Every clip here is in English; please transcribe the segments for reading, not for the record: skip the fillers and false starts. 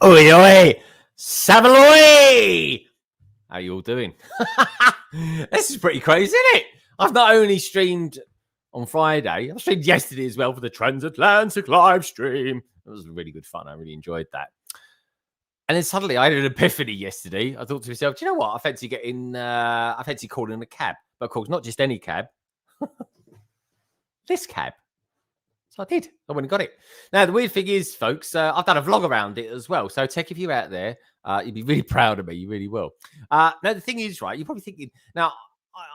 Oi, oi, Savaloy! How you all doing? This is pretty crazy, isn't it? I've not only streamed on Friday, I streamed yesterday as well for the Transatlantic live stream. It was really good fun. I really enjoyed that. And then suddenly I had an epiphany yesterday. I thought to myself, do you know what? I fancy calling a cab. But of course, not just any cab. This cab. So I did. I went and got it. Now, the weird thing is, folks, I've done a vlog around it as well. So, Tech, if you're out there, you'd be really proud of me. You really will. Now, the thing is, right, you're probably thinking, now,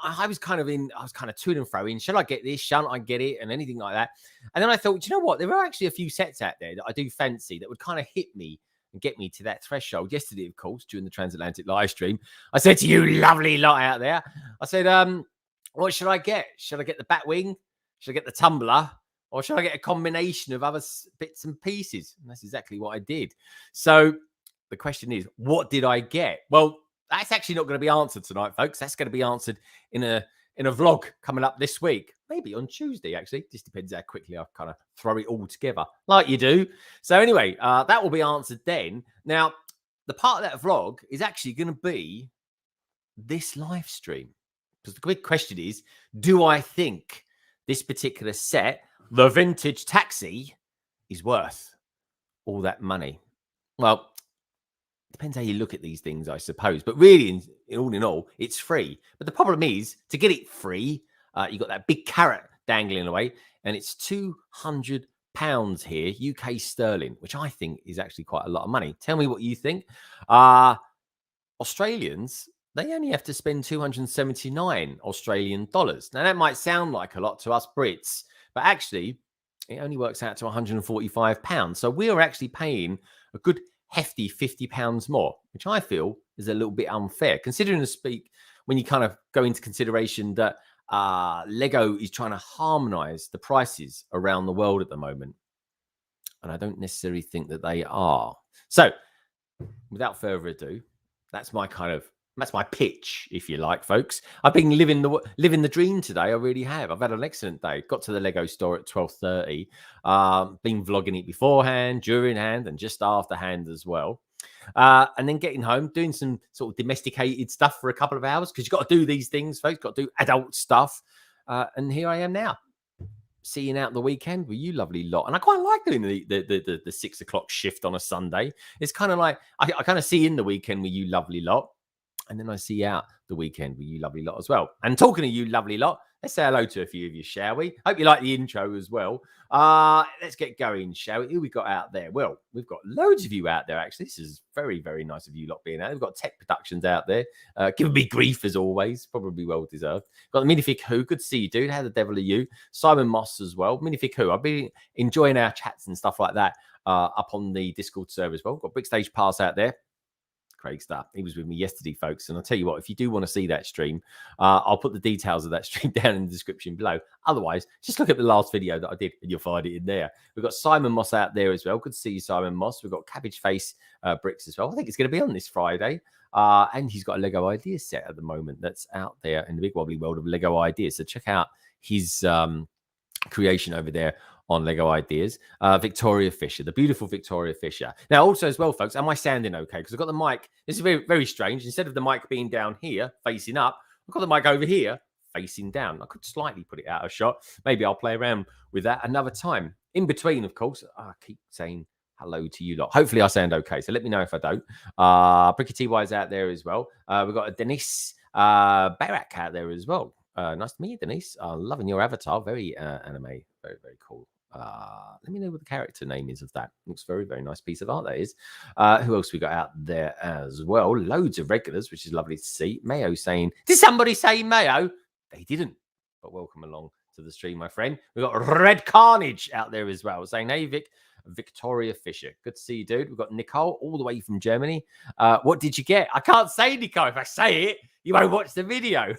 I was kind of to and fro in, should I get this? Shan't I get it? And anything like that. And then I thought, do you know what? There are actually a few sets out there that I do fancy that would kind of hit me and get me to that threshold. Yesterday, of course, during the Transatlantic live stream, I said to you lovely lot out there, I said, what should I get? Should I get the Batwing? Should I get the Tumbler? Or should I get a combination of other bits and pieces? And that's exactly what I did. So the question is, what did I get? Well, that's actually not going to be answered tonight, folks. That's going to be answered in a vlog coming up this week. Maybe on Tuesday, actually. Just depends how quickly I kind of throw it all together, like you do. So anyway, that will be answered then. Now, the part of that vlog is actually going to be this live stream. Because the big question is, do I think this particular set, the vintage taxi, is worth all that money? Well, depends how you look at these things, I suppose. But really, in all, it's free. But the problem is, to get it free, you've got that big carrot dangling away, and it's £200 here, UK sterling, which I think is actually quite a lot of money. Tell me what you think. Australians, they only have to spend 279 Australian dollars. Now, that might sound like a lot to us Brits, but actually, it only works out to £145. So we are actually paying a good hefty £50 more, which I feel is a little bit unfair, considering when you kind of go into consideration that Lego is trying to harmonize the prices around the world at the moment. And I don't necessarily think that they are. So without further ado, that's my pitch, if you like, folks. I've been living the dream today. I really have. I've had an excellent day. Got to the Lego store at 12:30. Been vlogging it beforehand, during hand, and just after hand as well. And then getting home, doing some sort of domesticated stuff for a couple of hours, because you've got to do these things, folks. Got to do adult stuff. And here I am now, seeing out the weekend with you lovely lot. And I quite like doing the 6 o'clock shift on a Sunday. It's kind of like, I kind of see in the weekend with you lovely lot. And then I see out the weekend with you lovely lot as well. And talking to you lovely lot, let's say hello to a few of you, shall we? Hope you like the intro as well. Let's get going, shall we? Who we got out there? Well, we've got loads of you out there, actually. This is very, very nice of you lot being out there. We've got Tech Productions out there. Giving me grief as always. Probably well deserved. Got the Minifig Who. Good to see you, dude. How the devil are you? Simon Moss as well. Minifig Who. I've been enjoying our chats and stuff like that up on the Discord server as well. Got Big Stage Pass out there. Craig Starr. He was with me yesterday, folks. And I'll tell you what, if you do want to see that stream, I'll put the details of that stream down in the description below. Otherwise, just look at the last video that I did and you'll find it in there. We've got Simon Moss out there as well. Good to see you, Simon Moss. We've got Cabbage Face Bricks as well. I think it's going to be on this Friday. And he's got a Lego Ideas set at the moment that's out there in the big wobbly world of Lego Ideas. So check out his creation over there on Lego Ideas. Victoria Fisher, the beautiful Victoria Fisher. Now, also as well, folks, am I sounding okay? Because I've got the mic. This is very, very strange. Instead of the mic being down here, facing up, I've got the mic over here, facing down. I could slightly put it out of shot. Maybe I'll play around with that another time. In between, of course, I keep saying hello to you lot. Hopefully I sound okay. So let me know if I don't. Bricky TY's out there as well. We've got a Denise Barak out there as well. Nice to meet you, Denise. Loving your avatar. Very anime. Very, very cool. Let me know what the character name is of that. Looks very, very nice piece of art that is. Who else we got out there as well? Loads of regulars, which is lovely to see. Mayo saying, did somebody say Mayo? They didn't, but welcome along to the stream, my friend. We've got Red Carnage out there as well, saying, hey, Victoria Fisher. Good to see you, dude. We've got Nicole all the way from Germany. What did you get? I can't say, Nicole. If I say it, you won't watch the video.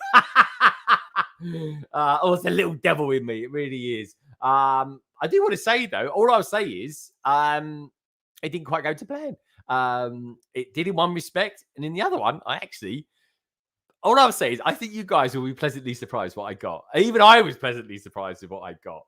Oh, it's a little devil in me. It really is. I do want to say, though, all I'll say is it didn't quite go to plan. It did in one respect, and in the other one, all I'll say is I think you guys will be pleasantly surprised what I got. Even I was pleasantly surprised with what I got.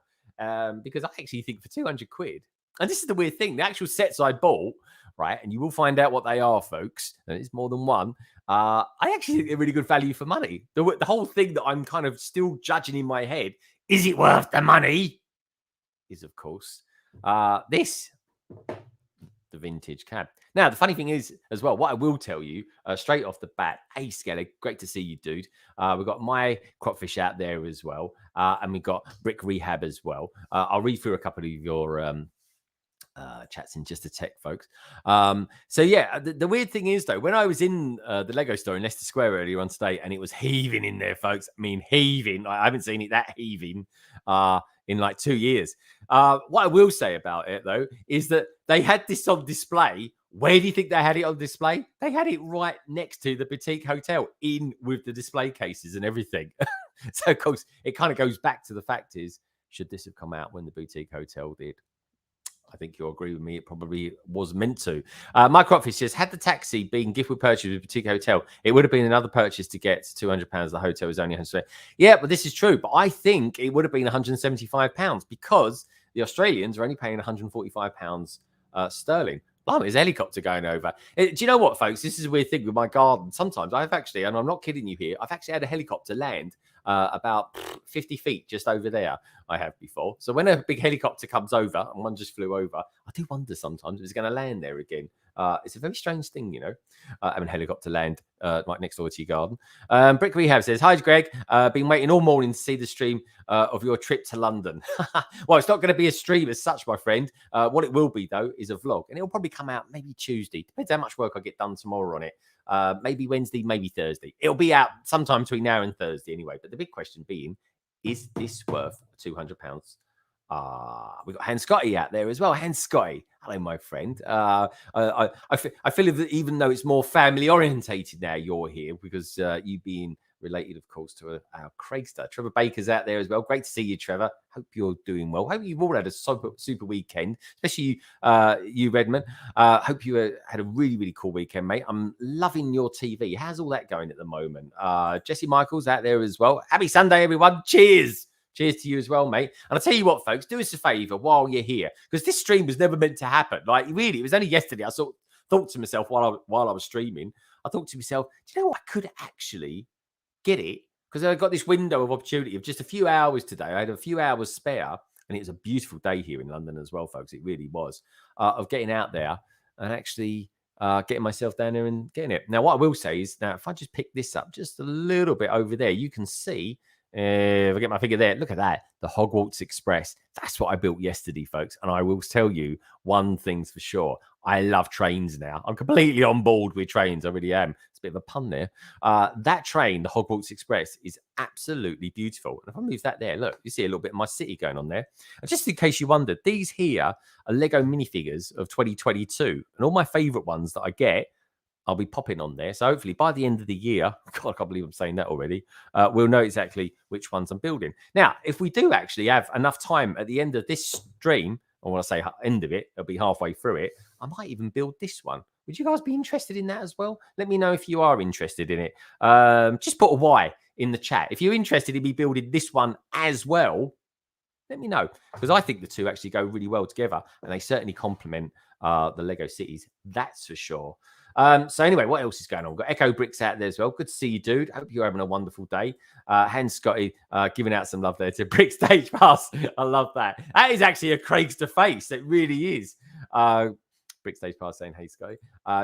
Because I actually think for 200 quid, And this is the weird thing. The actual sets I bought, right, and you will find out what they are, folks, and it's more than one. I actually think they're really good value for money. The whole thing that I'm kind of still judging in my head, is it worth the money? Is, of course, this, the vintage cab. Now, the funny thing is, as well, what I will tell you straight off the bat, hey, Skelly, great to see you, dude. We've got my crotfish out there as well, and we've got Brick Rehab as well. I'll read through a couple of your chats in just a tech, folks. So yeah, the weird thing is though, when I was in the Lego store in Leicester Square earlier on today, and it was heaving in there, folks. I mean, heaving. I haven't seen it that heaving in like 2 years. What I will say about it though is that they had this on display. Where do you think they had it on display? They had it right next to the boutique hotel, in with the display cases and everything. So of course, it kind of goes back to the fact is, should this have come out when the boutique hotel did? I think you'll agree with me. It probably was meant to. My Crotfish says, had the taxi been gift with purchase with boutique hotel, it would have been another purchase to get £200. The hotel was only 100. Yeah, but this is true. But I think it would have been £175 because the Australians are only paying £145 sterling. Blimey, there's a helicopter going over. Do you know what, folks? This is a weird thing with my garden. Sometimes I've actually, and I'm not kidding you here, I've actually had a helicopter land about 50 feet just over there. I have before. So when a big helicopter comes over, and one just flew over, I do wonder sometimes if it's going to land there again. It's a very strange thing, you know, having a helicopter land right next door to your garden. Brick Rehab says, hi, Greg. Been waiting all morning to see the stream of your trip to London. Well, it's not going to be a stream as such, my friend. What it will be, though, is a vlog. And it'll probably come out maybe Tuesday. Depends how much work I get done tomorrow on it. Maybe Wednesday, maybe Thursday. It'll be out sometime between now and Thursday anyway. But the big question being, is this worth £200? We've got Hans Scotty out there as well. Hans Scotty, hello, my friend. I feel that even though it's more family orientated now, you're here because you being related, of course, to our Craigster. Trevor Baker's out there as well. Great to see you, Trevor. Hope you're doing well. Hope you've all had a super weekend, especially you, Redmond. Hope you had a really, really cool weekend, mate. I'm loving your TV. How's all that going at the moment? Jesse Michael's out there as well. Happy Sunday, everyone. Cheers. Cheers to you as well, mate. And I'll tell you what, folks, do us a favor while you're here, because this stream was never meant to happen. Like, really, it was only yesterday. I thought to myself while I was streaming, I thought to myself, do you know what? I could actually get it, because I got this window of opportunity of just a few hours today. I had a few hours spare, and it was a beautiful day here in London as well, folks. It really was, of getting out there and actually getting myself down there and getting it. Now, what I will say is, now, if I just pick this up just a little bit over there, you can see, if I get my finger there, look at that, the Hogwarts Express. That's what I built yesterday, folks. And I will tell you one thing's for sure. I love trains now. I'm completely on board with trains. I really am. It's a bit of a pun there. That train, the Hogwarts Express, is absolutely beautiful. And if I move that there, look, you see a little bit of my city going on there. And just in case you wondered, these here are Lego minifigures of 2022. And all my favorite ones that I get, I'll be popping on there. So hopefully by the end of the year, God, I can't believe I'm saying that already, we'll know exactly which ones I'm building. Now, if we do actually have enough time at the end of this stream, or when I say end of it, it'll be halfway through it, I might even build this one. Would you guys be interested in that as well? Let me know if you are interested in it. Just put a Y in the chat. If you're interested in me building this one as well, let me know, because I think the two actually go really well together, and they certainly complement the Lego cities, that's for sure. So anyway, what else is going on? We've got Echo Bricks out there as well. Good to see you, dude. Hope you're having a wonderful day. Hans Scotty giving out some love there to Brick Stage Pass. I love that. That is actually a Craig's to face. It really is. Brick Stage Pass saying, hey, Scotty.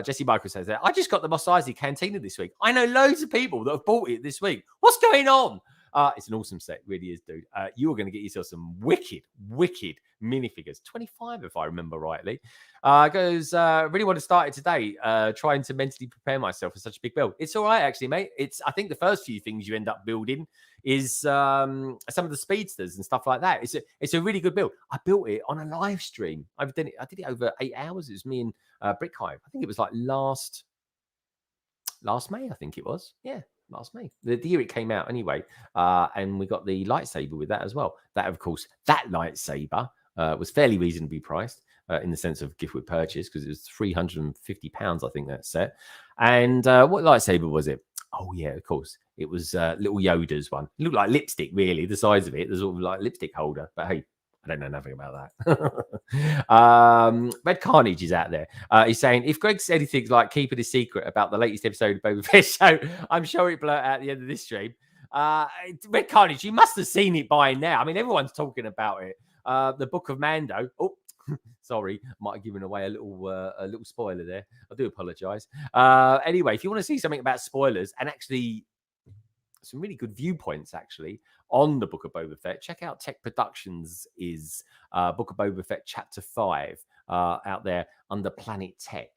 Jesse Michael says that. I just got the Mos Eisley Cantina this week. I know loads of people that have bought it this week. What's going on? It's an awesome set. It really is, dude. You are going to get yourself some wicked minifigures. 25, if I remember rightly. Goes, really want to start it today, trying to mentally prepare myself for such a big build. It's all right, actually, mate. I think the first few things you end up building is some of the speedsters and stuff like that. It's a really good build. I built it on a live stream. I did it over 8 hours. It was me and Brick Hive. I think it was like last May, I think it was. Yeah. Last May, the year it came out anyway, and we got the lightsaber with that as well. That, of course, that lightsaber was fairly reasonably priced in the sense of gift with purchase, because it was £350, I think, that set. And what lightsaber was it? Oh yeah, of course, it was little Yoda's one. It looked like lipstick, really, the size of it. There's sort of like lipstick holder, but hey, I don't know nothing about that. Red Carnage is out there. He's saying, if Greg said anything like keeping a secret about the latest episode of Boba Fett show, I'm sure it blurt out at the end of this stream. Red Carnage, you must have seen it by now. I mean, everyone's talking about it. The Book of Mando. Oh, sorry, might have given away a little spoiler there. I do apologise. Anyway, if you want to see something about spoilers and actually some really good viewpoints actually on the Book of Boba Fett, check out Tech Productions' Book of Boba Fett Chapter 5 out there under Planet Tech.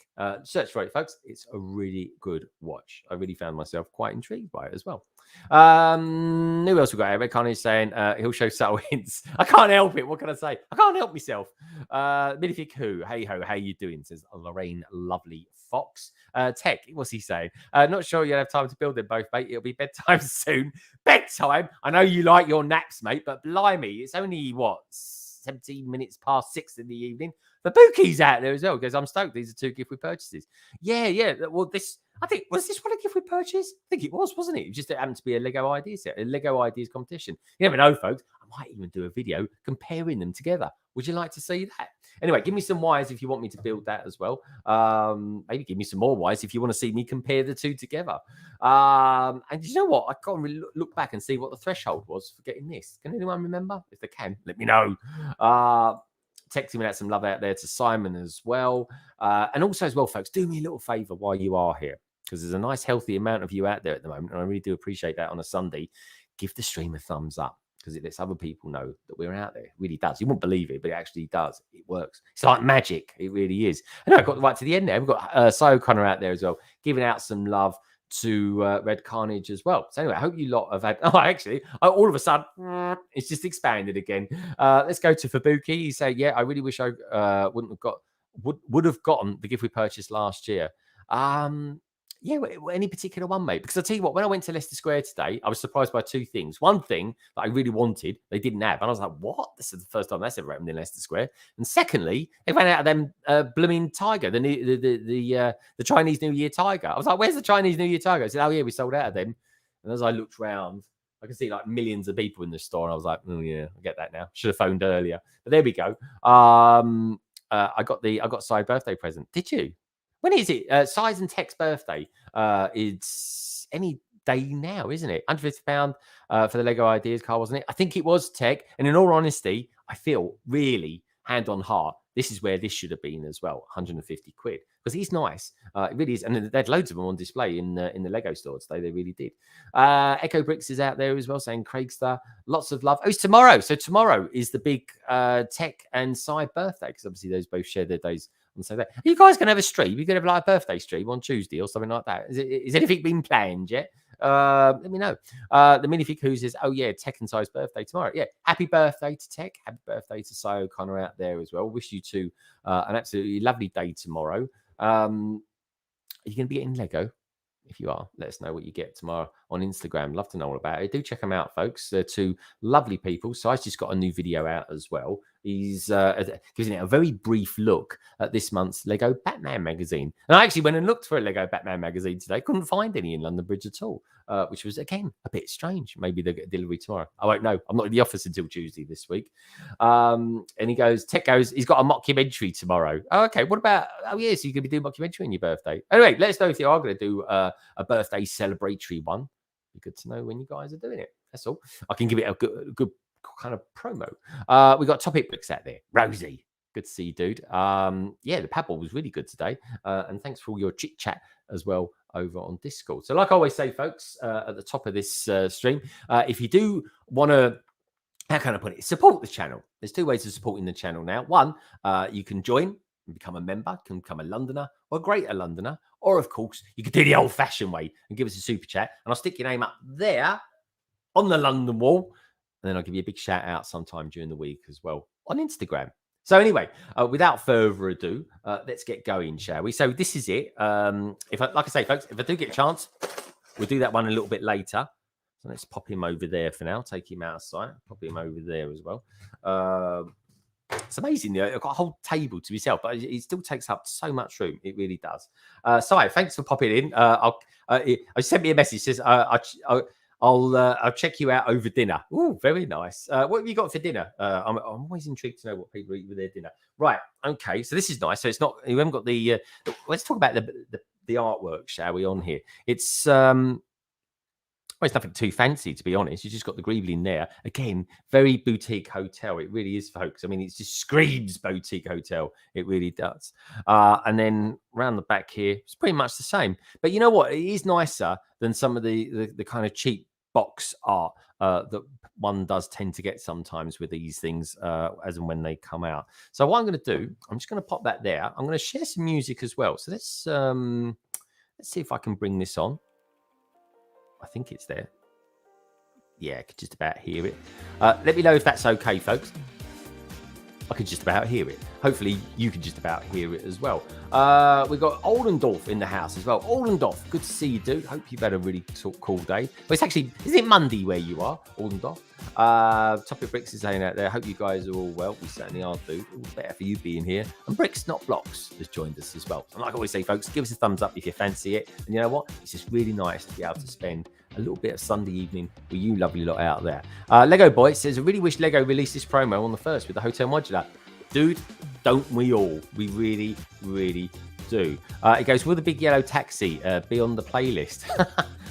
Search for it, folks. It's a really good watch. I really found myself quite intrigued by it as well. Who else we got here? Red Carnage saying he'll show subtle hints. I can't help it. What can I say? I can't help myself. Minific Who, hey ho, how you doing? Says Lorraine Lovely Fox. Tech, what's he saying? Not sure you'll have time to build them both, mate. It'll be bedtime soon. Bedtime? I know you like your naps, mate, but blimey, it's only what, 17 minutes past 6 in the evening. The Bookie's out there as well. Goes, I'm stoked. These are 2 gift with purchases. Yeah. Well, I think, was this one a gift with purchase? I think it was, wasn't it? It just happened to be a Lego Ideas set, a Lego Ideas competition. You never know, folks. I might even do a video comparing them together. Would you like to see that? Anyway, give me some whys if you want me to build that as well. Maybe give me some more whys if you want to see me compare the 2 together. And you know what? I can't really look back and see what the threshold was for getting this. Can anyone remember? If they can, let me know. Texting me out some love out there to Simon as well. And also as well, folks, do me a little favour while you are here, because there's a nice healthy amount of you out there at the moment, and I really do appreciate that on a Sunday. Give the stream a thumbs up, because it lets other people know that we're out there. It really does. You won't believe it, but it actually does. It works. It's like magic. It really is. And I got right to the end there. We've got Cy O'Connor out there as well, giving out some love to Red Carnage as well. So anyway, I hope you lot have had... Oh, actually, all of a sudden, it's just expanded again. Let's go to Fabuki. He said, yeah, I really wish I would have gotten the gift we purchased last year. Yeah, any particular one, mate? Because I'll tell you what, when I went to Leicester Square today, I was surprised by 2 things. One thing that I really wanted, they didn't have. And I was like, what? This is the first time that's ever happened in Leicester Square. And secondly, they ran out of them blooming tiger, the Chinese New Year tiger. I was like, where's the Chinese New Year tiger? I said, oh, yeah, we sold out of them. And as I looked round, I could see like millions of people in the store. And I was like, oh, yeah, I get that now. Should have phoned earlier. But there we go. I got Side birthday present. Did you? When is it? Size and Tech's birthday. It's any day now, isn't it? £150 for the Lego Ideas car, wasn't it? I think it was Tech. And in all honesty, I feel really hand on heart, this is where this should have been as well. 150 quid. Because he's nice. It really is. And they had loads of them on display in the Lego store today. They really did. Echo Bricks is out there as well, saying Craigster. Lots of love. Oh, it's tomorrow. So tomorrow is the big Tech and Side birthday, because obviously those both share their days. And so that, are you guys going to have a stream? You're going to have like a birthday stream on Tuesday or something like that. Is anything been planned yet? Let me know. The Minifig Who says, oh yeah, Tech and Si's birthday tomorrow. Yeah, happy birthday to Tech. Happy birthday to Cy O'Connor out there as well. Wish you two an absolutely lovely day tomorrow. Are you going to be getting Lego? If you are, let us know what you get tomorrow on Instagram. Love to know all about it. Do check them out, folks. They're 2 lovely people. Si's just got a new video out as well. He's giving it a very brief look at this month's Lego Batman magazine. And I actually went and looked for a Lego Batman magazine today. Couldn't find any in London Bridge at all, which was, again, a bit strange. Maybe they'll get delivery tomorrow. I won't know. I'm not in the office until Tuesday this week. And he goes, Tech goes, he's got a mockumentary tomorrow. Oh, okay. What about, oh, yeah, so you're going to be doing mockumentary on your birthday. Anyway, let us know if you are going to do a birthday celebratory one. Be good to know when you guys are doing it. That's all. I can give it a good kind of promo. We got Topic Bricks out there. Rosie, good to see you, dude. Yeah, the paddle was really good today. And thanks for all your chit chat as well over on Discord. So like I always say, folks, at the top of this stream, if you do want to, how can I put it, support the channel. There's 2 ways of supporting the channel now. One, you can join and become a member, can become a Londoner or a Greater Londoner. Or, of course, you could do the old-fashioned way and give us a super chat. And I'll stick your name up there on the London wall. And then I'll give you a big shout out sometime during the week as well on Instagram. So anyway, without further ado, let's get going, shall we? So this is it. Like I say, folks, if I do get a chance, we'll do that one a little bit later. So let's pop him over there for now. Take him out of sight. Pop him over there as well. It's amazing. I've got a whole table to myself, but it still takes up so much room. It really does. Si, thanks for popping in. I sent me a message. Says I'll I'll check you out over dinner. Oh, very nice. What have you got for dinner? I'm always intrigued to know what people eat with their dinner. Right. Okay. So this is nice. So it's not, you haven't got the let's talk about the artwork, shall we, on here. It's well, it's nothing too fancy, to be honest. You just got the greebling there. Again, very boutique hotel. It really is, folks. I mean, it just screams boutique hotel. It really does. And then round the back here, it's pretty much the same. But you know what? It is nicer than some of the kind of cheap box art that one does tend to get sometimes with these things as and when they come out. So what I'm going to do, I'm just going to pop that there. I'm going to share some music as well. So let's see if I can bring this on. I think it's there. Yeah, I could just about hear it. Let me know if that's okay, folks. I could just about hear it. Hopefully, you can just about hear it as well. We've got Oldendorf in the house as well. Oldendorf, good to see you, dude. Hope you've had a really cool day. Well, it's actually, is it Monday where you are, Oldendorf? Topic Bricks is saying out there. Hope you guys are all well. We certainly are, dude. All the better for you being here. And Bricks Not Blocks has joined us as well. And like I always say, folks, give us a thumbs up if you fancy it. And you know what? It's just really nice to be able to spend a little bit of Sunday evening with you lovely lot out there. Lego Boy says, I really wish Lego released this promo on the 1st with the Hotel Modular. Dude, don't we all? We really, really do. It goes, will the big yellow taxi be on the playlist?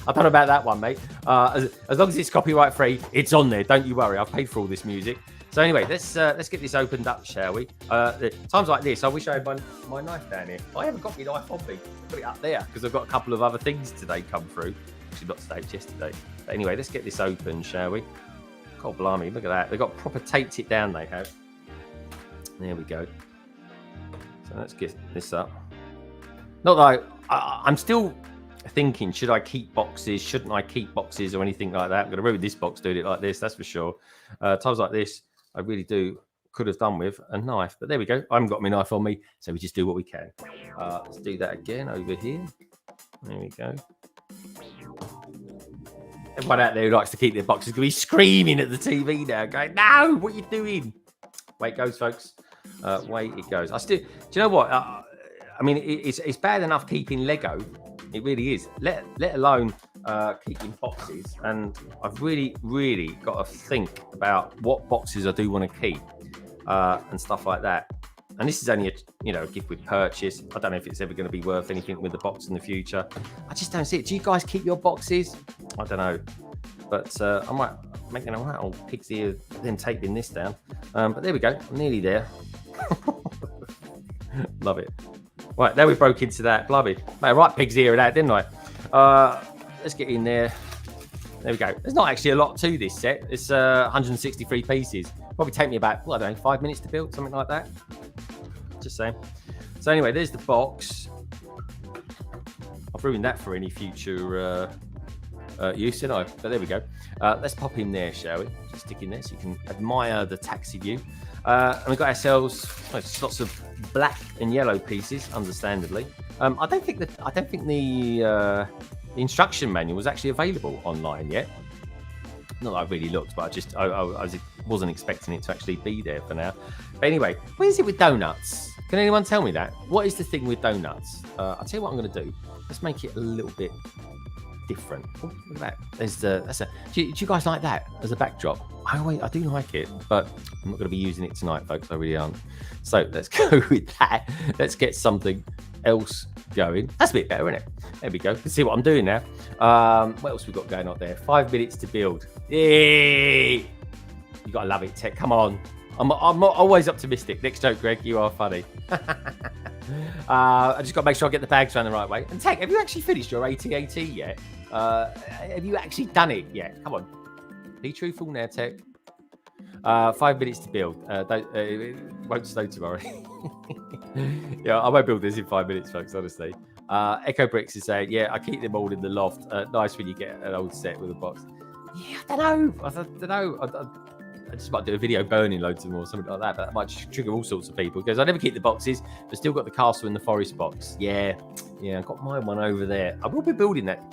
I don't know about that one, mate. As long as it's copyright free, it's on there. Don't you worry. I've paid for all this music. So anyway, let's get this opened up, shall we? Times like this, I wish I had my knife down here. I haven't got my knife on me. Put it up there because I've got a couple of other things today come through. Actually, not today, yesterday. But anyway, let's get this open, shall we? God blimey, look at that. They've got proper taped it down, they have. There we go. So let's get this up. Not that I'm still thinking, should I keep boxes? Shouldn't I keep boxes or anything like that? I'm going to ruin this box doing it like this, that's for sure. Times like this, I really could have done with a knife. But there we go. I haven't got my knife on me, so we just do what we can. Let's do that again over here. There we go. Everyone out there who likes to keep their boxes going to be screaming at the TV now, going, no, what are you doing? Way it goes, folks. Way it goes. Do you know what? I mean, it's bad enough keeping Lego. It really is. Let alone keeping boxes. And I've really, really got to think about what boxes I do want to keep and stuff like that. And this is only a gift with purchase. I don't know if it's ever going to be worth anything with the box in the future. I just don't see it. Do you guys keep your boxes? I don't know. But I might make an old pig's ear, then taping this down. But there we go. I'm nearly there. Love it. Right, there we broke into that. Bloody. Made a right pig's ear of that, didn't I? Let's get in there. There we go. There's not actually a lot to this set. It's 163 pieces. Probably take me about, I don't know, 5 minutes to build, something like that. Just saying. So anyway, there's the box. I've ruined that for any future use, didn't I? But there we go. Let's pop in there, shall we? Just stick in there so you can admire the taxi view. And we've got ourselves lots of black and yellow pieces, understandably. I don't think the instruction manual was actually available online yet. Not that I really looked, but I wasn't expecting it to actually be there for now. But anyway, what is it with donuts? Can anyone tell me that? What is the thing with donuts? I'll tell you what I'm going to do. Let's make it a little bit different. Oh, look at that. Do you guys like that as a backdrop? I do like it, but I'm not going to be using it tonight, folks. I really aren't. So let's go with that. Let's get something else going. That's a bit better, isn't it? There we go. You can see what I'm doing now. What else we got going on there? 5 minutes to build. Yay! You gotta love it, Tech. Come on. I'm always optimistic. Next joke, Greg. You are funny. I just got to make sure I get the bags around the right way. And Tech, have you actually finished your AT-AT yet? Have you actually done it yet? Come on. Be truthful now, Tech. 5 minutes to build. It won't snow tomorrow. Yeah, I won't build this in 5 minutes, folks, honestly. Echo Bricks is saying, yeah, I keep them all in the loft. Nice when you get an old set with a box. Yeah, I don't know. I just might do a video burning loads of them or something like that, but that might trigger all sorts of people because I never keep the boxes, but still got the castle in the forest box. Yeah, I've got my one over there. I will be building that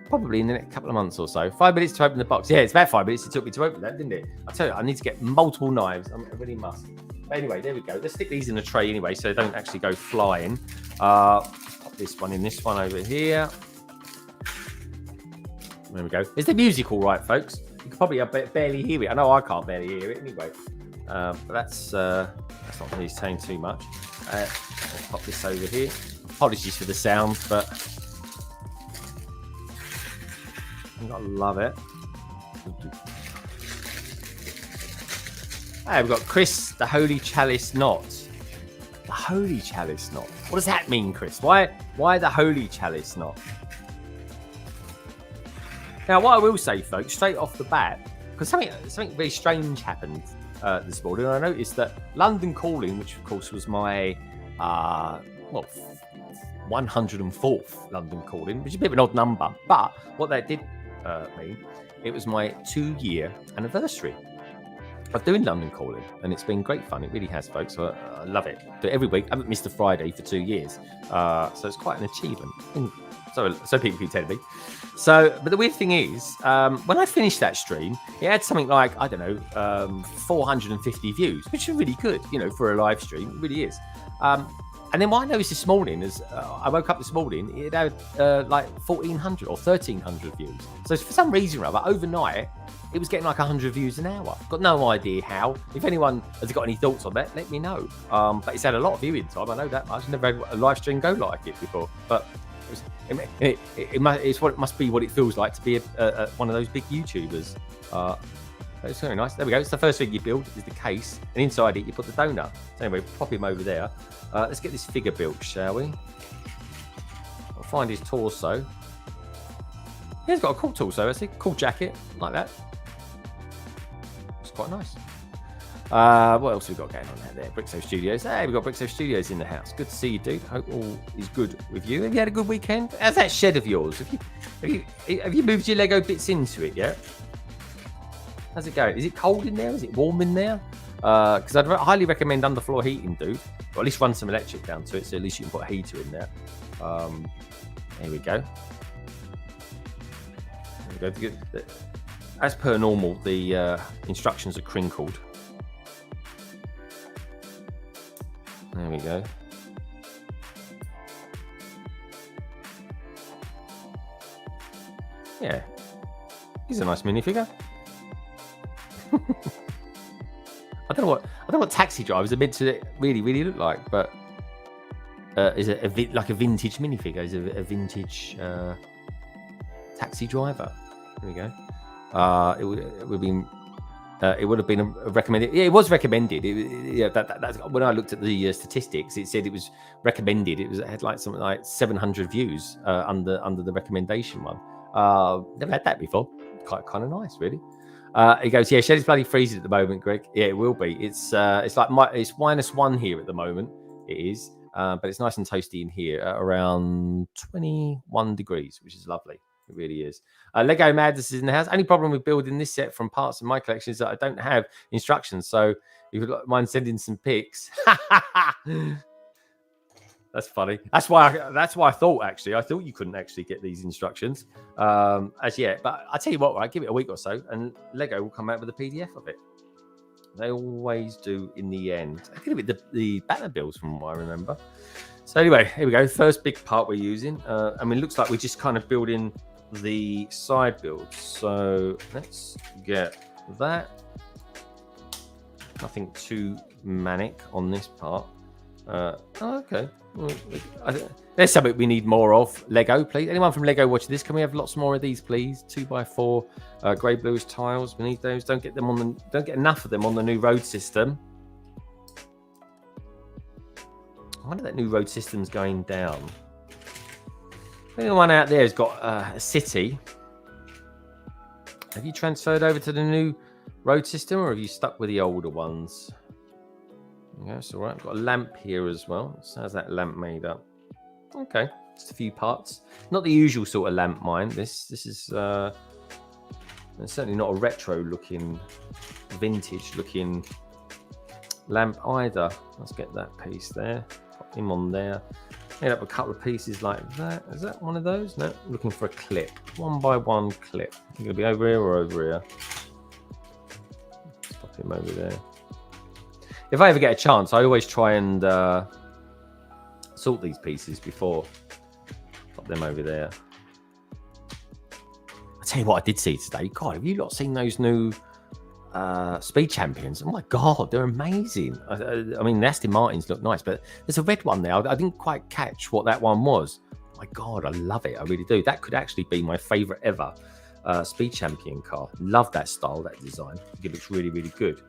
probably in the next couple of months or so. 5 minutes to open the box. Yeah, it's about 5 minutes it took me to open that, didn't it? I tell you, I need to get multiple knives. I really must. But anyway, there we go. Let's stick these in a tray anyway so they don't actually go flying. Pop this one in, this one over here. There we go. Is the music all right, folks? You can probably barely hear it. I know I can't barely hear it anyway. But that's not really saying too much. I'll pop this over here. Apologies for the sound, but I love it. Hey, we've got Chris, the Holy Chalice Knot. The Holy Chalice Knot. What does that mean, Chris? Why the Holy Chalice Knot? Now, what I will say, folks, straight off the bat, because something very strange happened this morning. I noticed that London Calling, which of course was my 104th London Calling, which is a bit of an odd number, but what that did mean, it was my 2-year anniversary of doing London Calling, and it's been great fun. It really has, folks. So I love it. Do it every week. I haven't missed a Friday for 2 years, so it's quite an achievement. So people keep telling me. So, but the weird thing is, when I finished that stream, it had something like, I don't know, 450 views, which is really good, for a live stream. It really is. And then what I noticed this morning is, I woke up this morning, it had like 1,400 or 1,300 views. So for some reason or other, overnight, it was getting like 100 views an hour. Got no idea how. If anyone has got any thoughts on that, let me know. But it's had a lot of viewing time. I know that much. I've never had a live stream go like it before. But it must be what it feels like to be one of those big YouTubers. It's very nice. There we go. It's the first thing you build is the case, and inside it you put the donut. So anyway, pop him over there. Let's get this figure built, shall we? I'll find his torso. He's got a cool torso, has he? Cool jacket, like that. It's quite nice. What else have we got going on out there? Brixo Studios. Hey, we've got Brixo Studios in the house. Good to see you, dude. Hope all is good with you. Have you had a good weekend? How's that shed of yours? Have you moved your Lego bits into it yet? How's it going? Is it cold in there? Is it warm in there? Because I'd highly recommend underfloor heating, dude. Or at least run some electric down to it, so at least you can put a heater in there. There we go. There we go. As per normal, the instructions are crinkled. There we go. Yeah, he's a nice minifigure. I don't know what taxi drivers are meant to really look like, but is it like a vintage minifigure? Is it a vintage taxi driver? There we go. It would have been recommended. Yeah, it was recommended. That's when I looked at the statistics. It said it was recommended. It had like something like 700 views under the recommendation one. Never had that before. Kind of nice, really. He goes, yeah, shed is bloody freezing at the moment, Greg. Yeah, it will be. It's like it's -1 here at the moment. It is, but it's nice and toasty in here at around 21 degrees, which is lovely. It really is. Lego Madness is in the house. Only problem with building this set from parts of my collection is that I don't have instructions. So if you'd mind sending some pics. That's funny. That's why I thought, actually. I thought you couldn't actually get these instructions as yet. But I tell you what, right, give it a week or so and Lego will come out with a PDF of it. They always do in the end. I think it'll be the banner builds from what I remember. So anyway, here we go. First big part we're using. I mean, it looks like we're just kind of building the side builds. So let's get that. Nothing too manic on this part. Okay. There's something we need more of. Lego, please. Anyone from Lego watching this? Can we have lots more of these, please? 2x4 grey blues tiles. We need those. Don't get enough of them on the new road system. I wonder if that new road system's going down. Anyone out there has got a city? Have you transferred over to the new road system, or have you stuck with the older ones? Yeah, it's all right. I've got a lamp here as well. So how's that lamp made up? Okay, just a few parts. Not the usual sort of lamp, mine. This is it's certainly not a retro-looking, vintage-looking lamp either. Let's get that piece there. Put him on there. Made up a couple of pieces like that. Is that one of those? No, looking for a clip. 1x1 clip. You're gonna be over here or over here? Let's pop him over there. If I ever get a chance, I always try and sort these pieces before. Pop them over there. I tell you what I did see today. God, have you not seen those new Speed Champions? Oh my God, they're amazing. I mean, the Aston Martins look nice, but there's a red one there. I didn't quite catch what that one was. Oh my God, I love it. I really do. That could actually be my favorite ever Speed Champion car. Love that style, that design. I think it looks really, really good.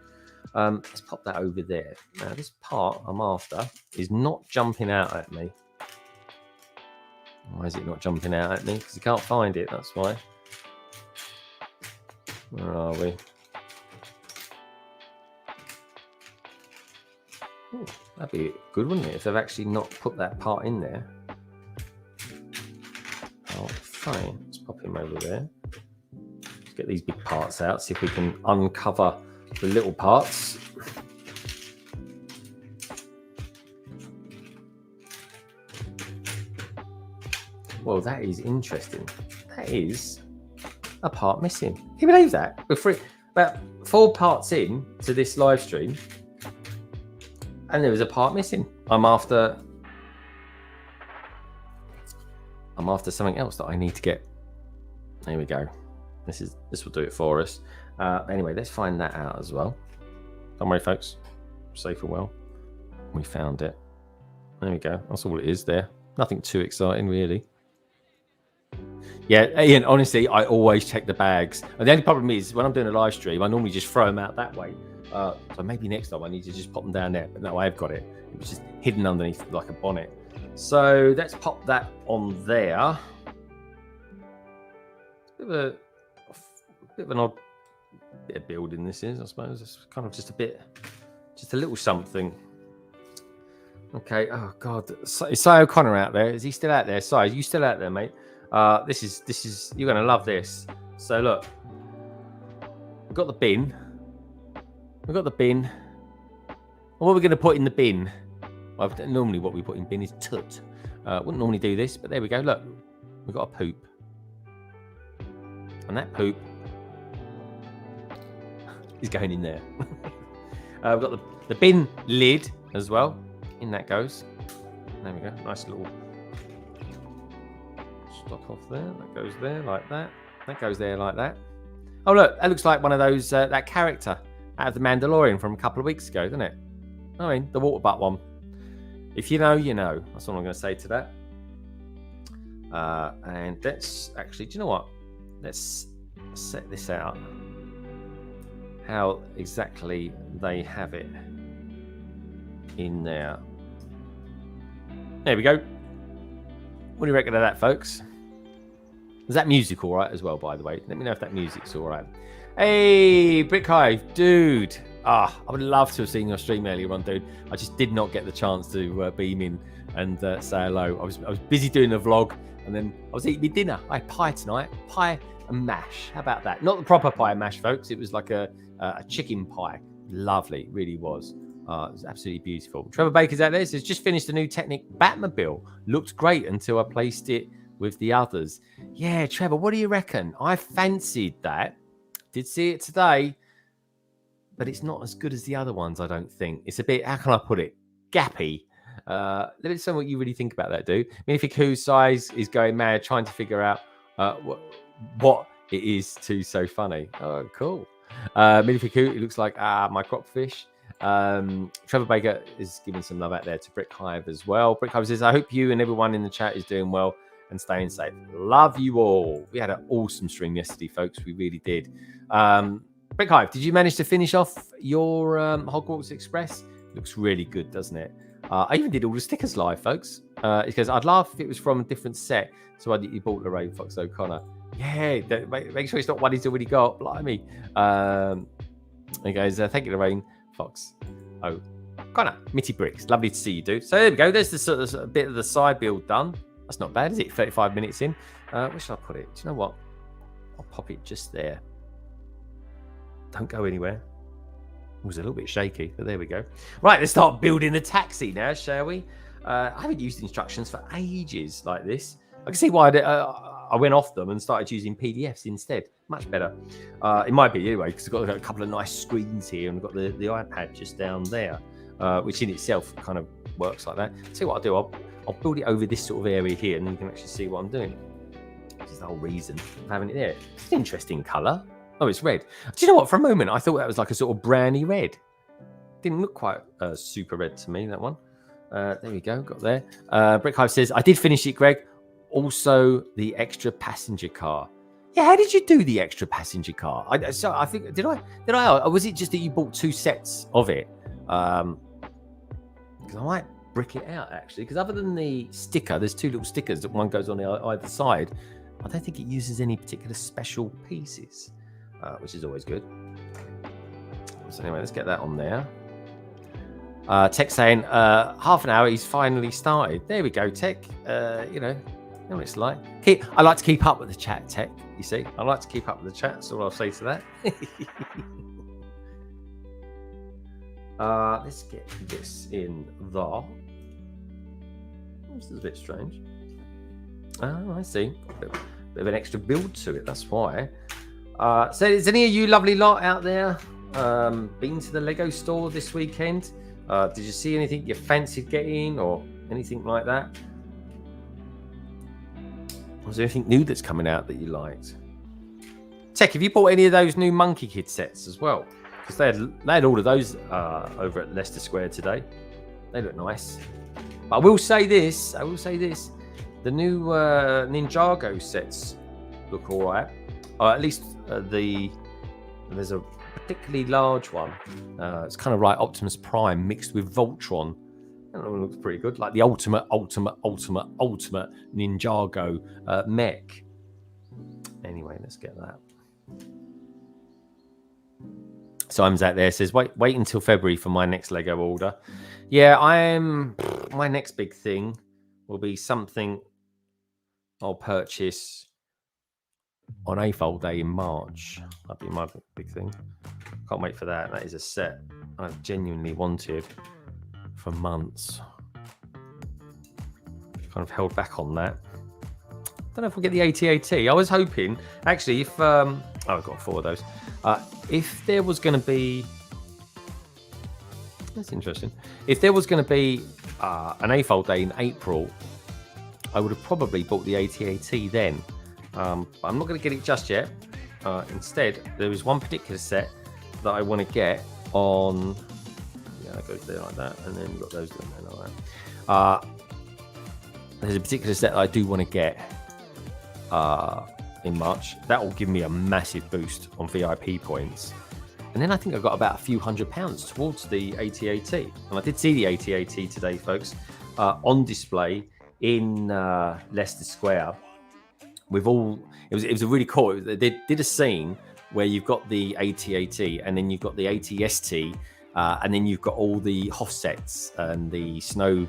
Let's pop that over there. Now, this part I'm after is not jumping out at me. Why is it not jumping out at me? Because you can't find it, that's why. Where are we? Ooh, that'd be good, wouldn't it, if they've actually not put that part in there. Oh, fine. Let's pop him over there. Let's get these big parts out, see if we can uncover the little parts. Well, that is interesting. That is a part missing. Can you believe that? We're about 4 parts in to this live stream, and there was a part missing. I'm after something else that I need to get. There we go. This will do it for us. Anyway, let's find that out as well. Don't worry, folks. Safe and well. We found it. There we go. That's all it is there. Nothing too exciting, really. Yeah, Ian, honestly, I always check the bags. And the only problem is, when I'm doing a live stream, I normally just throw them out that way. So maybe next time I need to just pop them down there. But no, I've got it. It was just hidden underneath like a bonnet. So let's pop that on there. It's a bit of an odd bit of building this is, I suppose. It's kind of just a little something. Okay. Oh God, is Si O'Connor out there? Is he still out there? Si, are you still out there, mate? This is you're gonna love this. So look, we've got the bin. We've got the bin. And what we're gonna put in the bin? Well, normally what we put in bin is tut. Wouldn't normally do this, but there we go. Look, we've got a poop, and that poop is going in there. We've got the bin lid as well. In that goes. There we go. Nice little stop off there. That goes there like that. That goes there like that. Oh look, that looks like one of those that character out of the Mandalorian from a couple of weeks ago, doesn't it? I mean, the water butt one. If you know, you know. That's all I'm going to say to that. And let's actually, do you know what? Let's set this out. How exactly they have it in there. There we go. What do you reckon of that, folks? Is that music all right as well, by the way? Let me know if that music's all right. Hey, Brick Hive, dude. I would love to have seen your stream earlier on, dude. I just did not get the chance to beam in and say hello. I was busy doing a vlog, and then I was eating my dinner. I had pie tonight, pie and mash. How about that? Not the proper pie and mash, folks. It was like a chicken pie. Lovely, it really was. It was absolutely beautiful. Trevor Baker's out there. Says, just finished the new Technic Batmobile. Looked great until I placed it with the others. Yeah, Trevor, what do you reckon? I fancied that. Did see it today. But it's not as good as the other ones, I don't think. It's a bit, how can I put it? Gappy. Let me know what you really think about that, dude. Minific Who's size is going mad trying to figure out what it is to so funny. Oh, cool. Minific Who, it looks like my cropfish. Trevor Baker is giving some love out there to Brick Hive as well. Brick Hive says, I hope you and everyone in the chat is doing well and staying safe. Love you all. We had an awesome stream yesterday, folks. We really did. Brick Hive, did you manage to finish off your Hogwarts Express? Looks really good, doesn't it? I even did all the stickers live, folks. Because I'd laugh if it was from a different set. So I did, you bought Lorraine Fox O'Connor. Yeah, make sure it's not one he's already got. Blimey. He goes, thank you, Lorraine Fox O'Connor. Mitty Bricks. Lovely to see you, dude. So there we go. There's the sort of a bit of the side build done. That's not bad, is it? 35 minutes in. Where should I put it? Do you know what? I'll pop it just there. Don't go anywhere. It was a little bit shaky, but there we go. Right, let's start building the taxi now, shall we? I haven't used instructions for ages like this. I can see why I went off them and started using PDFs instead. Much better. It might be anyway, because I've got a couple of nice screens here and I've got the iPad just down there, which in itself kind of works like that. See what I'll do? I'll build it over this sort of area here and you can actually see what I'm doing. Which is the whole reason of having it there. It's an interesting colour. Oh, it's red. Do you know what? For a moment, I thought that was like a sort of browny red. Didn't look quite super red to me, that one. There we go, got there. Brickhive says, I did finish it, Greg. Also, the extra passenger car. Yeah, how did you do the extra passenger car? So I think, did I, or was it just that you bought 2 sets of it? Because I might brick it out, actually. Because other than the sticker, there's 2 little stickers that one goes on either side. I don't think it uses any particular special pieces, which is always good. So anyway, let's get that on there. Tech saying, half an hour, he's finally started. There we go, Tech. You know what it's like. I like to keep up with the chat, Tech, you see. I like to keep up with the chat, that's all I'll say to that. Let's get this in there. This is a bit strange. Oh, I see. Bit of an extra build to it, that's why. So is any of you lovely lot out there been to the Lego store this weekend? Did you see anything you fancied getting or anything like that? Was there anything new that's coming out that you liked? Tech, have you bought any of those new Monkey Kid sets as well? Because they had all of those over at Leicester Square today. They look nice. But I will say this. The new Ninjago sets look all right. At least there's a particularly large one. It's kind of like Optimus Prime mixed with Voltron. I don't know, it looks pretty good. Like the ultimate Ninjago mech. Anyway, let's get that. Simon's out there says, wait until February for my next Lego order. Yeah, my next big thing will be something I'll purchase on AFOL Day in March. That'll be my big thing. Can't wait for that. That is a set I've genuinely wanted for months. Kind of held back on that. Don't know if we'll get the AT-AT. I was hoping, actually, if I've got 4 of those. If there was going to be, that's interesting. If there was going to be an AFOL Day in April, I would have probably bought the AT-AT then. But I'm not going to get it just yet. Instead, there is one particular set that I want to get on. Yeah, it goes there like that, and then you've got those down there like that. There's a particular set that I do want to get in March. That will give me a massive boost on VIP points. And then I think I got about a few £100 towards the AT-AT. And I did see the AT-AT today, folks, on display in Leicester Square. With all, it was a really cool. They did a scene where you've got the AT-AT and then you've got the AT-ST, and then you've got all the Hoff sets and the Snow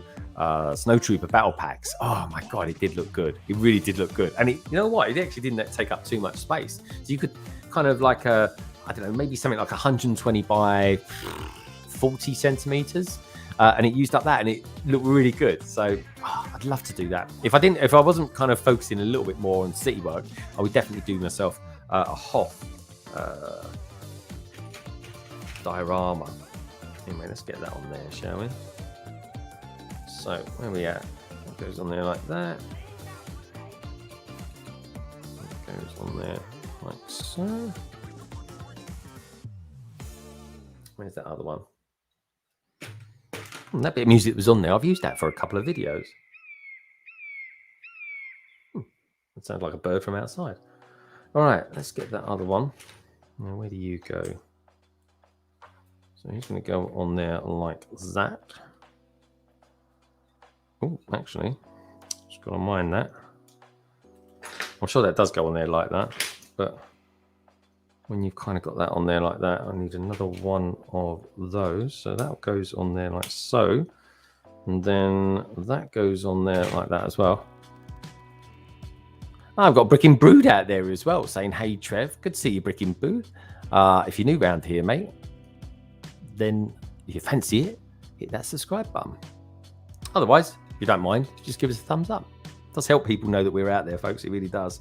Trooper battle packs. Oh my god, it did look good. It really did look good. And you know what? It actually didn't take up too much space. So you could kind of like I don't know, maybe something like 120 by 40 centimeters. And it used up that, and it looked really good. So I'd love to do that. If I wasn't kind of focusing a little bit more on city work, I would definitely do myself a Hoff diorama. Anyway, let's get that on there, shall we? So where are we at? It goes on there like that. It goes on there like so. Where's that other one? That bit of music that was on there, I've used that for a couple of videos. That sounds like a bird from outside. All right, let's get that other one. Now, where do you go? So he's going to go on there like that. Oh, actually, just got to mind that. I'm sure that does go on there like that, but when you've kind of got that on there like that, I need another one of those. So that goes on there like so. And then that goes on there like that as well. I've got Brickin' Brood out there as well saying, hey, Trev, good to see you, Brickin' Brood. If you're new around here, mate, then if you fancy it, hit that subscribe button. Otherwise, if you don't mind, just give us a thumbs up. It does help people know that we're out there, folks. It really does.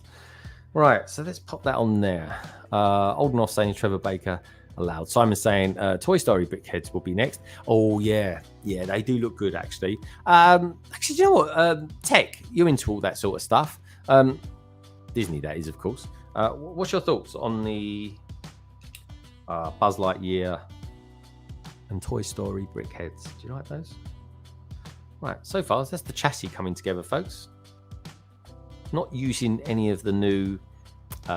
Right, so let's pop that on there. Old North saying Trevor Baker allowed. Simon saying Toy Story brickheads will be next. Oh yeah, they do look good actually. Actually, do you know what? Tech, you're into all that sort of stuff. Disney, that is, of course. What's your thoughts on the Buzz Lightyear and Toy Story brick heads? Do you like those? Right, so far, that's the chassis coming together, folks. Not using any of the new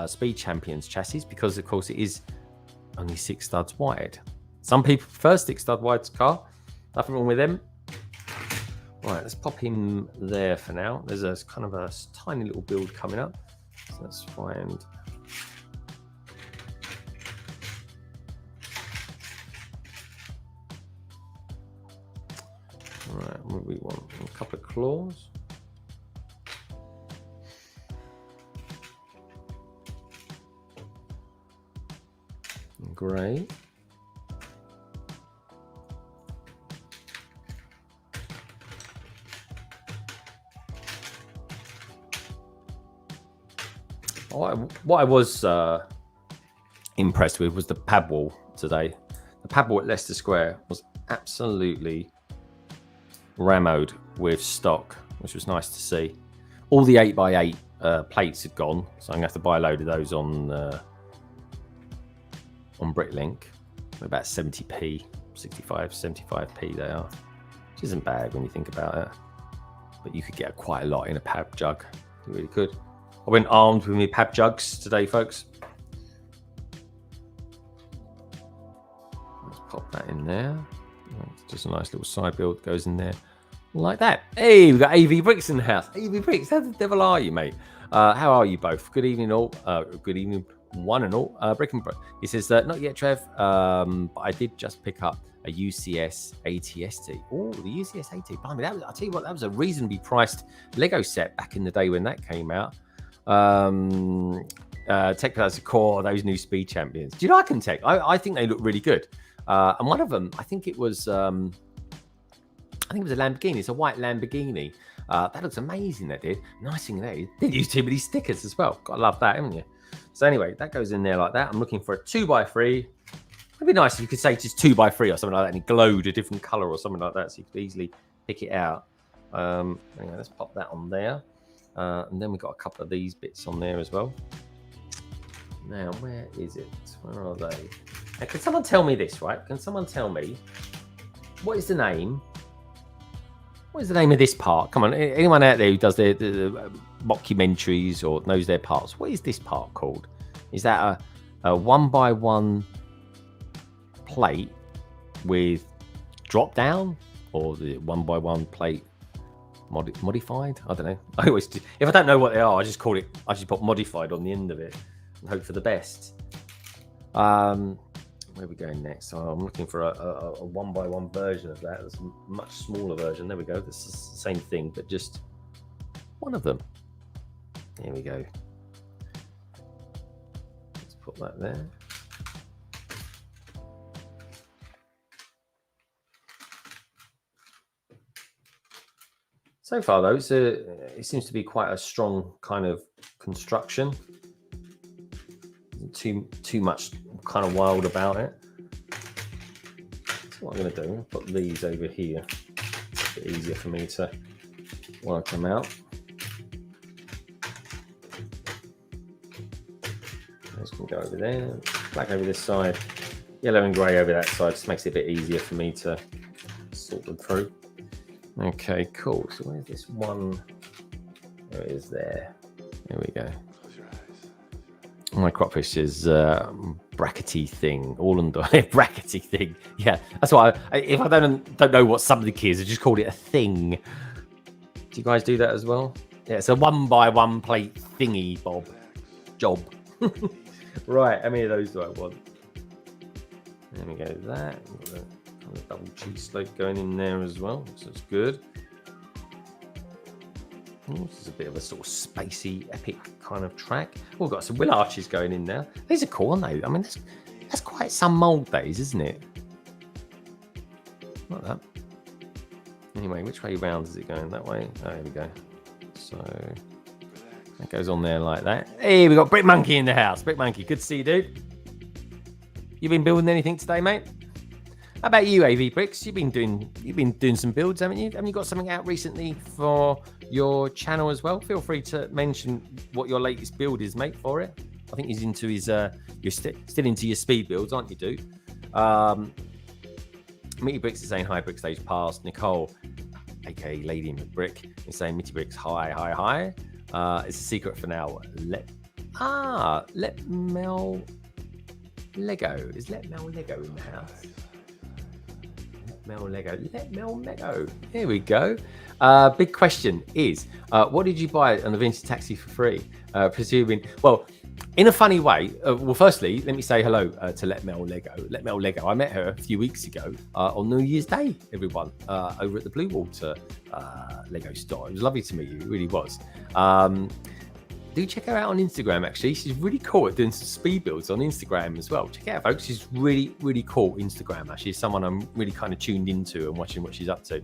Speed Champions chassis because, of course, it is only 6 studs wide. Some people prefer 6 stud wide car. Nothing wrong with them. Right, let's pop him there for now. There's a kind of a tiny little build coming up. So let's find... Right, what do we want? A couple of claws. Great. What I was impressed with was the pad wall today. The pad wall at Leicester Square was absolutely rammed with stock, which was nice to see. All the 8x8 plates had gone, so I'm going to have to buy a load of those on Bricklink. About 70p, 65, 75p they are, which isn't bad when you think about it. But you could get quite a lot in a pab jug. You really could. I went armed with my pab jugs today, folks. Let's pop that in there. Just a nice little side build goes in there like that. Hey, we've got AV Bricks in the house. AV Bricks, how the devil are you, mate? How are you both? Good evening, all. Good evening, one and all. Brick and Brick. He says, not yet, Trev, but I did just pick up a UCS ATST. Oh, the UCS AT. Blimey, I'll tell you what, that was a reasonably priced Lego set back in the day when that came out. Tech Plaza Core, those new Speed Champions. Do you like them, Tech? I think they look really good. And one of them, I think it was a Lamborghini. It's a white Lamborghini. That looks amazing, that did. Nice thing they didn't use too many stickers as well. Gotta love that, haven't you? So anyway, that goes in there like that. I'm looking for a 2x3. It'd be nice if you could say just 2x3 or something like that, and it glowed a different color or something like that, so you could easily pick it out. Anyway, let's pop that on there. And then we've got a couple of these bits on there as well. Now, where is it? Where are they? Now, can someone tell me this, right? Can someone tell me what is the name? What is the name of this part? Come on, anyone out there who does the mockumentaries or knows their parts, what is this part called? Is that a 1x1 plate with drop down, or the 1x1 plate modified? I don't know. I always do. If I don't know what they are, I just put modified on the end of it and hope for the best. Where are we going next? So I'm looking for a 1x1 version of that. There's a much smaller version. There we go. This is the same thing, but just one of them. There we go. Let's put that there. So far, though, it seems to be quite a strong kind of construction. Too much kind of wild about it. So what I'm going to do, I'll put these over here. It's a bit easier for me to work them out. Those can go over there. Black over this side. Yellow and grey over that side. Just makes it a bit easier for me to sort them through. Okay, cool. So where's this one? There it is there. There we go. My Cropfish is brackety thing, all under brackety thing. Yeah, that's why. If I don't know what something is, I just call it a thing. Do you guys do that as well? Yeah, it's a 1x1 plate thingy, Bob. Job. Right, how many of those do I want? There we go. That. Got a double cheese slope going in there as well, so it's good. This is a bit of a sort of spacey, epic kind of track. Oh, we've got some wheel arches going in now. These are cool, aren't they? I mean, that's quite some mould days, isn't it? Like that. Anyway, which way round is it going? That way? Oh, there we go. So that goes on there like that. Hey, we got Brick Monkey in the house. Brick Monkey, good to see you, dude. You been building anything today, mate? How about you, AV Bricks? You've been doing some builds, haven't you? Haven't you got something out recently for your channel as well? Feel free to mention what your latest build is, mate, for it. I think he's into his you're still into your speed builds, aren't you, dude? Mitty Bricks is saying hi, Brick Stage Past. Nicole, aka Lady McBrick, is saying Mitty Bricks, hi. It's a secret for now. Let Mel Lego. Is Let Mel Lego in the house? Let Mel Lego. Here we go. Big question is, what did you buy on the Vintage Taxi for free? Presuming, well, in a funny way. Well, firstly, let me say hello to Let Mel Lego. Let Mel Lego. I met her a few weeks ago on New Year's Day, everyone, over at the Blue Water Lego store. It was lovely to meet you. It really was. Do check her out on Instagram, actually. She's really cool at doing some speed builds on Instagram as well. Check it out, folks. She's really cool Instagrammer. She's someone I'm really kind of tuned into and watching what she's up to,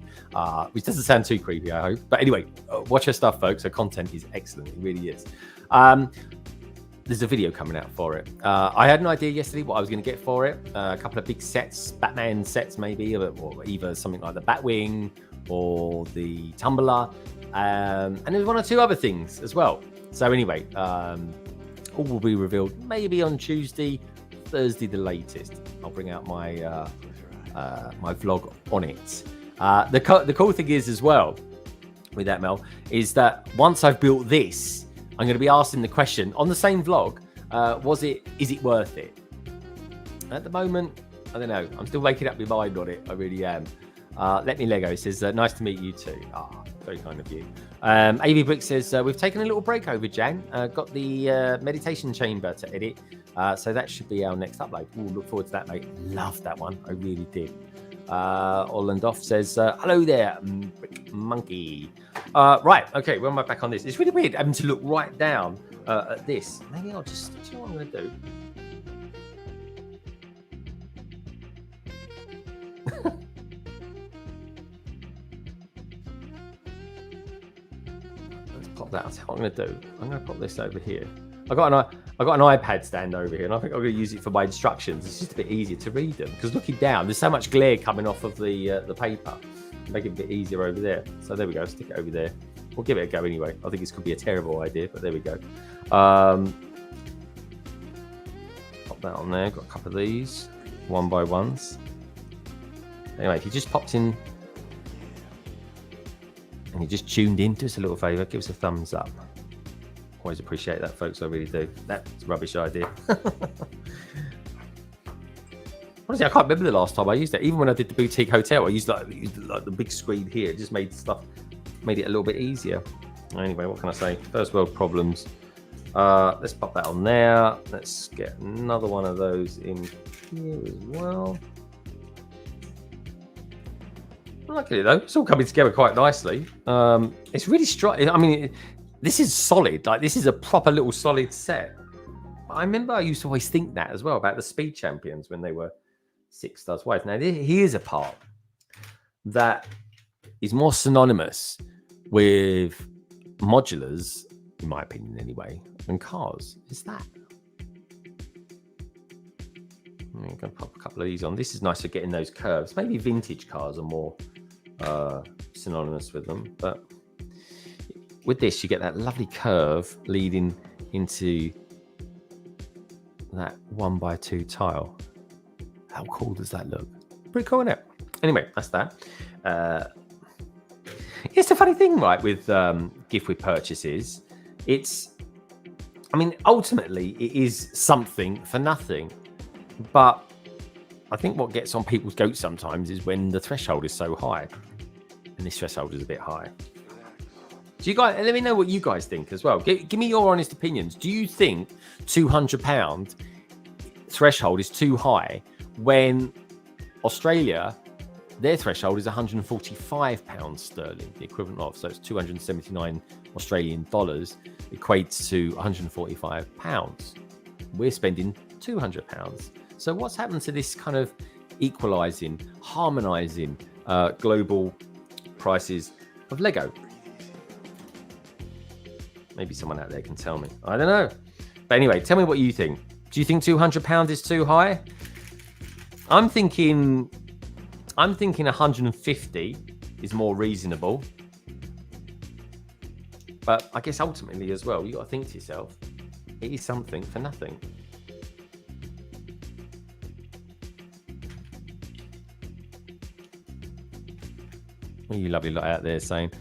which doesn't sound too creepy, I hope. But anyway, watch her stuff, folks. Her content is excellent. It really is. There's a video coming out for it. I had an idea yesterday what I was going to get for it. A couple of big sets, Batman sets maybe, or either something like the Batwing or the Tumbler. And there's one or two other things as well. So anyway, all will be revealed maybe on Tuesday, Thursday the latest. I'll bring out my my vlog on it. The cool thing is as well with that, Mel, is that once I've built this, I'm going to be asking the question on the same vlog, is it worth it? At the moment, I don't know. I'm still making up my mind on it. I really am. Let Me Lego says, nice to meet you too. Very kind of you. AV Brick says, we've taken a little break over Jan. Got the meditation chamber to edit. So that should be our next upload. Ooh, look forward to that, mate. Loved that one. I really did. Orlandoff says, hello there, Brick Monkey. Right, okay, when am I back on this? It's really weird having to look right down at this. Maybe I'll just, do you know what I'm going to do? That's what I'm going to do. I'm going to put this over here. I got an iPad stand over here, and I think I'm going to use it for my instructions. It's just a bit easier to read them because looking down, there's so much glare coming off of the paper. Make it a bit easier over there. So there we go. Stick it over there. We'll give it a go anyway. I think this could be a terrible idea, but there we go. Pop that on there. Got a couple of these, 1x1s. Anyway, if you just popped in and you just tuned in, do us a little favour, give us a thumbs up. Always appreciate that, folks. I really do. That's a rubbish idea. Honestly, I can't remember the last time I used that. Even when I did the boutique hotel, I used like the big screen here. It just made it a little bit easier. Anyway, what can I say? First world problems. Let's pop that on there. Let's get another one of those in here as well. I like it though. It's all coming together quite nicely. It's really strong. I mean, this is solid. Like, this is a proper little solid set. I remember I used to always think that as well about the Speed Champions when they were 6 stars wide. Now, here's a part that is more synonymous with modulars, in my opinion anyway, than cars. Is that? I'm going to pop a couple of these on. This is nice for getting those curves. Maybe vintage cars are more synonymous with them, but with this you get that lovely curve leading into that 1x2 tile. How cool does that look? Pretty cool, isn't it? Anyway, that's that. It's a funny thing, right, with gift with purchases. I mean, ultimately it is something for nothing, but I think what gets on people's goats sometimes is when the threshold is so high, and this threshold is a bit high. Do you guys, let me know what you guys think as well. Give me your honest opinions. Do you think £200 threshold is too high when Australia, their threshold is £145 sterling, the equivalent of, so it's 279 Australian dollars, equates to £145. We're spending £200. So what's happened to this kind of equalizing, harmonizing global prices of Lego? Maybe someone out there can tell me. I don't know. But anyway, tell me what you think. Do you think £200 is too high? I'm thinking I'm thinking 150 is more reasonable. But I guess ultimately as well, you got to think to yourself, it is something for nothing. What you lovely lot out there saying?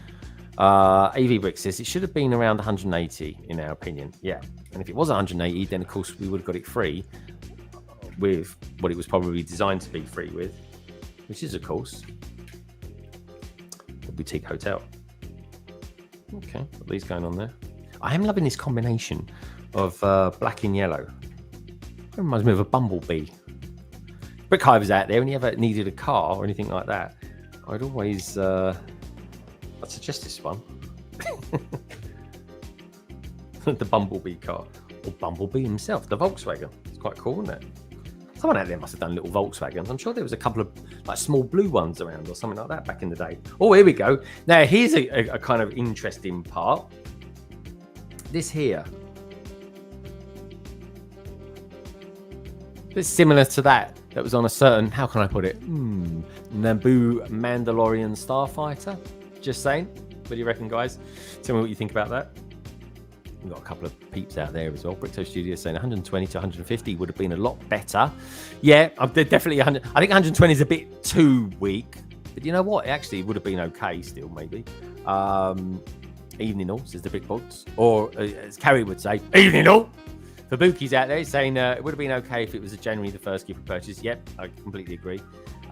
AV Brick says it should have been around 180 in our opinion. Yeah. And if it was 180, then of course we would have got it free with what it was probably designed to be free with, which is of course the boutique hotel. Okay, got these going on there. I am loving this combination of black and yellow. It reminds me of a bumblebee. Brick hivers out there, when you ever needed a car or anything like that, I'd always I'd suggest this one. The bumblebee car. Or Bumblebee himself, the Volkswagen. It's quite cool, isn't it? Someone out there must have done little Volkswagens. I'm sure there was a couple of like small blue ones around or something like that back in the day. Oh, here we go. Now, here's a kind of interesting part. This here. It's similar to that was on a certain, how can I put it? Naboo Mandalorian Starfighter. Just saying. What do you reckon, guys? Tell me what you think about that. We've got a couple of peeps out there as well. Brickto Studios saying 120 to 150 would have been a lot better. Yeah, I'm definitely 100. I think 120 is a bit too weak. But you know what? It actually would have been okay still, maybe. Evening all, says the Big Bogs. Or, as Carrie would say, evening all. For Bookies out there saying it would have been okay if it was a January the 1st gift purchase. Yep, I completely agree.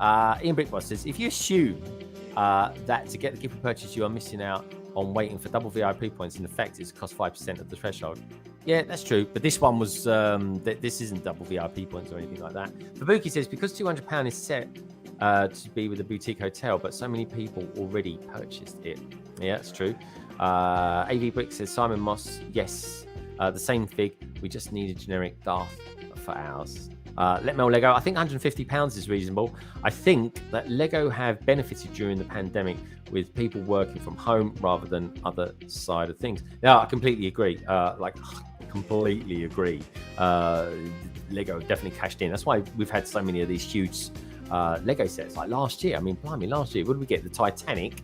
Ian Brickboss says, if you assume that to get the gift purchase you are missing out on waiting for double VIP points, in effect it's cost 5% of the threshold. Yeah, that's true. But this one was, this isn't double VIP points or anything like that. Fabuki says, because £200 is set to be with a boutique hotel, but so many people already purchased it. Yeah, that's true. AV Brick says, Simon Moss, yes, the same fig. We just need a generic Darth for ours. Let Mel Lego, I think £150 is reasonable. I think that Lego have benefited during the pandemic with people working from home rather than other side of things. Yeah, I completely agree. Completely agree. Lego have definitely cashed in. That's why we've had so many of these huge Lego sets. Like last year, I mean, blimey, last year, what did we get? The Titanic.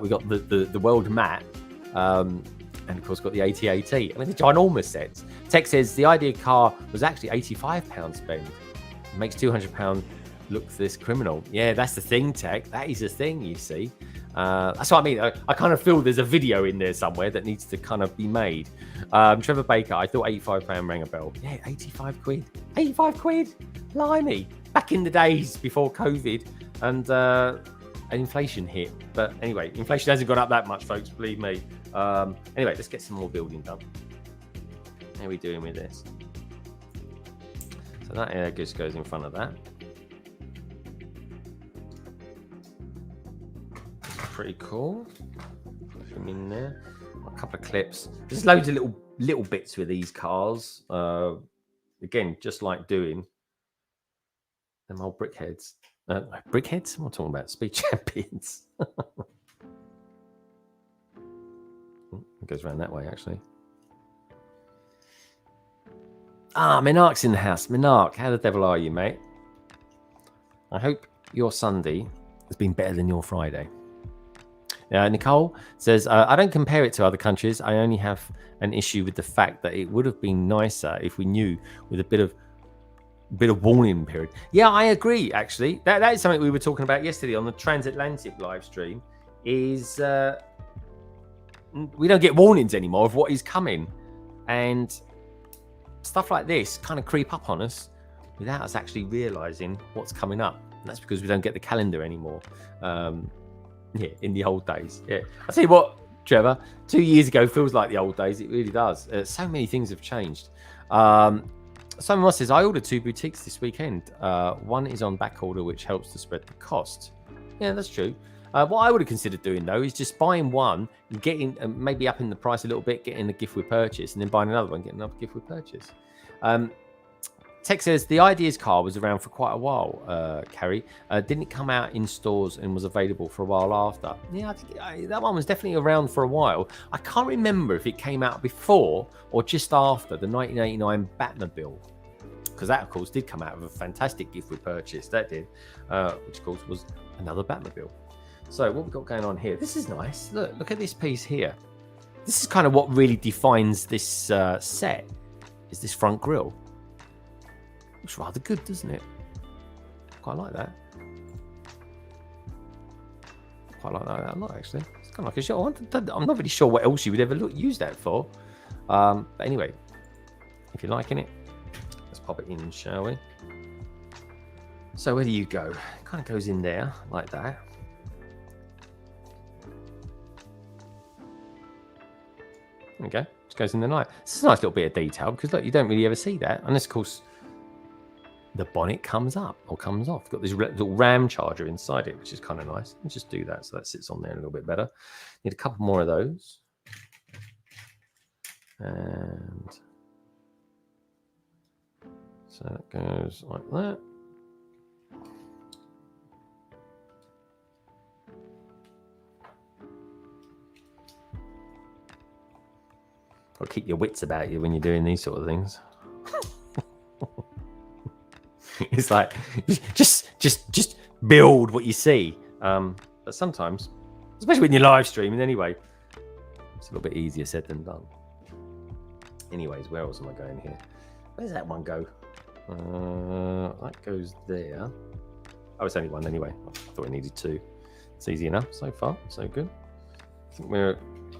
We got the world map. And of course, got the AT-AT. I mean, the ginormous sets. Tech says the idea car was actually £85 spend. It makes £200 look this criminal. Yeah, that's the thing, Tech. That is the thing, you see. That's what I mean. I kind of feel there's a video in there somewhere that needs to kind of be made. Trevor Baker, I thought £85 rang a bell. Yeah, 85 quid. 85 quid. Blimey. Back in the days before COVID and inflation hit. But anyway, inflation hasn't gone up that much, folks, believe me. Anyway, let's get some more building done. How are we doing with this? So that just goes in front of that. Pretty cool. Put them in there. A couple of clips. There's loads of little bits with these cars. Again, just like doing them old brickheads. Brickheads? What am I talking about? Speed champions. It goes around that way, actually. Minark's in the house. Minark, how the devil are you, mate? I hope your Sunday has been better than your Friday. Nicole says, I don't compare it to other countries. I only have an issue with the fact that it would have been nicer if we knew with a bit of warning period. Yeah, I agree, actually. That is something we were talking about yesterday on the Transatlantic live stream, is we don't get warnings anymore of what is coming. And stuff like this kind of creep up on us without us actually realizing what's coming up. And that's because we don't get the calendar anymore. Yeah, in the old days. Yeah, I'll tell you what, Trevor, 2 years ago feels like the old days. It really does. So many things have changed. Simon Ross says, I ordered 2 boutiques this weekend. One is on back order, which helps to spread the cost. Yeah, that's true. What I would have considered doing, though, is just buying one, getting maybe up in the price a little bit, getting a gift with purchase, and then buying another one, getting another gift with purchase. Tech says, the Ideas car was around for quite a while, Carrie. Didn't it come out in stores and was available for a while after? Yeah, I think that one was definitely around for a while. I can't remember if it came out before or just after the 1989 Batmobile. because that, of course, did come out of a fantastic gift we purchased. That did, which, of course, was another Batmobile. So what we've got going on here, this is nice. Look at this piece here. This is kind of what really defines this set, is this front grille. Looks rather good, doesn't it? Quite like that. Quite like that a lot, actually. It's kind of like a shot. I'm not really sure what else you would ever use that for. But anyway, if you're liking it, let's pop it in, shall we? So where do you go? It kind of goes in there like that. There we go. Just goes in the night. This is a nice little bit of detail because look, you don't really ever see that unless, of course, the bonnet comes up or comes off. Got this little RAM charger inside it, which is kind of nice. Let's just do that so that sits on there a little bit better. Need a couple more of those. And so that goes like that. Got to keep your wits about you when you're doing these sort of things. It's like just build what you see. But sometimes, especially when you're live streaming, anyway, it's a little bit easier said than done. Anyways, where else am I going here? Where's that one go? That goes there. Oh, it's only one anyway. I thought it needed two. It's easy enough so far. So good. I think we're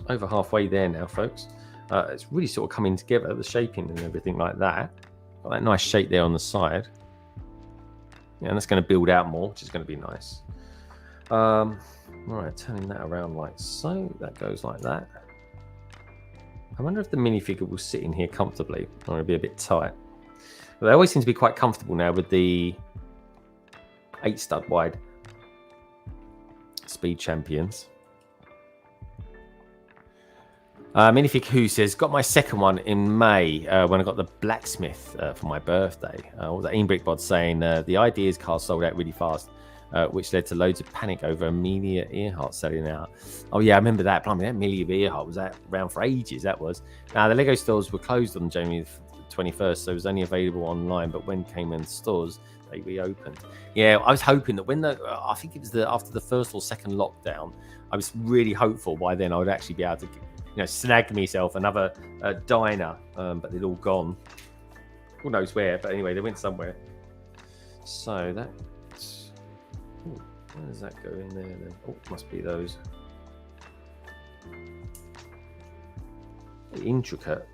over halfway there now, folks. It's really sort of coming together, the shaping and everything like that. Got that nice shape there on the side. Yeah, and that's going to build out more, which is going to be nice. Right, turning that around like so. That goes like that. I wonder if the minifigure will sit in here comfortably, or it'll be a bit tight. But they always seem to be quite comfortable now with the 8-stud wide Speed Champions. Minifig Who says, got my second one in May when I got the blacksmith for my birthday. Or the Inbrickbot saying the Ideas car sold out really fast, which led to loads of panic over Amelia Earhart selling out. Oh yeah, I remember that. Blimey, that Amelia Earhart was around for ages. That was. Now the Lego stores were closed on January 21st, so it was only available online. But when came in stores, they reopened. Yeah, I was hoping that when I think it was after the first or second lockdown, I was really hopeful by then I would actually be able to, snag myself another diner, but they'd all gone. Who knows where? But anyway, they went somewhere. So that's. Ooh, where does that go in there then? Oh, must be those. Intricate.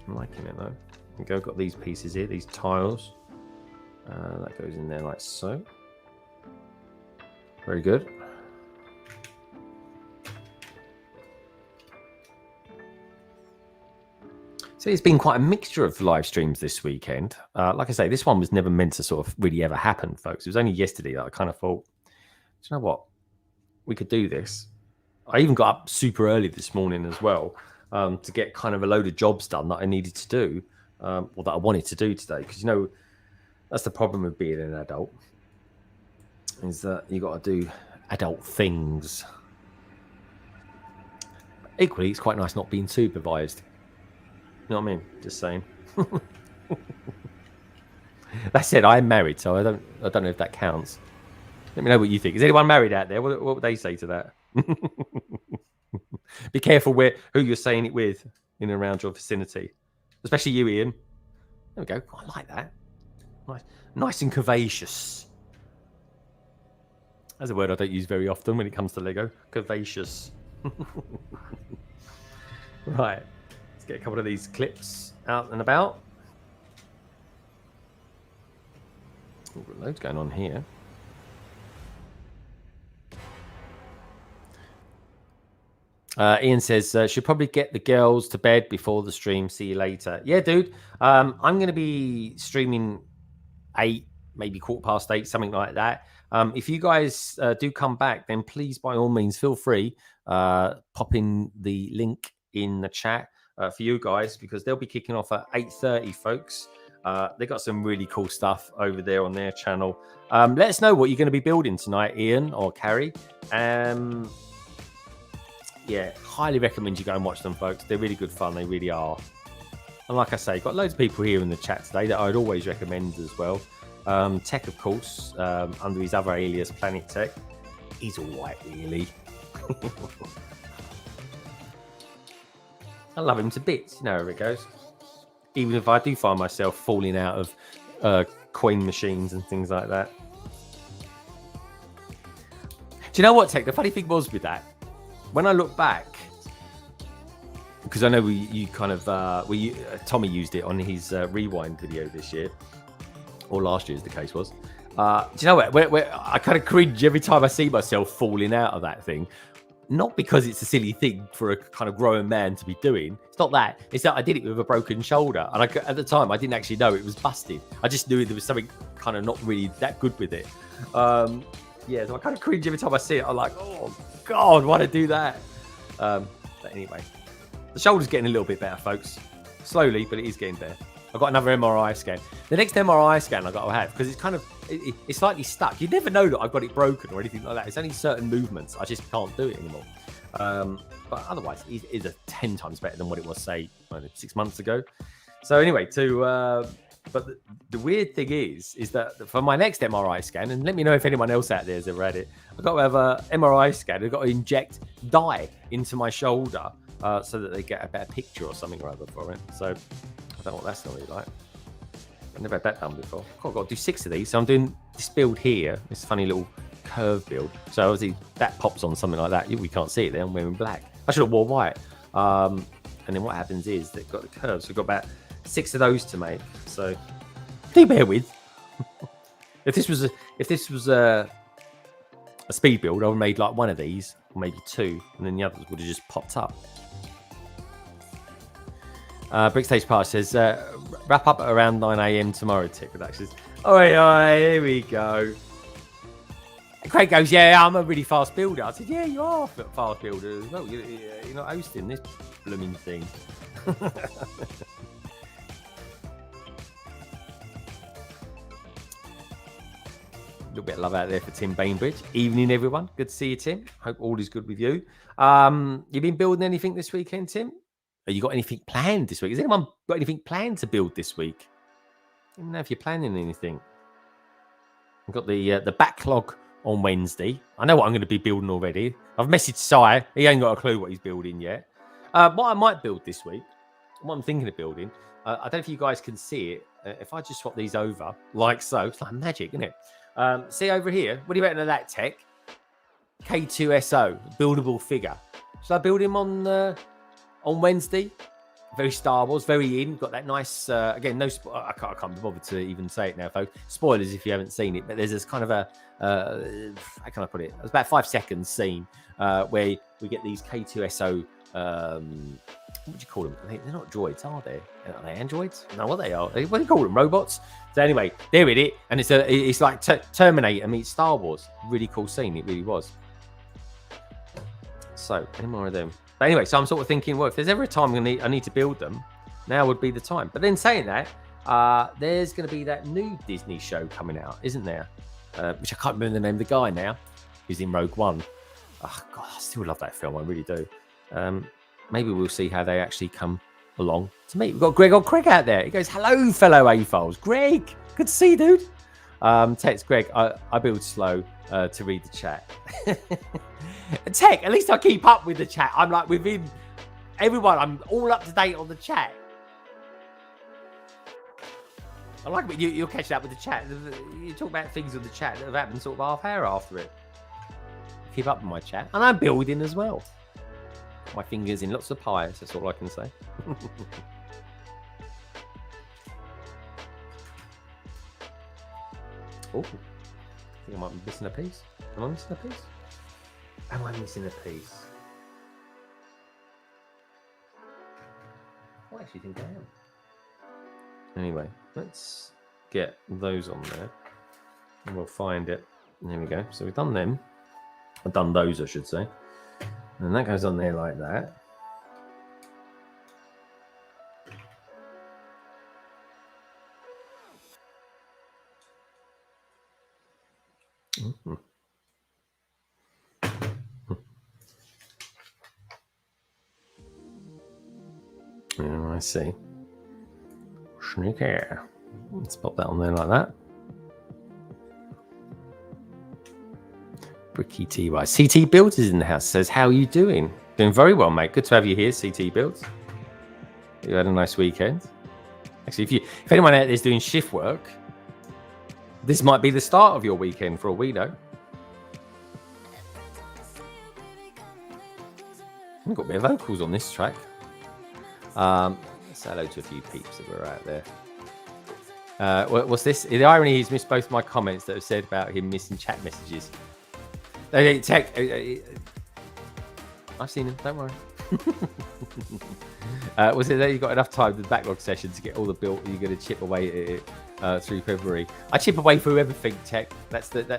I'm liking it though. I've got these pieces here, these tiles. That goes in there like so. Very good. So it's been quite a mixture of live streams this weekend. Like I say, this one was never meant to sort of really ever happen, folks. It was only yesterday that I kind of thought, do you know what? We could do this. I even got up super early this morning as well to get kind of a load of jobs done that I needed to do, or that I wanted to do today. Because, that's the problem with being an adult, is that you got to do adult things. Equally, it's quite nice not being supervised. You know what I mean? Just saying. That said, I'm married, so I don't know if that counts. Let me know what you think. Is anyone married out there? What would they say to that? Be careful who you're saying it with in and around your vicinity, especially you, Ian. There we go. Oh, I like that. Nice and curvaceous. That's a word I don't use very often when it comes to Lego. Curvaceous. Right. Let's get a couple of these clips out and about. Oh, got loads going on here. Ian says, should probably get the girls to bed before the stream. See you later. Yeah, dude. I'm going to be streaming 8, maybe 8:15, something like that. If you guys do come back, then please, by all means, feel free. Pop in the link in the chat for you guys, because they'll be kicking off at 8:30, folks. They got some really cool stuff over there on their channel. Let us know what you're going to be building tonight, Ian or Carrie. Yeah, highly recommend you go and watch them, folks. They're really good fun. They really are. And like I say, got loads of people here in the chat today that I'd always recommend as well. Tech, of course, under his other alias, Planet Tech. He's all right, really. I love him to bits. You know how it goes. Even if I do find myself falling out of coin machines and things like that. Do you know what, Tech? The funny thing was with that, when I look back, because I know Tommy used it on his rewind video this year, or last year, as the case was. Do you know what? Where I kind of cringe every time I see myself falling out of that thing. Not because it's a silly thing for a kind of grown man to be doing. It's not that. It's that I did it with a broken shoulder. And at the time, I didn't actually know it was busted. I just knew there was something kind of not really that good with it. Yeah, so I kind of cringe every time I see it. I'm like, oh, God, why'd I do that? But anyway, the shoulder's getting a little bit better, folks. Slowly, but it is getting better. I've got another MRI scan. The next MRI scan I've got to have, because it's kind of, it's slightly stuck. You never know that I've got it broken or anything like that. It's only certain movements. I just can't do it anymore. But otherwise, it is a 10 times better than what it was, say, 6 months ago. So anyway, but the weird thing is that for my next MRI scan, and let me know if anyone else out there has ever had it, I've got to have an MRI scan. I've got to inject dye into my shoulder so that they get a better picture or something or other for it. So I don't know what that's going to be like. I've never had that done before. I've got to do 6 of these. So I'm doing this build here, this funny little curve build. So obviously that pops on something like that. We can't see it there. I'm wearing black. I should have worn white. And then what happens is they've got the curves. We've got about 6 of those to make. So do bear with. If this was a speed build, I would have made like 1 of these, or maybe 2, and then the others would have just popped up. Brickstage Pass says, wrap up at around 9 a.m. tomorrow, Tick Productions. All right, here we go. And Craig goes, yeah, I'm a really fast builder. I said, yeah, you are a fast builder as well. You're not hosting this blooming thing. A little bit of love out there for Tim Bainbridge. Evening, everyone. Good to see you, Tim. Hope all is good with you. You been building anything this weekend, Tim? Have you got anything planned this week? Has anyone got anything planned to build this week? I don't know if you're planning anything. I've got the backlog on Wednesday. I know what I'm going to be building already. I've messaged Si. He ain't got a clue what he's building yet. What I might build this week, what I'm thinking of building, I don't know if you guys can see it. If I just swap these over, like so, it's like magic, isn't it? See over here, what do you reckon of that, Tech? K2SO, buildable figure. Shall I build him on Wednesday? Very Star Wars, very in. Got that nice, again, no, I can't be bothered to even say it now, folks. Spoilers if you haven't seen it, but there's this kind of a, how can I put it? It's about 5 seconds scene where we get these K2SO, what do you call them? They're not droids, are they? Are they androids? No, what they are? What do you call them? Robots? So anyway, they're in it, and it's like Terminator meets Star Wars. Really cool scene, it really was. So, any more of them? But anyway, so I'm sort of thinking, well, if there's ever a time I need to build them, now would be the time. But then saying that, there's going to be that new Disney show coming out, isn't there? Which I can't remember the name of the guy now, who's in Rogue One. Oh, God, I still love that film. I really do. Maybe we'll see how they actually come along to meet. We've got Greg out there. He goes, hello, fellow A-Files. Greg, good to see you, dude. Text Greg, I build slow to read the chat. Tech, at least I keep up with the chat. I'm like within everyone. I'm all up to date on the chat. I like it. You're catching up with the chat. You talk about things on the chat that have happened sort of half hour after it. Keep up with my chat. And I'm building as well. My fingers in lots of pies. That's all I can say. Oh, I think I might be missing a piece. Am I missing a piece? Am I missing a piece? I actually think I am. Anyway, let's get those on there. And we'll find it. There we go. So we've done them. I've done those, I should say. And that goes on there like that. Mm-hmm. Yeah, I see. Sneaky. Let's pop that on there like that. Bricky TY. CT Builds is in the house. Says, how are you doing? Doing very well, mate. Good to have you here, CT Builds. You had a nice weekend. Actually, if anyone out there is doing shift work, this might be the start of your weekend for all we know. I've got a bit of vocals on this track. Let's say hello to a few peeps that were out there. What's this? The irony is, missed both my comments that have said about him missing chat messages. Tech, I've seen him. Don't worry. Was it that you got enough time with the backlog session to get all the built? You're going to chip away at it through February. I chip away through everything, Tech. That's it.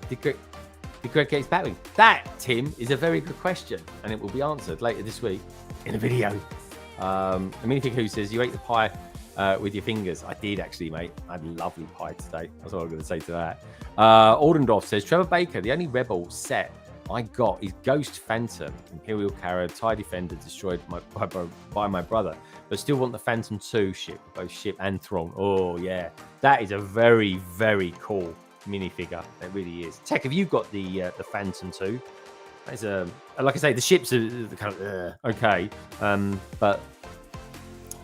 Did Greg get his batwing? That, Tim, is a very good question, and it will be answered later this week in a video. Aminific who says you ate the pie with your fingers. I did actually, mate. I had lovely pie today. That's what I'm going to say to that. Aldendorf says Trevor Baker, the only Rebel set I got is Ghost Phantom, Imperial Carrier, TIE Defender destroyed by my brother, but still want the Phantom 2 ship, both ship and throne. Oh yeah, that is a very, very cool minifigure. It really is. Tech, have you got the Phantom 2? That's like I say, the ships are kind of okay, but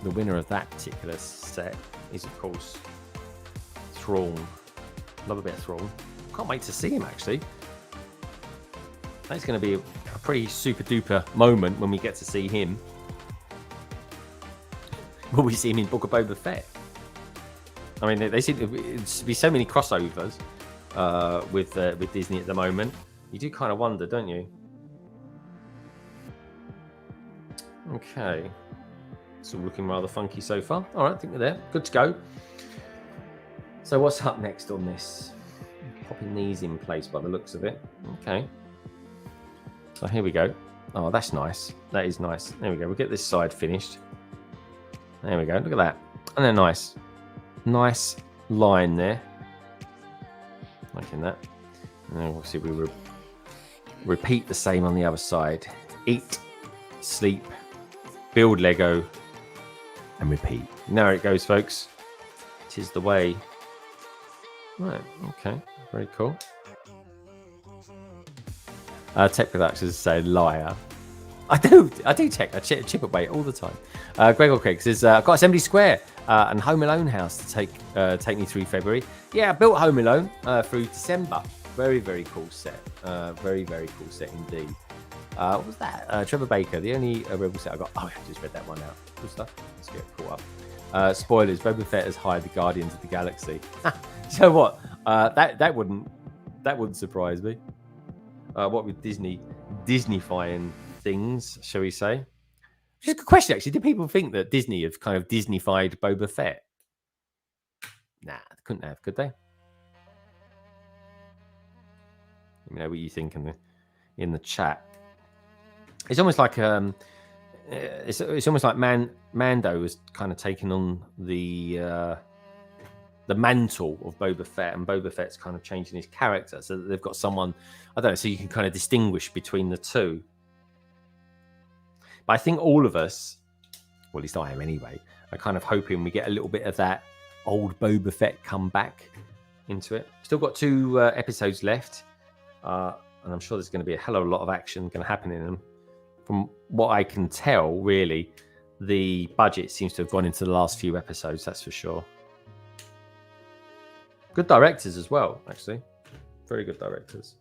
the winner of that particular set is of course Thrawn. Love a bit of Thrawn. Can't wait to see him actually. That's going to be a pretty super duper moment when we get to see him. Will we see him in Book of Boba Fett? I mean, they seem to be so many crossovers with Disney at the moment. You do kind of wonder, don't you? Okay. It's all looking rather funky so far. All right, I think we're there. Good to go. So what's up next on this? Popping these in place by the looks of it. Okay. So here we go. Oh, that's nice. That is nice. There we go. We'll get this side finished. There we go. Look at that. And they're nice. Nice line there. Liking that. And then obviously we repeat the same on the other side. Eat, sleep, build Lego, and repeat. Now it goes, folks. It is the way. Right. Okay. Very cool. Tech Productions say liar. I do tech. I chip away all the time. Gregor Craig says I've got Assembly Square and Home Alone house to take me through February. Yeah, I built Home Alone through December. Very, very cool set. Very, very cool set indeed. What was that? Trevor Baker, the only Rebel set I got. Oh, I just read that one out. Good stuff. Let's get caught up. Spoilers: Boba Fett has hired the Guardians of the Galaxy. So what? That wouldn't surprise me. What with Disneyfying things, shall we say? Which is a good question, actually. Do people think that Disney have kind of Disneyfied Boba Fett? Nah, they couldn't have, could they? Let me know what you think in the chat. It's almost like it's almost like Mando was kind of taking on the mantle of Boba Fett, and Boba Fett's kind of changing his character so that they've got someone, I don't know, so you can kind of distinguish between the two. But I think all of us, well, at least I am anyway, are kind of hoping we get a little bit of that old Boba Fett come back into it. Still got 2 episodes left, and I'm sure there's going to be a hell of a lot of action going to happen in them. From what I can tell, really, the budget seems to have gone into the last few episodes, that's for sure. Good directors as well, actually. Very good directors.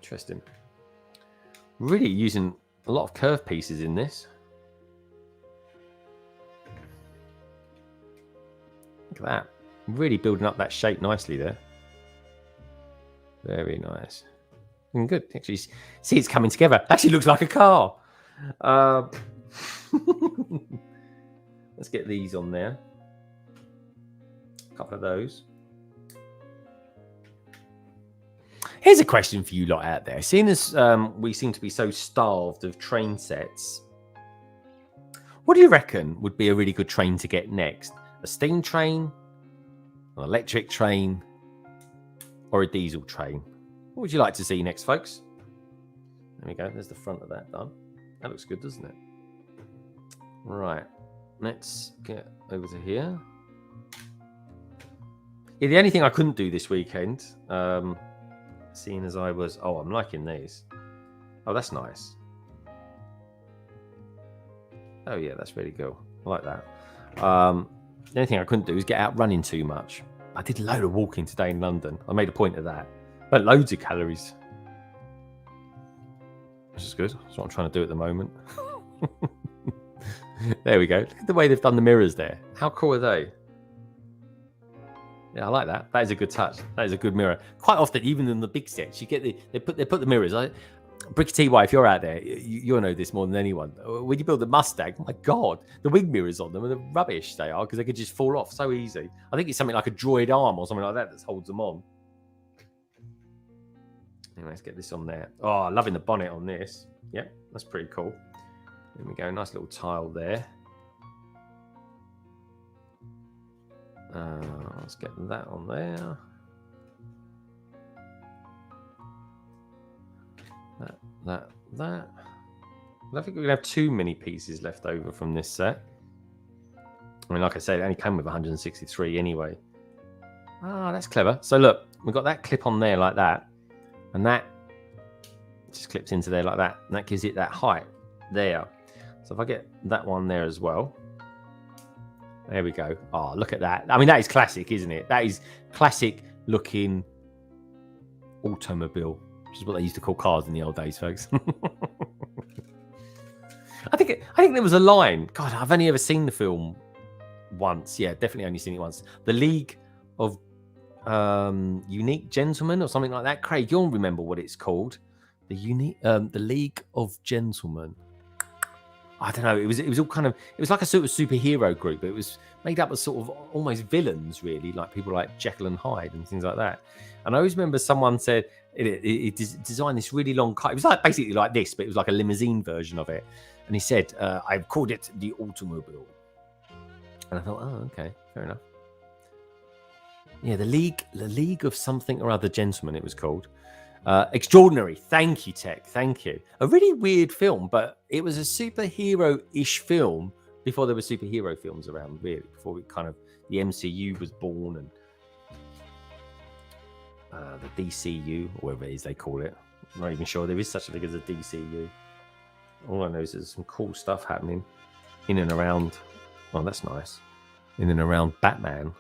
Interesting. Really using a lot of curve pieces in this. Look at that. Really building up that shape nicely there. Very nice. And good. Actually, see it's coming together. Actually looks like a car. Let's get these on there. A couple of those. Here's a question for you lot out there. Seeing as we seem to be so starved of train sets, what do you reckon would be a really good train to get next? a steam train, an electric train, or a diesel train? What would you like to see next, folks? There we go. There's the front of that done. That looks good, doesn't it? Right. Let's get over to here. Yeah, the only thing I couldn't do this weekend, seeing as I was... Oh, I'm liking these. Oh, that's nice. Oh, yeah, that's really cool. I like that. The only thing I couldn't do is get out running too much. I did a load of walking today in London. I made a point of that. But loads of calories. Which is good. That's what I'm trying to do at the moment. There we go. Look at the way they've done the mirrors there. How cool are they? Yeah, I like that. That is a good touch. That is a good mirror. Quite often, even in the big sets, you get they put the mirrors. Bricky TY, if you're out there, you'll know this more than anyone. When you build a Mustang, oh my God, the wing mirrors on them are the rubbish they are because they could just fall off so easy. I think it's something like a droid arm or something like that holds them on. Anyway, let's get this on there. Oh, loving the bonnet on this. Yep, that's pretty cool. There we go. Nice little tile there. Let's get that on there. That. I don't think we're going to have too many pieces left over from this set. I mean, like I said, it only came with 163 anyway. Ah, that's clever. So look, we've got that clip on there like that. And that just clips into there like that. And that gives it that height there. So if I get that one there as well. There we go. Oh, look at that. I mean, that is classic, isn't it? That is classic looking automobile, which is what they used to call cars in the old days, folks. I think there was a line. God, I've only ever seen the film once. Yeah, definitely only seen it once. The League of Unique Gentlemen or something like that. Craig, you'll remember what it's called. The League of Gentlemen. I don't know. It was all kind of. It was like a sort of superhero group. It was made up of sort of almost villains, really, like people like Jekyll and Hyde and things like that. And I always remember someone said it designed this really long car. It was like basically like this, but it was like a limousine version of it. And he said, "I've called it the automobile." And I thought, oh, okay, fair enough. Yeah, the League of something or other gentlemen. It was called. Extraordinary. Thank you, Tech. Thank you. A really weird film, but it was a superhero-ish film before there were superhero films around, really. Before the MCU was born and the DCU, or whatever it is they call it. I'm not even sure there is such a thing as a DCU. All I know is there's some cool stuff happening in and around. Oh, that's nice. In and around Batman.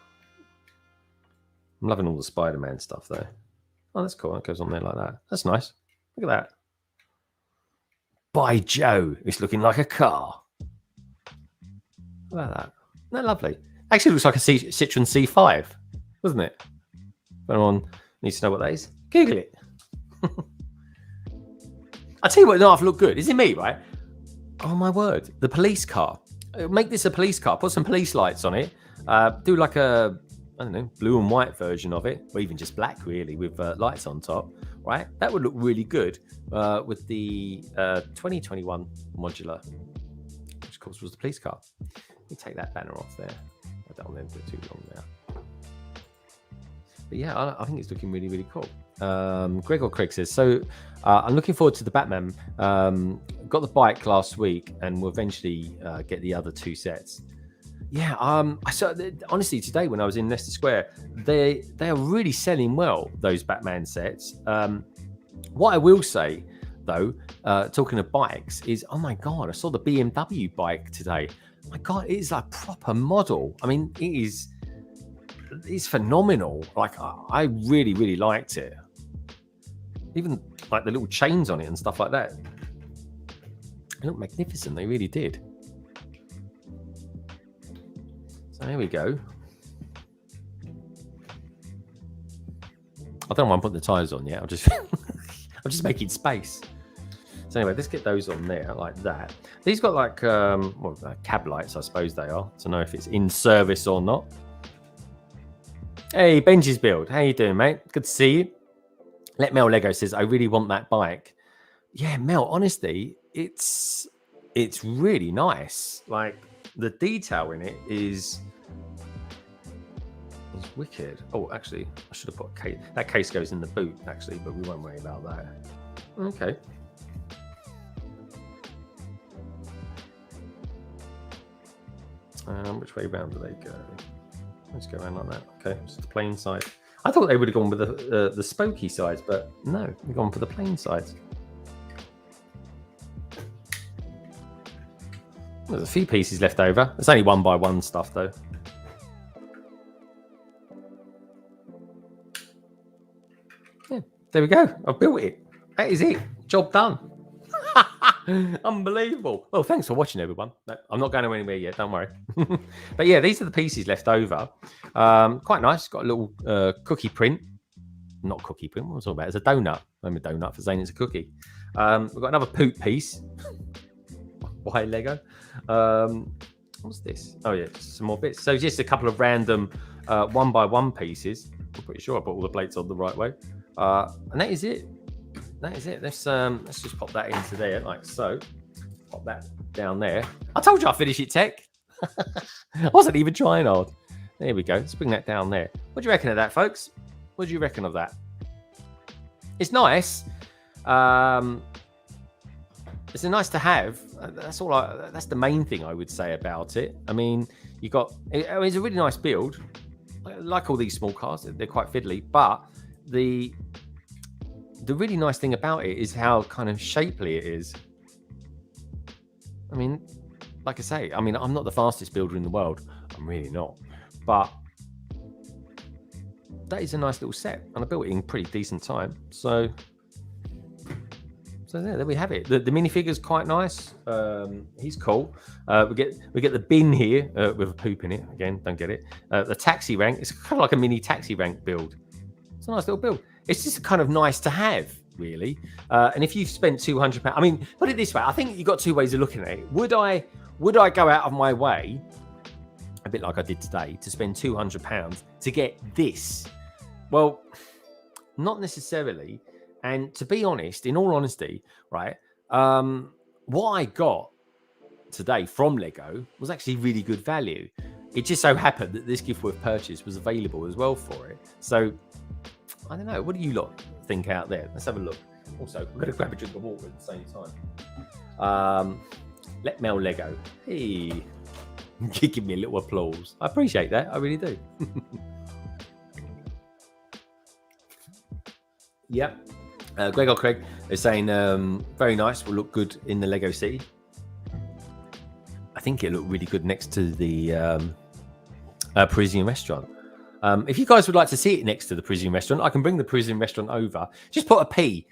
I'm loving all the Spider-Man stuff, though. Oh, that's cool. That goes on there like that. That's nice. Look at that. By Joe, it's looking like a car. Look at that. Isn't that lovely? Actually, it looks like a Citroen C5, doesn't it? If anyone needs to know what that is, Google it. I tell you what, I've looked good. Is it me, right? Oh, my word. The police car. Make this a police car. Put some police lights on it. Do like a... I don't know, blue and white version of it, or even just black, really, with lights on top, right? That would look really good with the 2021 modular, which of course was the police car. Let me take that banner off there. I don't want them to be too long now. But yeah, I think it's looking really, really cool. Gregor Craig says, so I'm looking forward to the Batman. Got the bike last week and we'll eventually get the other two sets. Yeah, I saw honestly today when I was in Leicester Square, they are really selling well, those Batman sets. What I will say though, talking of bikes, is oh my god, I saw the BMW bike today. Oh my god, it is a proper model. I mean, it's phenomenal. Like I really, really liked it. Even like the little chains on it and stuff like that. They look magnificent. They really did. So there we go. I don't know why I'm putting the tyres on yet. I'm just making space. So anyway, let's get those on there like that. These got like cab lights, I suppose they are, to know if it's in service or not. Hey, Benji's Build. How you doing, mate? Good to see you. Let Mel Lego says, I really want that bike. Yeah, Mel, honestly, it's really nice. Like the detail in it is It's wicked. Oh, actually, I should have put a case. That case goes in the boot, actually, but we won't worry about that. Okay. Which way round do they go? Let's go around like that. Okay, it's the plain side. I thought they would have gone with the spokey sides, but no, they've gone for the plain sides. There's a few pieces left over. It's only 1x1 stuff, though. Yeah, there we go. I've built it. That is it. Job done. Unbelievable. Well, thanks for watching, everyone. No, I'm not going anywhere yet. Don't worry. But yeah, these are the pieces left over. Quite nice. Got a little cookie print. Not cookie print. What was I talking about? It's a donut. I'm a donut for saying it's a cookie. We've got another poop piece. Why Lego? What's this? Oh yeah, just some more bits. So just a couple of random 1x1 pieces. I'm pretty sure I put all the plates on the right way. And that is it. That is it. Let's just pop that into there like so. Pop that down there. I told you I'd finish it, Tech. I wasn't even trying hard. There we go. Let's bring that down there. What do you reckon of that, folks? What do you reckon of that? It's nice. It's a nice to have. That's all. That's the main thing I would say about it. I mean, you got. It's a really nice build. I like all these small cars. They're quite fiddly, but the really nice thing about it is how kind of shapely it is. I mean, like I say, I'm not the fastest builder in the world. I'm really not. But that is a nice little set. And I built it in pretty decent time. So there we have it. The minifigure's quite nice. He's cool. We get the bin here with a poop in it. Again, don't get it. The taxi rank. It's kind of like a mini taxi rank build. It's a nice little build. It's just kind of nice to have, really. And if you've spent £200, I mean, put it this way. I think you've got two ways of looking at it. Would I go out of my way, a bit like I did today, to spend £200 to get this? Well, not necessarily. And to be honest, in all honesty, right, what I got today from Lego was actually really good value. It just so happened that this gift worth purchase was available as well for it. So, I don't know. What do you lot think out there? Let's have a look. Also, I'm going to grab a drink of water at the same time. Let Mel Lego. Hey, give me a little applause. I appreciate that. I really do. Yep. Gregor Craig is saying, very nice, will look good in the Lego City. I think it'll look really good next to the Parisian restaurant. If you guys would like to see it next to the Parisian restaurant, I can bring the Parisian restaurant over. Just put a P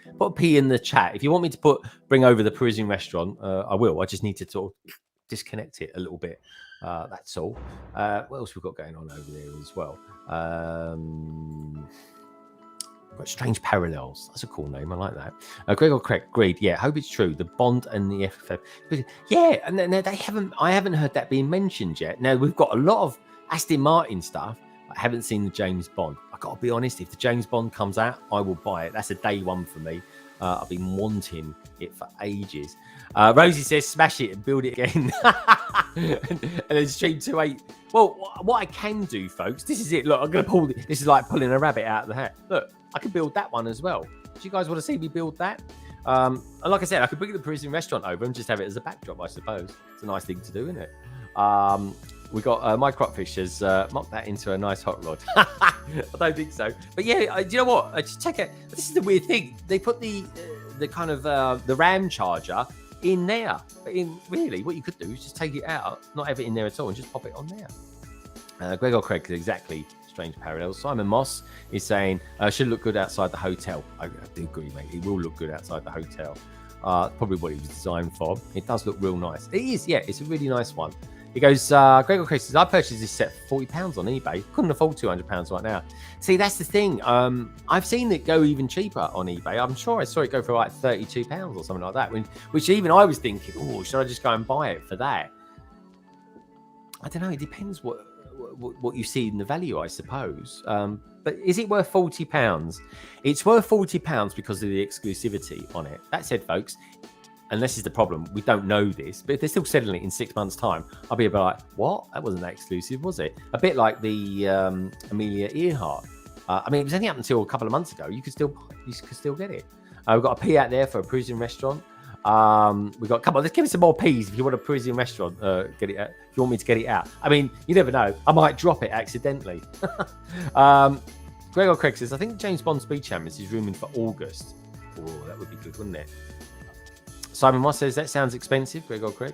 in the chat. If you want me to bring over the Parisian restaurant, I will. I just need to sort of disconnect it a little bit. That's all. What else we've got going on over there as well? Got Strange Parallels. That's a cool name. I like that. Gregor Craig, agreed. Yeah, hope it's true. The Bond and the FF. Yeah, and they haven't. I haven't heard that being mentioned yet. Now we've got a lot of Aston Martin stuff. I haven't seen the James Bond. I got to be honest. If the James Bond comes out, I will buy it. That's a day one for me. I've been wanting it for ages. Rosie says, "Smash it and build it again." and then stream 2.8. Well, what I can do, folks. This is it. Look, I'm going to pull. This is like pulling a rabbit out of the hat. Look. I could build that one as well. Do you guys want to see me build that? And like I said, I could bring the Parisian restaurant over and just have it as a backdrop, I suppose. It's a nice thing to do, isn't it? We got my crotfish has mocked that into a nice hot rod. I don't think so. But yeah, do you know what? Just check it. This is the weird thing. They put the kind of the RAM charger in there. But really, what you could do is just take it out, not have it in there at all, and just pop it on there. Gregor Craig, exactly. Strange Parallels. Simon Moss is saying should look good outside the hotel. I do agree, mate. It will look good outside the hotel. Probably what it was designed for. It does look real nice. It is, yeah. It's a really nice one. He goes, Gregor Craig says, I purchased this set for £40 on eBay. Couldn't afford £200 right now. See, that's the thing. I've seen it go even cheaper on eBay. I'm sure I saw it go for like £32 or something like that. Which even I was thinking, oh, should I just go and buy it for that? I don't know. It depends what you see in the value, I suppose. But is it worth £40? It's worth £40 because of the exclusivity on it. That said, folks, and this is the problem, we don't know this, but if they're still selling it in 6 months' time, I'll be a bit like, what? That wasn't that exclusive, was it? A bit like the Amelia Earhart. I mean, it was only up until a couple of months ago. You could still get it. We've got a P out there for a Parisian restaurant. We've got, come on, let's give me some more P's if you want a Parisian restaurant. Get it out. If you want me to get it out. I mean, you never know. I might drop it accidentally. Gregor Craig says, I think James Bond Speed Champions is rooming for August. Oh, that would be good, wouldn't it? Simon Moss says, that sounds expensive, Gregor Craig.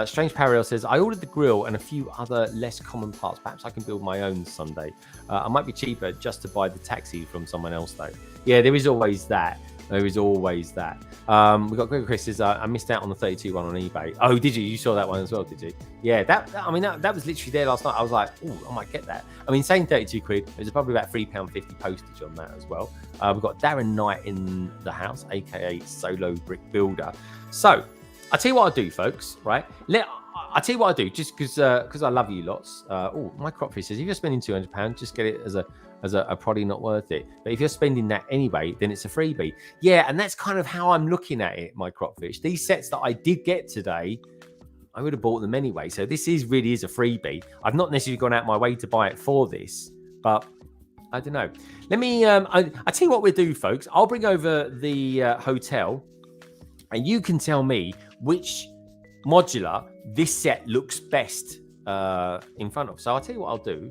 Strange Parallel says, I ordered the grill and a few other less common parts. Perhaps I can build my own someday. I might be cheaper just to buy the taxi from someone else, though. Yeah, there is always that. There is always that. We got Gregor Chris says, I missed out on the 32 one on eBay. Oh, did you? You saw that one as well, did you? Yeah, that was literally there last night. I was like, oh, I might get that. I mean, saying 32 quid, there's probably about £3.50 postage on that as well. We've got Darren Knight in the house, aka Solo Brick Builder. So, I'll tell you what I'll do, folks, right? I'll tell you what I'll do, just because I love you lots. My Cropfish says, if you're spending £200, just get it as a probably not worth it. But if you're spending that anyway, then it's a freebie. Yeah, and that's kind of how I'm looking at it, my Cropfish. These sets that I did get today, I would have bought them anyway. So this really is a freebie. I've not necessarily gone out my way to buy it for this, but I don't know. Let me, I'll tell you what we'll do, folks. I'll bring over the hotel, and you can tell me which modular this set looks best in front of. So I'll tell you what I'll do.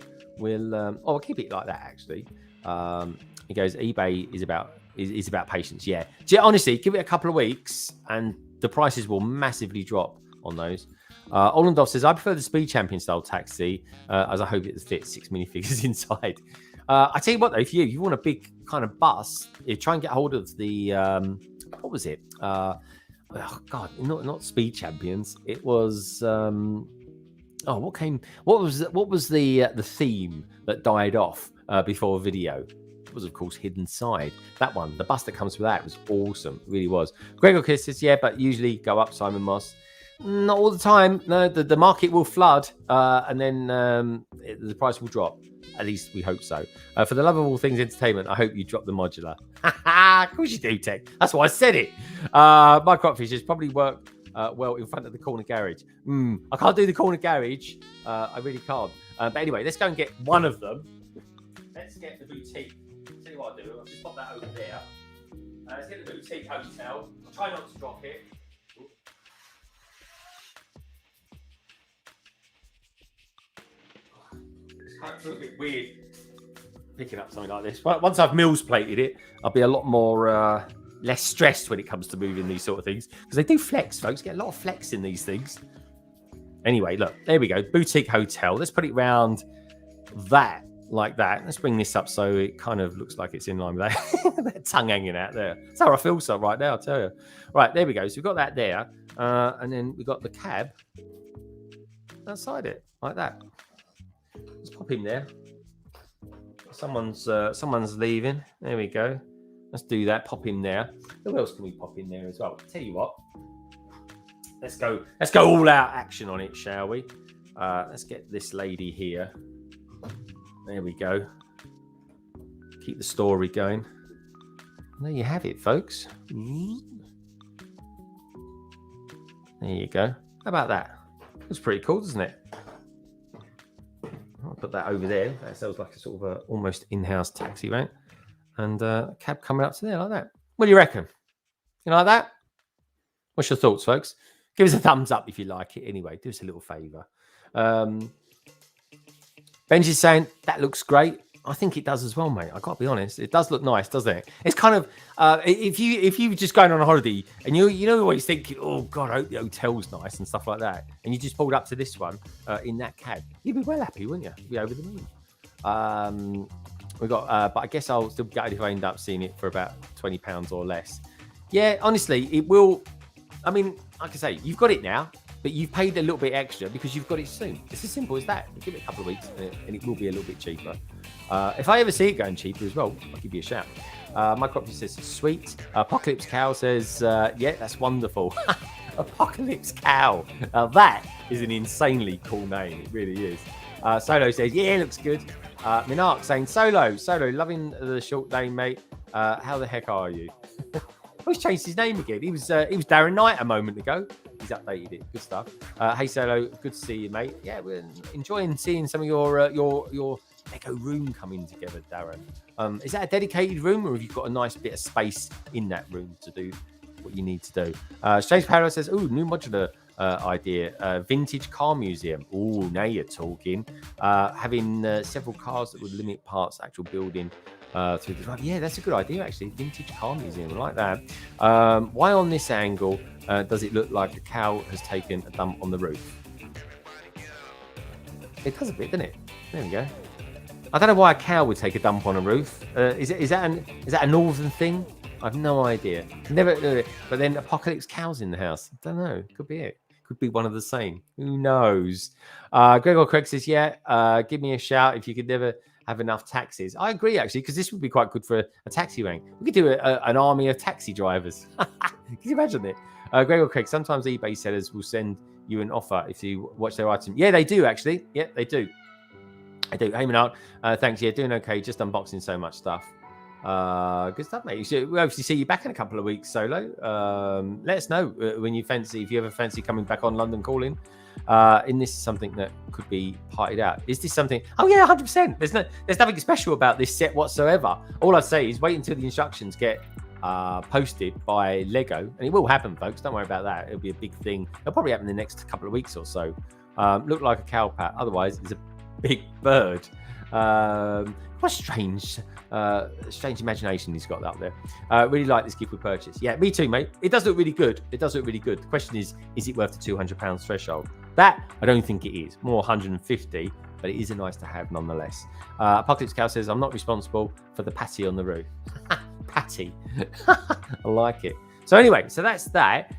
I'll keep it like that, actually. He goes, eBay is about patience. Yeah, honestly, give it a couple of weeks and the prices will massively drop on those. Olendorf says, I prefer the Speed Champion style taxi, as I hope it fits 6 minifigures inside. I tell you what, though, if you want a big kind of bus, you try and get hold of the what was it? Oh God, not Speed Champions. It was what was the theme that died off before video? It was, of course, Hidden Side. That one, the bus that comes with that was awesome. It really was. Gregor Kiss says, yeah, but usually go up, Simon Moss. Not all the time. No, the market will flood and then the price will drop. At least we hope so. For the love of all things entertainment, I hope you drop the modular. Of course you do, Tech. That's why I said it. My Cropfish has probably worked well in front of the corner garage. I can't do the corner garage. I really can't. But anyway, let's go and get one of them. Let's get the boutique. Tell you what I'll do. I'll just pop that over there. Let's get the boutique hotel. I'll try not to drop it. It's a bit weird picking up something like this. But once I've Mills plated it, I'll be a lot more less stressed when it comes to moving these sort of things, because they do flex, folks. Get a lot of flex in these things. Anyway, look, there we go. Boutique hotel. Let's put it round that, like that. Let's bring this up so it kind of looks like it's in line with that. That tongue hanging out there. That's how I feel so right now, I'll tell you. Right, there we go. So we've got that there. And then we've got the cab outside it, like that. Let's pop him there. Someone's leaving. There we go. Let's do that. Pop him there. Who else can we pop in there as well? Tell you what. Let's go all out action on it, shall we? Let's get this lady here. There we go. Keep the story going. And there you have it, folks. There you go. How about that? That's pretty cool, doesn't it? I'll put that over there. That sounds like a sort of a almost in-house taxi, right? And a cab coming up to there like that. What do you reckon? You like that? What's your thoughts, folks? Give us a thumbs up if you like it. Anyway, do us a little favour. Benji's saying, that looks great. I think it does as well, mate. I've got to be honest. It does look nice, doesn't it? It's kind of, if you're just going on a holiday and you know always thinking, oh, God, I hope the hotel's nice and stuff like that. And you just pulled up to this one in that cab. You'd be well happy, wouldn't you? You'd be over the moon. We got, but I guess I'll still get it if I end up seeing it for about £20 or less. Yeah, honestly, it will. I mean, like I say, you've got it now, but you've paid a little bit extra because you've got it soon. It's as simple as that. Give it a couple of weeks and it will be a little bit cheaper. If I ever see it going cheaper as well, I'll give you a shout. My Cropsy says, sweet. Apocalypse Cow says, yeah, that's wonderful. Apocalypse Cow. That is an insanely cool name. It really is. Solo says, yeah, looks good. Minark saying, Solo, loving the short name, mate. How the heck are you? he's changed his name again. He was Darren Knight a moment ago. He's updated it. Good stuff. Hey Solo, good to see you, mate. Yeah, we're enjoying seeing some of your Lego room coming together, Darren. Is that a dedicated room, or have you got a nice bit of space in that room to do what you need to do? Strange Parallel says, "Ooh, new modular idea, vintage car museum." Oh, now you're talking. Having several cars that would limit parts actual building through the drive. Yeah, that's a good idea actually. Vintage car museum, I like that. Why on this angle does it look like a cow has taken a dump on the roof? It does a bit, doesn't it? There we go. I don't know why a cow would take a dump on a roof. Is that a northern thing? I've no idea. Never. But then apocalypse cows in the house. I don't know. Could be it. Could be one of the same. Who knows? Gregor Craig says, yeah, give me a shout if you could never have enough taxis. I agree, actually, because this would be quite good for a taxi rank. We could do an army of taxi drivers. Can you imagine it? Gregor Craig, sometimes eBay sellers will send you an offer if you watch their item. Yeah, they do, actually. Yeah, they do. I do. Hey, Manard, thanks. Yeah, doing okay. Just unboxing so much stuff. Good stuff, mate. We'll obviously see you back in a couple of weeks, Solo. Let us know when you fancy, if you ever fancy coming back on London Calling. And this is something that could be partied out. Is this something? Oh yeah, 100%. There's nothing special about this set whatsoever. All I say is wait until the instructions get posted by Lego, and it will happen, folks. Don't worry about that. It'll be a big thing. It'll probably happen in the next couple of weeks or so. Look like a cow pat. Otherwise, it's a big bird. What strange imagination he's got out there. Really like this gift we purchased. Yeah, me too, mate. It does look really good. The question is it worth the £200 threshold? That I don't think it is. More 150, but it is a nice to have nonetheless. Apocalypse Cow says, I'm not responsible for the patty on the roof. Patty. I like it. So anyway, so that's that.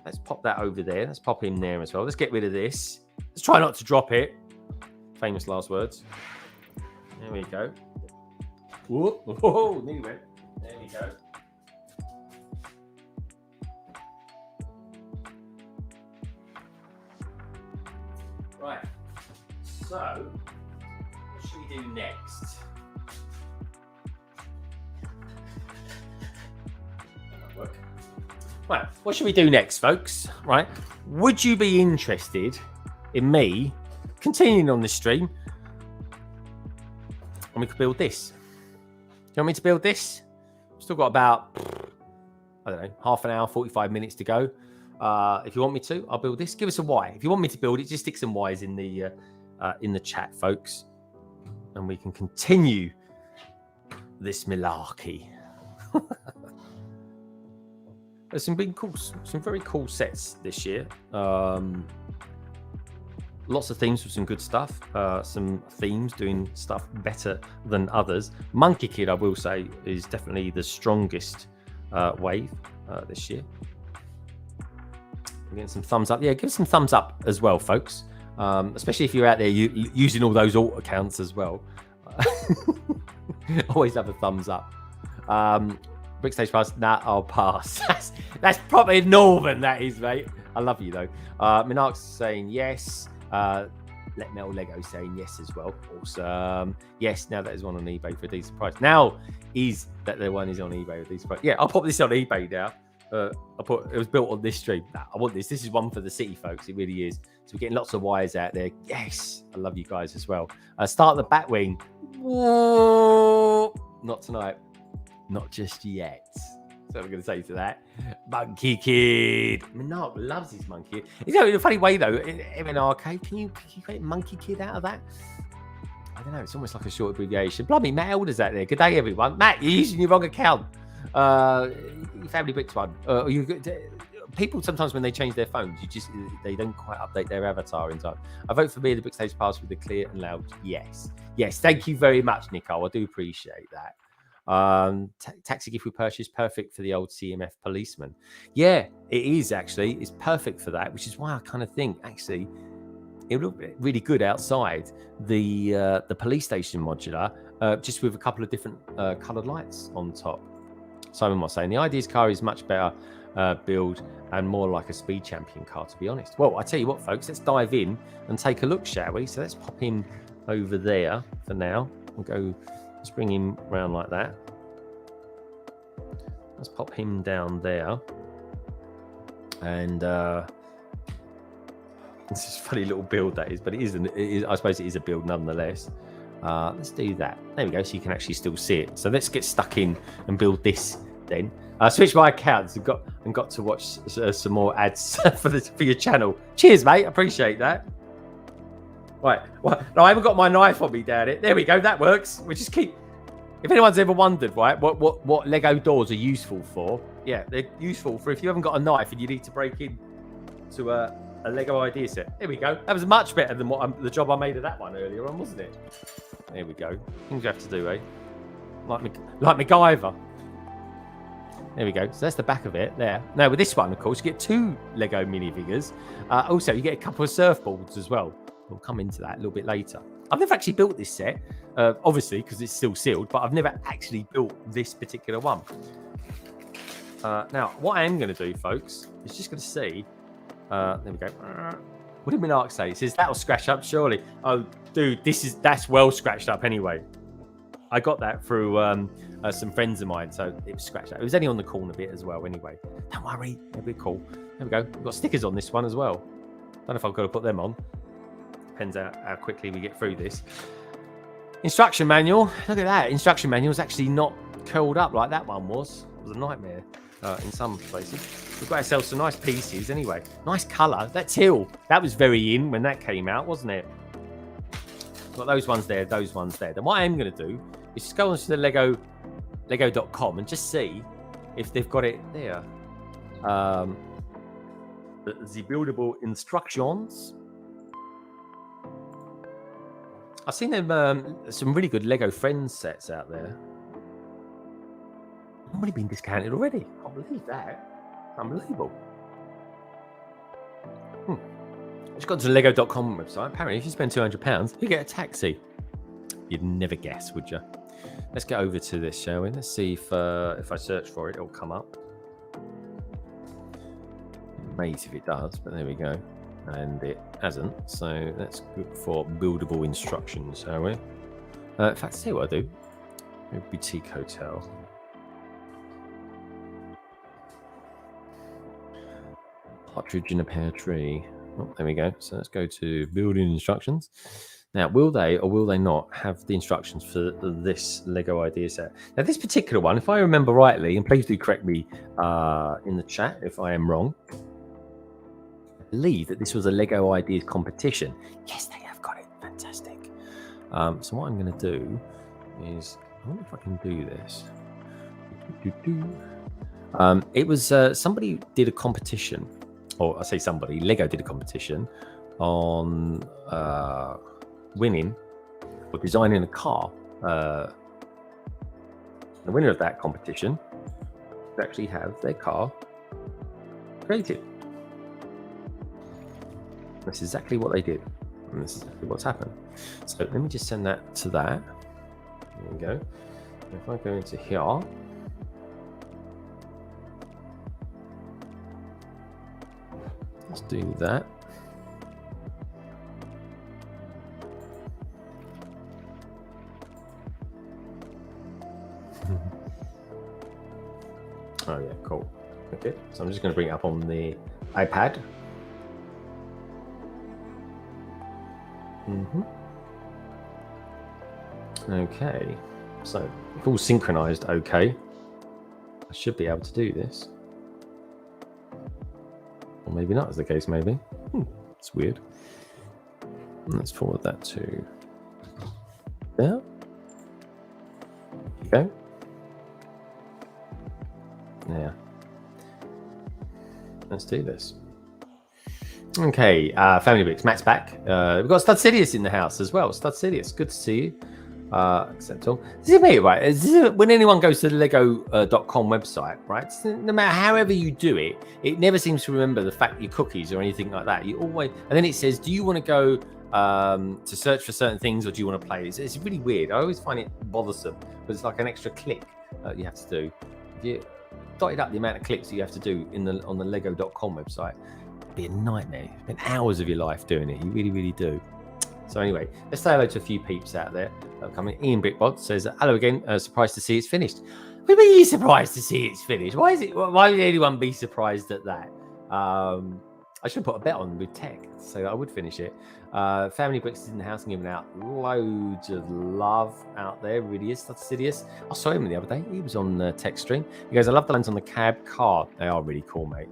Let's pop that over there. Let's pop him there as well. Let's get rid of this. Let's try not to drop it. Famous last words. There we go. Whoa, nearly went. There we go. Right. So, what should we do next? That might work. Right. What should we do next, folks? Right. Would you be interested in me continuing on this stream? And we could build this. You want me to build this? Still got about, I don't know, half an hour, 45 minutes to go. If you want me to, I'll build this. Give us a Y. If you want me to build it, just stick some Y's in the chat, folks, and we can continue this malarkey. There's some very cool sets this year. Lots of themes with some good stuff. Some themes doing stuff better than others. Monkey Kid, I will say, is definitely the strongest wave this year. We're getting some thumbs up. Yeah, give us some thumbs up as well, folks. Especially if you're out there using all those alt accounts as well. Always have a thumbs up. Brick Stage Pass, nah, I'll pass. That's probably northern, that is, mate. I love you, though. Minark's saying yes. Let Metal Lego saying yes as well. Awesome. Yes, now that is one on eBay for a decent price. Now is that the one is on eBay with a decent price. Yeah, I'll pop this on eBay now. It was built on this stream. Nah, I want this. This is one for the city, folks. It really is. So we're getting lots of wires out there. Yes, I love you guys as well. Start the Batwing. Whoa. Not tonight. Not just yet. So I'm going to say to that. Monkey Kid. Minark loves his Monkey Kid. You know, in a funny way, though, MNRK, can you create Monkey Kid out of that? I don't know. It's almost like a short abbreviation. Blimey, Matt Elders out there. Good day, everyone. Matt, you're using your wrong account. Your Family Bricks one. People sometimes when they change their phones, they don't quite update their avatar in time. I vote for me the Brick Stage Pass with a clear and loud yes. Yes, thank you very much, Nicole. I do appreciate that. Taxi gift we purchased, perfect for the old CMF policeman. Yeah, it is actually. It's perfect for that, which is why I kind of think actually it would look really good outside the police station modular, just with a couple of different coloured lights on top. Simon was saying the ID's car is much better build and more like a speed champion car, to be honest. Well, I tell you what, folks, let's dive in and take a look, shall we? So let's pop him over there for now. We'll go. Let's bring him around like that. let's pop him down there. And this is a funny little build that is, but it isn't. I suppose it is a build nonetheless. Let's do that. There we go. So you can actually still see it. So let's get stuck in and build this then. I switched my accounts and got to watch some more ads for your channel. Cheers, mate. I appreciate that. Right. Well, no, I haven't got my knife on me down it. There we go. That works. We just keep. If anyone's ever wondered, right, what Lego doors are useful for, yeah, they're useful for if you haven't got a knife and you need to break in to a Lego idea set. There we go. That was much better than the job I made of that one earlier on, wasn't it? There we go. Things you have to do, eh? Like MacGyver. There we go. So that's the back of it there. Now with this one, of course, you get 2 Lego minifigures. Also, you get a couple of surfboards as well. We'll come into that a little bit later. I've never actually built this set, obviously, because it's still sealed, but I've never actually built this particular one. Now, what I am going to do, folks, is just going to see. There we go. What did Minark say? It says that'll scratch up, surely. Oh, dude, that's well scratched up anyway. I got that through some friends of mine, so it was scratched up. It was only on the corner bit as well, anyway. Don't worry, it'll be cool. There we go. We've got stickers on this one as well. Don't know if I've got to put them on. Depends how quickly we get through this. Instruction manual. Look at that. Instruction manual is actually not curled up like that one was. It was a nightmare in some places. We've got ourselves some nice pieces anyway. Nice colour. That teal. That was very in when that came out, wasn't it? Got those ones there, those ones there. Then what I am going to do is just go onto the Lego.com and just see if they've got it there. The buildable instructions. I've seen them some really good Lego Friends sets out there. I've already been discounted already. I can't believe that. Unbelievable. Just got to the Lego.com website. Apparently, if you spend £200, you get a taxi. You'd never guess, would you? Let's get over to this, shall we? Let's see if I search for it, it'll come up. Amazing if it does, but there we go. And it hasn't. So let's look for buildable instructions, shall we? In fact, see what I do. Boutique hotel. Partridge in a pear tree. Oh, there we go. So let's go to building instructions. Now, will they or will they not have the instructions for this Lego idea set? Now, this particular one, if I remember rightly, and please do correct me in the chat if I am wrong, I believe that this was a Lego ideas competition. Yes, they have got it. Fantastic. So what I'm going to do is, I wonder if I can do this. It was somebody did a competition. Or I say somebody, Lego did a competition on winning or designing a car. The winner of that competition would actually have their car created. That's exactly what they did. And this is exactly what's happened. So let me just send that to that. There we go. If I go into here, let's do that. Oh yeah, cool. Okay, so I'm just going to bring it up on the iPad. Okay, so if all synchronized, okay, I should be able to do this. Or maybe not, as the case may be. It's weird. Let's forward that to there. Okay. Yeah. Let's do this. Okay, Family Books. Matt's back. We've got Stud Sidious in the house as well. Stud Sidious, good to see you. Accept all. This is me, right? When anyone goes to the Lego.com website, right? No matter however you do it, it never seems to remember the fact your cookies or anything like that. You always, and then it says, "Do you want to go to search for certain things, or do you want to play?" It's really weird. I always find it bothersome, but it's like an extra click you have to do. If you dotted up the amount of clicks that you have to do on the Lego.com website, it'd be a nightmare. You spend hours of your life doing it. You really, really do. So anyway, let's say hello to a few peeps out there. Coming. Ian Brickbot says, "Hello again. Surprised to see it's finished." What are you surprised to see it's finished? Why is it? Why would anyone be surprised at that? I should have put a bet on with Tech so that I would finish it. Family Bricks in the house and giving out loads of love out there. Really is. That's Sidious. I saw him the other day. He was on the Tech stream. He goes, I love the lines on the cab car. They are really cool, mate.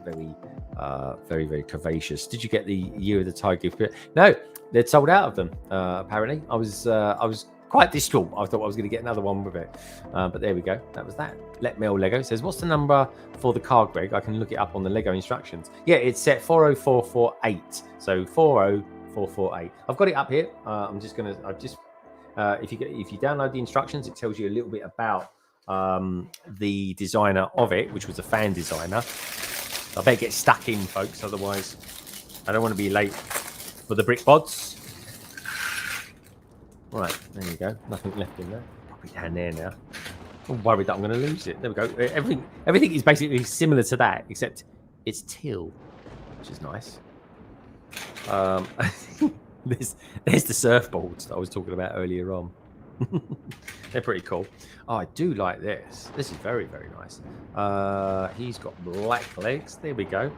Very, very curvaceous. Did you get the Year of the Tiger gift? No, they'd sold out of them. Apparently, I was quite distraught. I thought I was going to get another one with it, but there we go. That was that. Let Mel Lego says, "What's the number for the car, Greg? I can look it up on the Lego instructions." Yeah, it's set 40448. So 40448. I've got it up here. I'm just gonna. If you download the instructions, it tells you a little bit about the designer of it, which was a fan designer. I better get stuck in, folks. Otherwise, I don't want to be late for the brick bods. Right, there you go. Nothing left in there. Probably down there now. I'm worried that I'm going to lose it. There we go. Everything is basically similar to that, except it's teal, which is nice. There's the surfboards that I was talking about earlier on. They're pretty cool. Oh, I do like this. This is very, very nice. He's got black legs. There we go.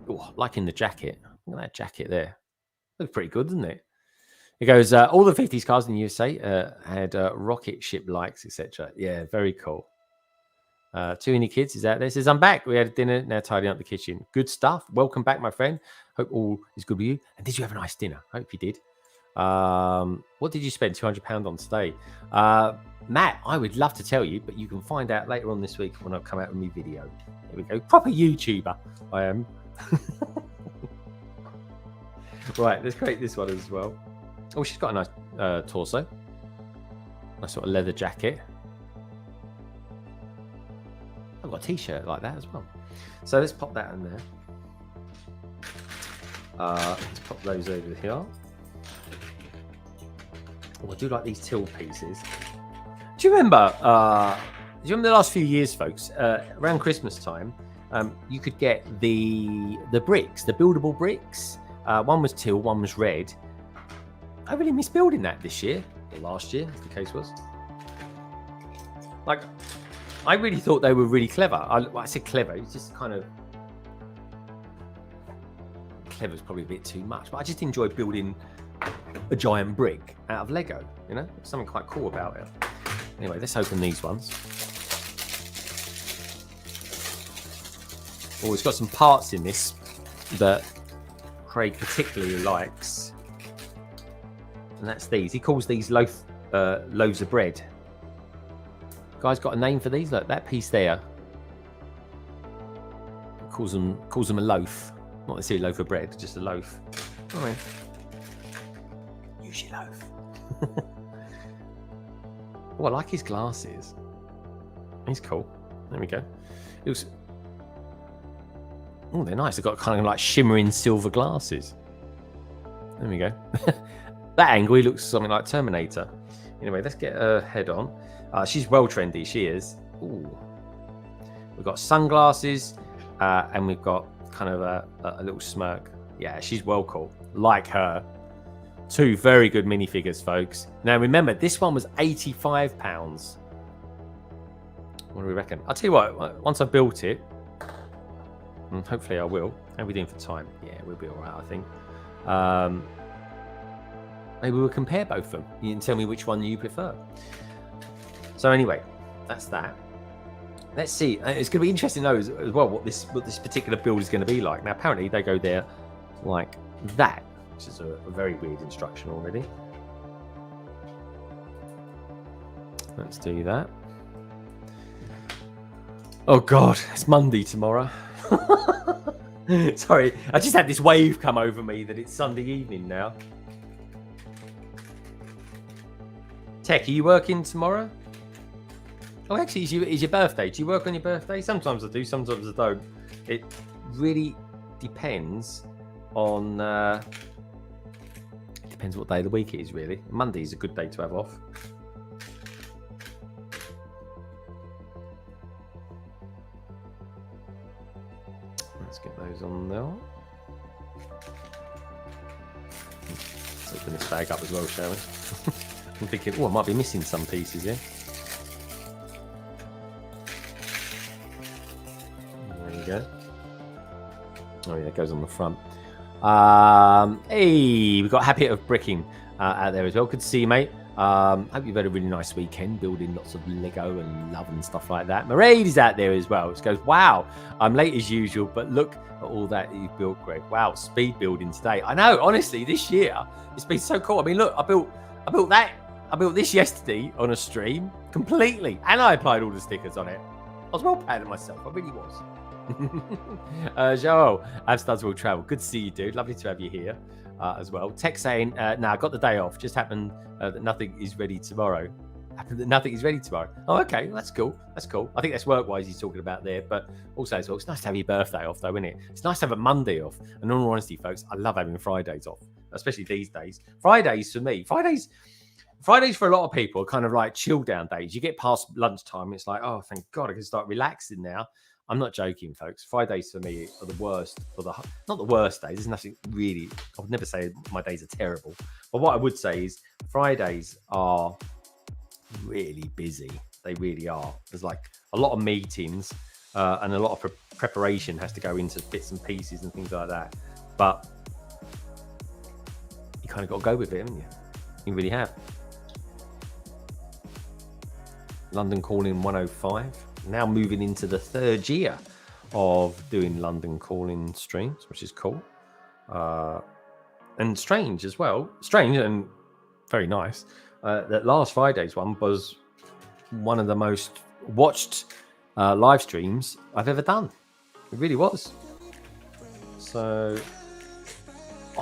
Oh, liking the jacket. Look at that jacket there. Looks pretty good, doesn't it? It goes, all the 50s cars in the USA had rocket ship likes, etc. Yeah, very cool. Too many kids is out there. Says, I'm back. We had dinner. Now tidying up the kitchen. Good stuff. Welcome back, my friend. Hope all is good with you. And did you have a nice dinner? Hope you did. What did you spend £200 on today? Matt, I would love to tell you, but you can find out later on this week when I come out with my video. Here we go. Proper YouTuber. I am. Right, let's create this one as well. Oh, she's got a nice torso. Nice sort of leather jacket. I've got a t-shirt like that as well. So let's pop that in there. Let's pop those over here. Oh, I do like these till pieces. Do you remember the last few years, folks, around Christmas time, you could get the bricks, the buildable bricks. One was teal, one was red. I really miss building that this year, or last year, as the case was. Like, I really thought they were really clever. I said clever, it's just kind of... Clever is probably a bit too much, but I just enjoy building a giant brick out of Lego, you know? There's something quite cool about it. Anyway, let's open these ones. Oh, it's got some parts in this that Craig particularly likes. And that's these. He calls these loaves of bread. Guys got a name for these? Look, that piece there. Calls them a loaf. Not necessarily a loaf of bread, just a loaf. All right. Use your loaf. Oh, I like his glasses. He's cool. There we go. It was. Oh, they're nice. They've got kind of like shimmering silver glasses. There we go. That angle, he looks something like Terminator. Anyway, let's get her head on. She's well trendy. She is. Ooh. We've got sunglasses, and we've got kind of a little smirk. Yeah, she's well cool. Like her. Two very good minifigures, folks. Now, remember, this one was £85. What do we reckon? I'll tell you what, once I've built it, and hopefully I will. How are we doing for time? Yeah, we'll be all right, I think. Maybe we'll compare both of them. You can tell me which one you prefer. So anyway, that's that. Let's see. It's going to be interesting to know as well what this particular build is going to be like. Now, apparently they go there like that, which is a very weird instruction already. Let's do that. Oh God, it's Monday tomorrow. Sorry, I just had this wave come over me that it's Sunday evening now. Tech, are you working tomorrow? Oh, actually, it's your birthday. Do you work on your birthday? Sometimes I do, sometimes I don't. It really depends on... it depends what day of the week it is, really. Monday is a good day to have off. Let's get those on there. Let's open this bag up as well, shall we? I'm thinking, oh, I might be missing some pieces here. There you go. Oh yeah, it goes on the front. Hey, we've got Habit of Bricking out there as well. Good to see you, mate. Hope you've had a really nice weekend building lots of Lego and love and stuff like that. Mairead is out there as well. It goes, wow, I'm late as usual, but look at all that you've built, Greg. Wow, speed building today. I know, honestly, this year it's been so cool. I mean, look, I built this yesterday on a stream completely, and I applied all the stickers on it. I was well proud of myself. I really was. Joel, Studs Will Travel. Good to see you, dude. Lovely to have you here as well. Tech saying, I got the day off. Just happened that nothing is ready tomorrow. Oh, okay. Well, that's cool. I think that's work-wise he's talking about there. But also as well, it's nice to have your birthday off, though, isn't it? It's nice to have a Monday off. And in all honesty, folks, I love having Fridays off, especially these days. Fridays for me, Fridays for a lot of people are kind of like chill down days. You get past lunchtime, it's like, oh, thank God, I can start relaxing now. I'm not joking, folks. Fridays for me are the worst, not the worst days. There's nothing really, I would never say my days are terrible. But what I would say is Fridays are really busy. They really are. There's like a lot of meetings and a lot of preparation has to go into bits and pieces and things like that. But you kind of got to go with it, haven't you? You really have. London Calling 105. Now moving into the third year of doing London Calling streams, which is cool. And strange as well. Strange and very nice. That last Friday's one was one of the most watched live streams I've ever done. It really was. So,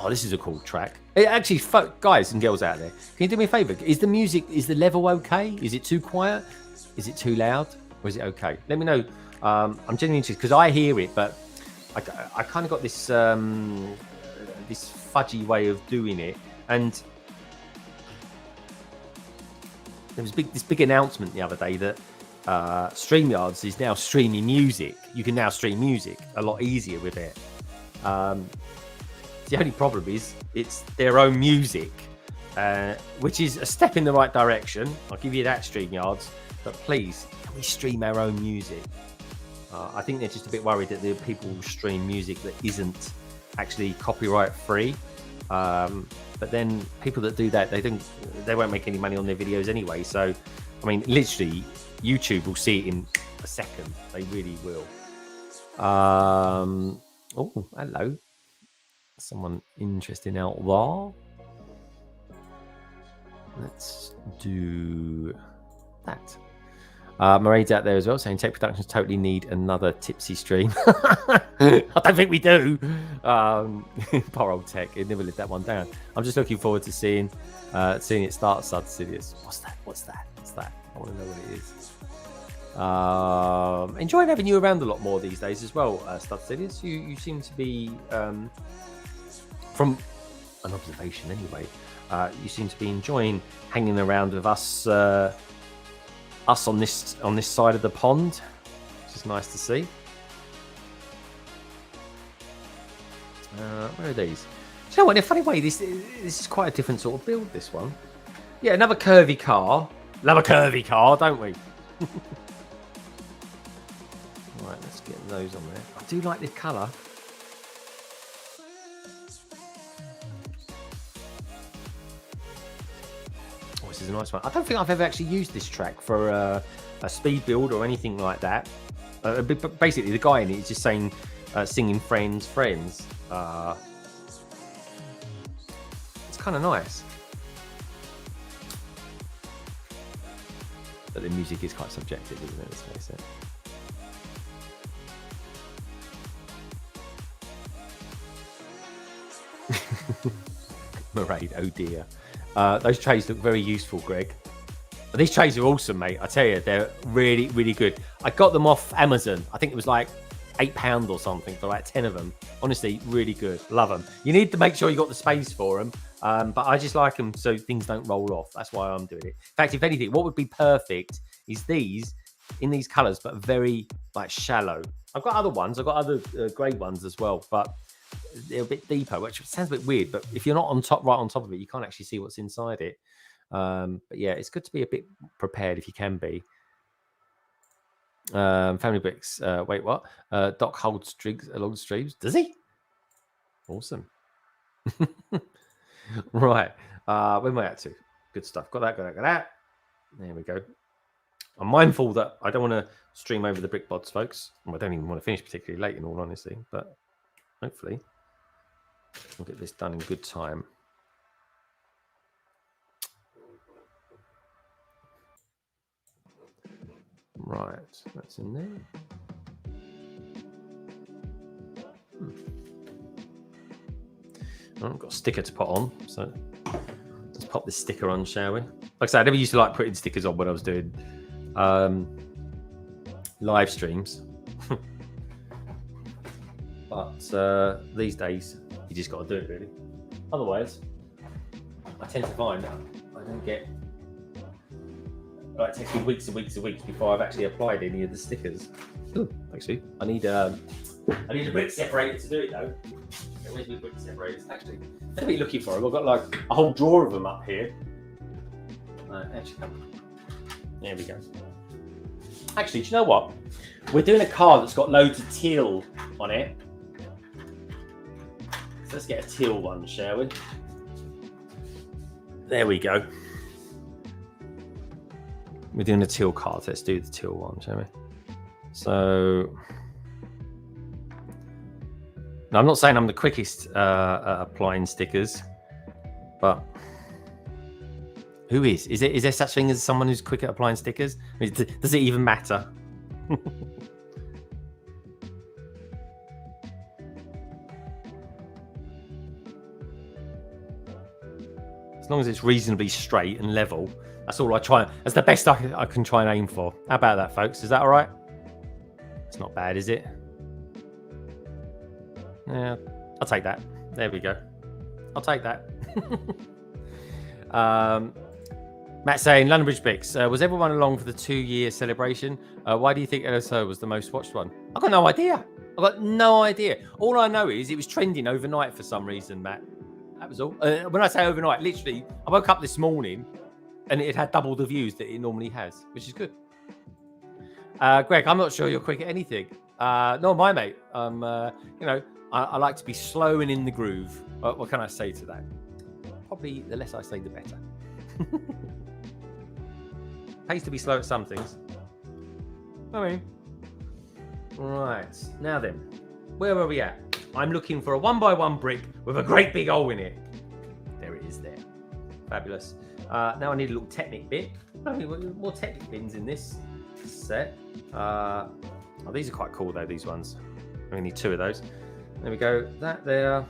this is a cool track. Actually, guys and girls out there, can you do me a favor? Is the level okay? Is it too quiet? Is it too loud? Or is it okay? Let me know. I'm genuinely interested because I hear it, but I kind of got this this fudgy way of doing it. And there was this big announcement the other day that StreamYards is now streaming music. You can now stream music a lot easier with it. The only problem is it's their own music, which is a step in the right direction. I'll give you that, StreamYards. But please, can we stream our own music? I think they're just a bit worried that the people will stream music that isn't actually copyright free. But then people that do that, they won't make any money on their videos anyway. So, I mean, literally, YouTube will see it in a second. They really will. Oh, hello. Someone interesting out there. Let's do that. Mairead's out there as well saying Tech Productions totally need another tipsy stream. I don't think we do. Poor old Tech, it never lived that one down. I'm just looking forward to seeing it start Sidious. What's that? I want to know what it is. Enjoying having you around a lot more these days as well, Sidious. You seem to be, from an observation anyway, you seem to be enjoying hanging around with us on this side of the pond, which is nice to see. Where are these? Do you know what? In a funny way, this is quite a different sort of build. This one, yeah, another curvy car. Love a curvy car, don't we? Right, let's get those on there. I do like this colour. This is a nice one. I don't think I've ever actually used this track for a speed build or anything like that. But basically, the guy in it is just saying, singing friends. It's kind of nice. But the music is quite subjective, isn't it? Let's face it. Mairead, oh dear. Those trays look very useful, Greg. These trays are awesome, mate. I tell you, they're really, really good. I got them off Amazon. I think it was like £8 or something for like 10 of them. Honestly, really good. Love them. You need to make sure you got the space for them. But I just like them so things don't roll off. That's why I'm doing it. In fact, if anything, what would be perfect is these in these colours, but very like shallow. I've got other ones. I've got other grey ones as well, but they're a bit deeper, which sounds a bit weird. But if you're not right on top of it, you can't actually see what's inside it. But yeah, it's good to be a bit prepared if you can be. Family bricks. Wait, what? Doc holds drinks along streams. Does he? Awesome. Right. Where am I at to? Good stuff. Got that. There we go. I'm mindful that I don't want to stream over the brick bods, folks. I don't even want to finish particularly late, in all honesty. But hopefully, we'll get this done in good time. Right. That's in there. I've got a sticker to put on, so let's pop this sticker on, shall we? Like I said, I never used to like putting stickers on when I was doing live streams. But these days, you just got to do it, really. Otherwise, I tend to find that I don't get... Like, it takes me weeks and weeks and weeks before I've actually applied any of the stickers. Ooh, actually, I need a brick separator to do it, though. Where's my brick separators? Actually, let me looking for them. I've got like a whole drawer of them up here. Actually, there we go. Actually, do you know what? We're doing a car that's got loads of teal on it. So let's get a teal one, shall we? There we go. We're doing a teal car. Let's do the teal one, shall we? So... Now, I'm not saying I'm the quickest at applying stickers, but who is? Is there such thing as someone who's quick at applying stickers? I mean, does it even matter? As long as it's reasonably straight and level, that's all I try. That's the best I can try and aim for. How about that, folks? Is that all right? It's not bad, is it? Yeah, I'll take that. There we go. I'll take that. Matt saying, London Bridge Bricks, was everyone along for the 2-year celebration? Why do you think LSO was the most watched one? I've got no idea. All I know is it was trending overnight for some reason, Matt. That was all. When I say overnight, literally, I woke up this morning and it had double the views that it normally has, which is good. Greg, I'm not sure you're quick at anything. Nor my mate. I like to be slow and in the groove. What can I say to that? Probably the less I say, the better. Pays to be slow at some things. Right. Now then, where are we at? I'm looking for a 1x1 brick with a great big hole in it. There it is there. Fabulous. Now I need a little Technic bit. More Technic bins in this set. These are quite cool though, these ones. I need 2 of those. There we go. That there.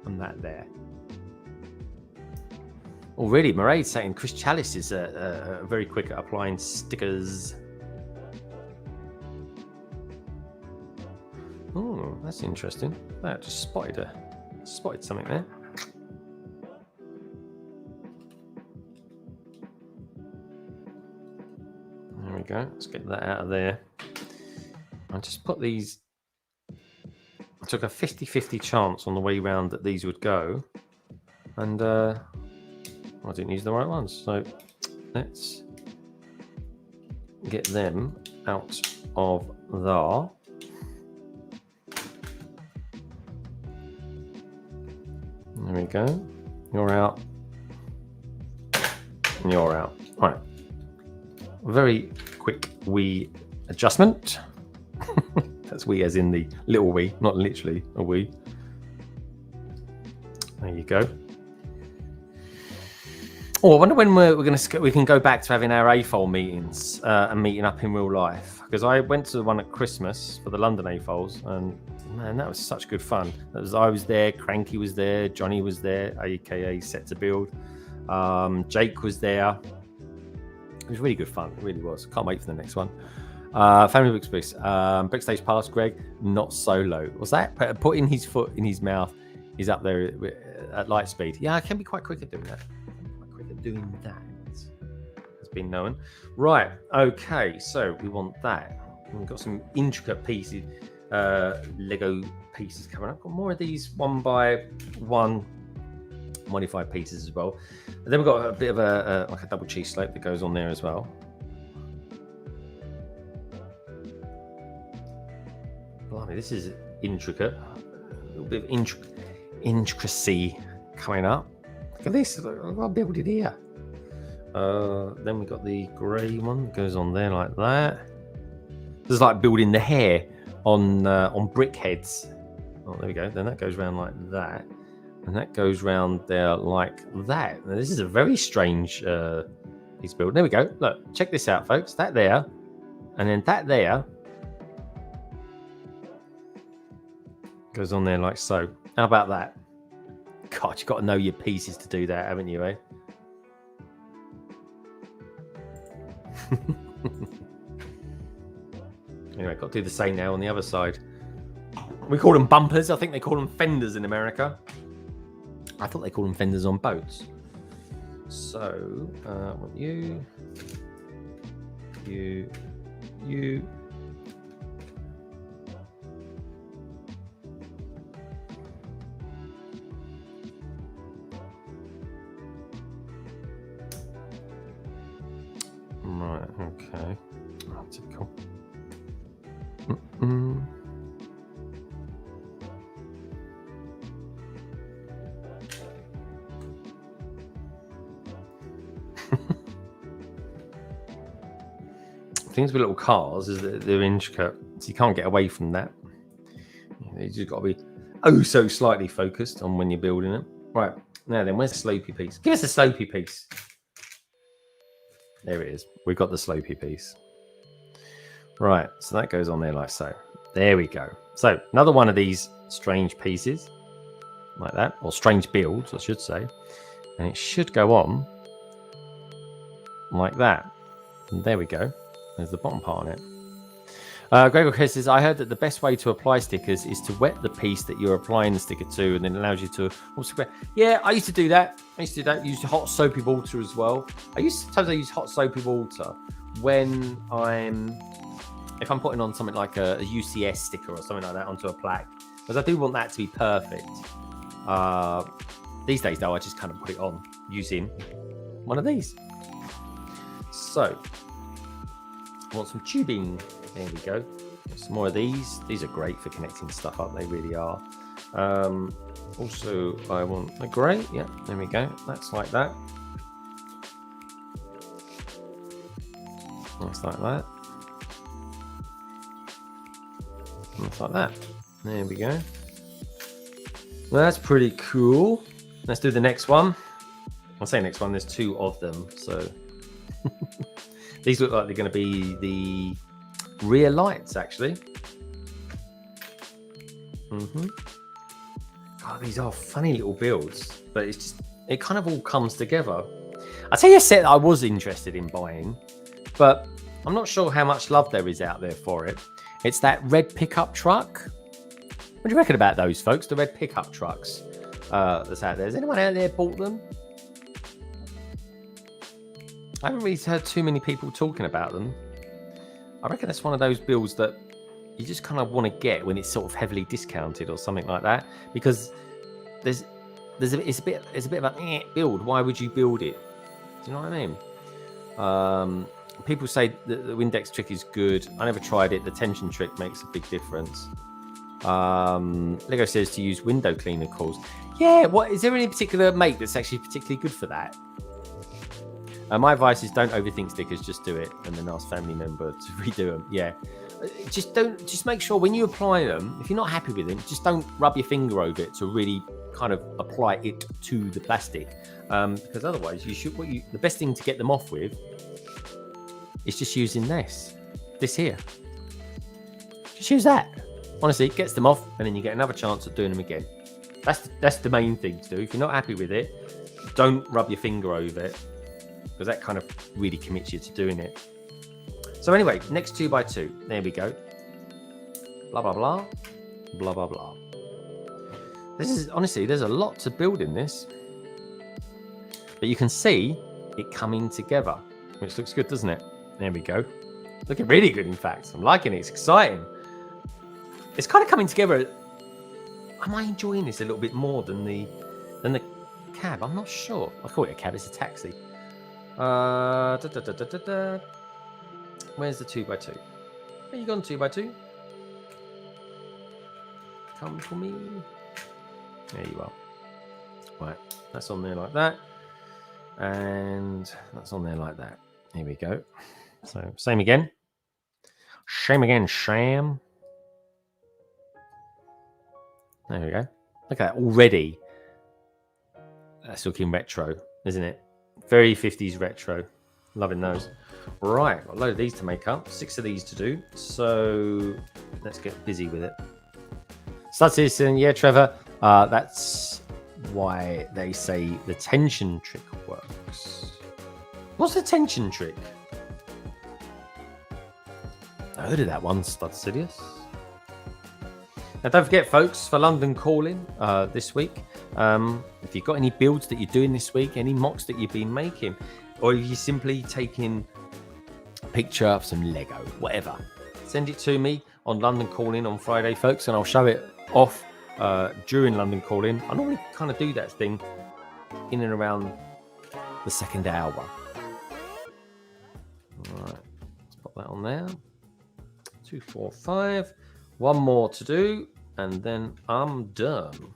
And that there. Already, Maraid's saying Chris Chalice is very quick at applying stickers. Oh, that's interesting. I just spotted something there. There we go. Let's get that out of there. I'll just put these. I took a 50-50 chance on the way round that these would go, and I didn't use the right ones. So let's get them out of there. There we go. You're out. And you're out. All right. Very quick wee adjustment. That's wee as in the little wee, not literally a wee. There you go. Oh, I wonder when we can go back to having our AFOL meetings and meeting up in real life. Because I went to the one at Christmas for the London AFOLs, and man, that was such good fun. I was there, Cranky was there, Johnny was there, aka Set to Build. Jake was there. It was really good fun. It really was. Can't wait for the next one. Family Bricks Bricks. Brick Stage Pass, Greg, not so low. What's that? Putting his foot in his mouth is up there at light speed. Yeah, I can be quite quick at doing that. Has been known. Right. Okay. So we want that. We've got some intricate pieces, Lego pieces coming up. Got more of these 1x1 modified pieces as well. And then we've got a bit of a like a double cheese slope that goes on there as well. Blimey, this is intricate. A little bit of intricacy coming up. Look at this. I've got to build it here. Then we've got the grey one that goes on there like that. This is like building the hair on brick heads. Oh, there we go. Then that goes around like that. And that goes round there like that. Now, this is a very strange piece build. There we go. Look, check this out, folks. That there, and then that there goes on there like so. How about that? God, you've got to know your pieces to do that, haven't you, eh? Anyway, got to do the same now on the other side. We call them bumpers. I think they call them fenders in America. I thought they call them fenders on boats. So, you. Right, okay. Oh, typical. Things with little cars is that they're intricate, so you can't get away from that. You just got to be so slightly focused on when you're building it. Right, now then, where's the slopey piece? Give us a slopey piece. There it is. We've got the slopey piece. Right, so that goes on there like so. There we go. So another one of these strange pieces, like that, or strange builds, I should say. And it should go on like that. And there we go. There's the bottom part on it. Gregor Chris says, I heard that the best way to apply stickers is to wet the piece that you're applying the sticker to, and then it allows you to also. Yeah, I used to do that. Use hot soapy water as well. Sometimes I use hot soapy water when if I'm putting on something like a UCS sticker or something like that onto a plaque, because I do want that to be perfect. These days, though, I just kind of put it on using one of these. So, I want some tubing. There we go. Some more of these. These are great for connecting stuff up. They really are. Also, I want a grey. Yeah, there we go. That's like that. That's like that. That's like that. There we go. Well, that's pretty cool. Let's do the next one. I'll say next one. There's two of them. So these look like they're going to be the rear lights, actually. God, these are funny little builds, but it kind of all comes together. I'll tell you a set that I was interested in buying, but I'm not sure how much love there is out there for it. It's that red pickup truck. What do you reckon about those, folks? The red pickup trucks that's out there. Has anyone out there bought them? I haven't really heard too many people talking about them. I reckon that's one of those builds that you just kind of want to get when it's sort of heavily discounted or something like that, because it's a bit of a build. Why would you build it? Do you know what I mean? People say that the Windex trick is good. I never tried it. The tension trick makes a big difference. Lego says to use window cleaner cores. Yeah, what is there any particular make that's actually particularly good for that? My advice is don't overthink stickers, just do it, and then ask family member to redo them. Yeah, just make sure when you apply them, if you're not happy with them, just don't rub your finger over it to really kind of apply it to the plastic, because otherwise the best thing to get them off with is just using this here. Just use that. Honestly, it gets them off, and then you get another chance of doing them again. That's the main thing to do. If you're not happy with it, don't rub your finger over it, because that kind of really commits you to doing it. So anyway, next 2x2. There we go. Blah, blah, blah. Blah, blah, blah. This is, honestly, there's a lot to build in this. But you can see it coming together, which looks good, doesn't it? There we go. Looking really good, in fact. I'm liking it. It's exciting. It's kind of coming together. Am I enjoying this a little bit more than the cab? I'm not sure. I call it a cab. It's a taxi. Where's the 2x2? Where you gone, 2x2? Come for me. There you are. Right, that's on there like that. And that's on there like that. Here we go. So, same again. Shame again, sham. There we go. Look at that already. That's looking retro, isn't it? Very 50s retro. Loving those. Right, got a load of these to make up. 6 of these to do. So let's get busy with it. Stud Citizen, yeah, Trevor. That's why they say the tension trick works. What's the tension trick? I heard of that one, Stud Sidious. Now, don't forget, folks, for London Calling this week, if you've got any builds that you're doing this week, any mocks that you've been making, or if you're simply taking a picture of some Lego, whatever, send it to me on London Calling on Friday, folks, and I'll show it off during London Calling. I normally kind of do that thing in and around the second hour. All right, let's pop that on there. 2, 4, 5. One more to do, and then I'm done.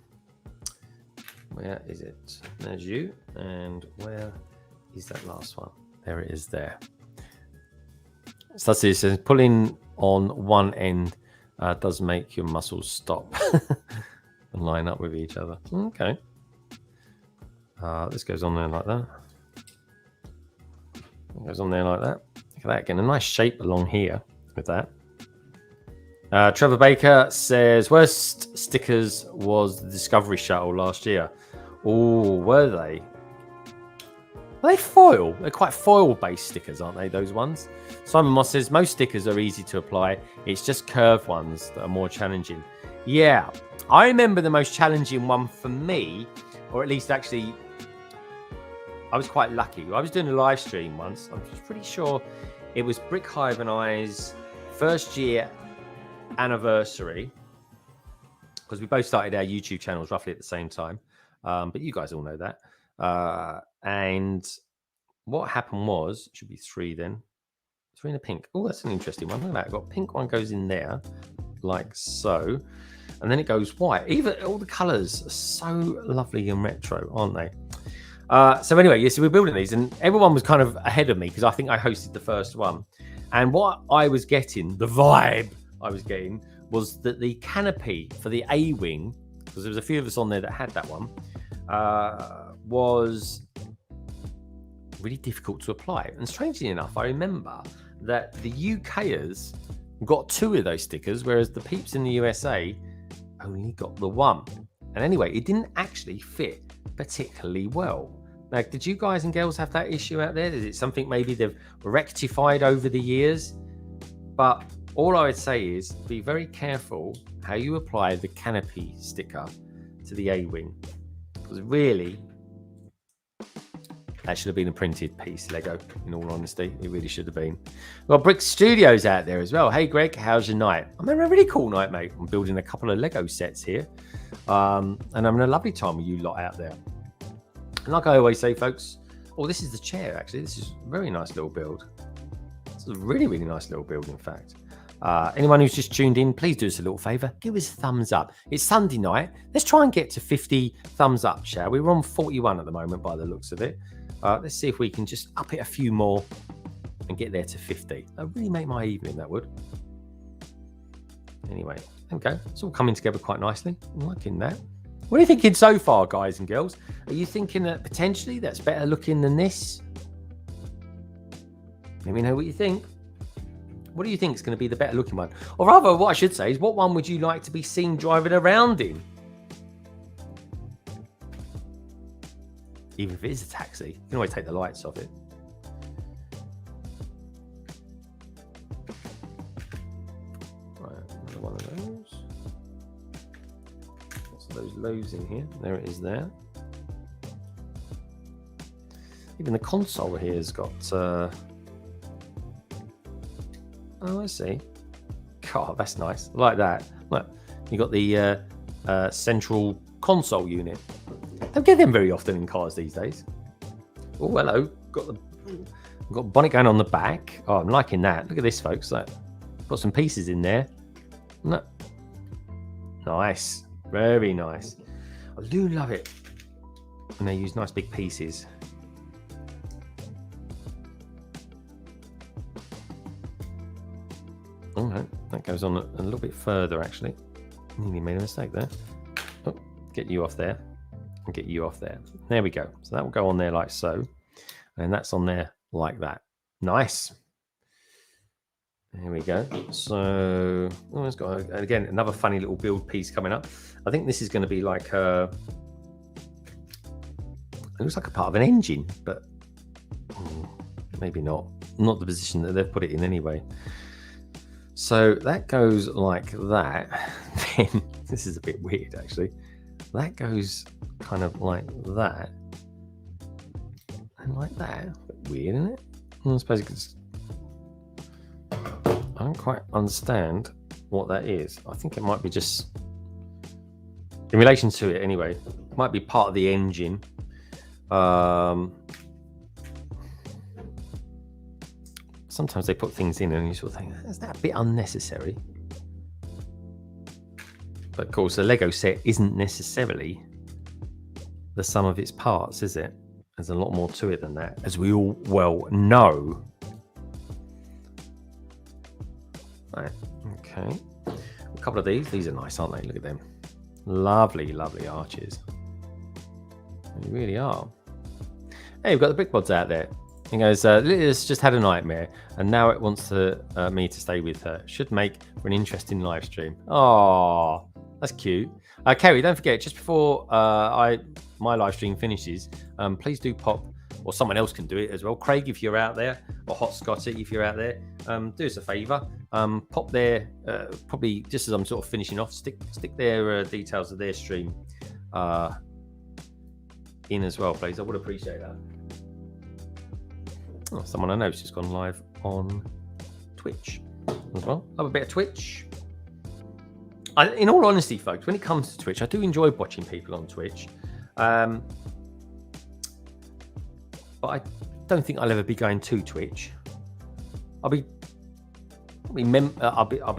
Where is it? There's you. And where is that last one? There it is there. So that's it. It says pulling on one end does make your muscles stop and line up with each other. Okay. This goes on there like that. It goes on there like that. Look at that. Getting a nice shape along here with that. Trevor Baker says, worst stickers was the Discovery Shuttle last year. Oh, were they? Are they foil? They're quite foil-based stickers, aren't they, those ones? Simon Moss says, most stickers are easy to apply. It's just curved ones that are more challenging. Yeah, I remember the most challenging one for me, or at least actually, I was quite lucky. I was doing a live stream once. I'm pretty sure it was Brick Hive and I's first year anniversary, because we both started our YouTube channels roughly at the same time, but you guys all know that. And what happened was, it should be 3 then, 3 in a pink. Oh, that's an interesting one. Look at that. I've got pink one goes in there like so, and then it goes white. Even all the colors are so lovely and retro, aren't they? So anyway, so we're building these, and everyone was kind of ahead of me because I think I hosted the first one. And what I was getting, the vibe I was getting, was that the canopy for the A-wing, because there was a few of us on there that had that one, was really difficult to apply. And strangely enough, I remember that the UKers got 2 of those stickers, whereas the peeps in the USA only got the 1. And anyway, it didn't actually fit particularly well. Now, did you guys and girls have that issue out there? Is it something maybe they've rectified over the years? But all I would say is be very careful how you apply the canopy sticker to the A-wing. Because really, that should have been a printed piece, Lego, in all honesty. It really should have been. We've got Brick Studios out there as well. Hey, Greg, how's your night? I'm having a really cool night, mate. I'm building a couple of Lego sets here. And I'm having a lovely time with you lot out there. And like I always say, folks, oh, this is the chair, actually. This is a very nice little build. It's a really, really nice little build, in fact. Anyone who's just tuned in, please do us a little favour. Give us a thumbs up. It's Sunday night. Let's try and get to 50 thumbs up, shall we? We're on 41 at the moment by the looks of it. Let's see if we can just up it a few more and get there to 50. That would really make my evening, that would. Anyway, okay. It's all coming together quite nicely. I'm liking that. What are you thinking so far, guys and girls? Are you thinking that potentially that's better looking than this? Let me know what you think. What do you think is going to be the better looking one? Or rather, what I should say is, what one would you like to be seen driving around in? Even if it is a taxi, you can always take the lights off it. Right, another one of those. Lots of those lows in here. There it is there. Even the console here has got... Oh, I see. God, that's nice. I like that. Look, you got the central console unit. Don't get them very often in cars these days. Oh, hello. Got bonnet going on the back. Oh, I'm liking that. Look at this, folks. Like, got some pieces in there. No. Nice. Very nice. I do love it when they use nice big pieces. Oh no, that goes on a little bit further actually. Nearly made a mistake there. Oh, get you off there and get you off there. There we go. So that will go on there like so. And that's on there like that. Nice. There we go. So, oh, it's got, again, another funny little build piece coming up. I think this is going to be like it looks like a part of an engine, but maybe not. Not the position that they've put it in anyway. So that goes like that. Then this is a bit weird actually. That goes kind of like that. And like that. Weird, isn't it? I suppose you could just... I don't quite understand what that is. I think it might be just in relation to it anyway. It might be part of the engine. Sometimes they put things in and you sort of think, is that a bit unnecessary? But of course, a Lego set isn't necessarily the sum of its parts, is it? There's a lot more to it than that, as we all well know. Right, okay. A couple of these. These are nice, aren't they? Look at them. Lovely, lovely arches. They really are. Hey, we've got the brick mods out there. He goes, Liz just had a nightmare and now it wants me to stay with her. Should make for an interesting live stream. Oh, that's cute. Kerry, don't forget, just before my live stream finishes, please do pop, or someone else can do it as well. Craig, if you're out there, or Hot Scotty, if you're out there, do us a favour. Pop their, probably just as I'm sort of finishing off, stick their details of their stream in as well, please. I would appreciate that. Oh, someone I know has just gone live on Twitch as well. Love a bit of Twitch. In all honesty, folks, when it comes to Twitch, I do enjoy watching people on Twitch. But I don't think I'll ever be going to Twitch. I'll be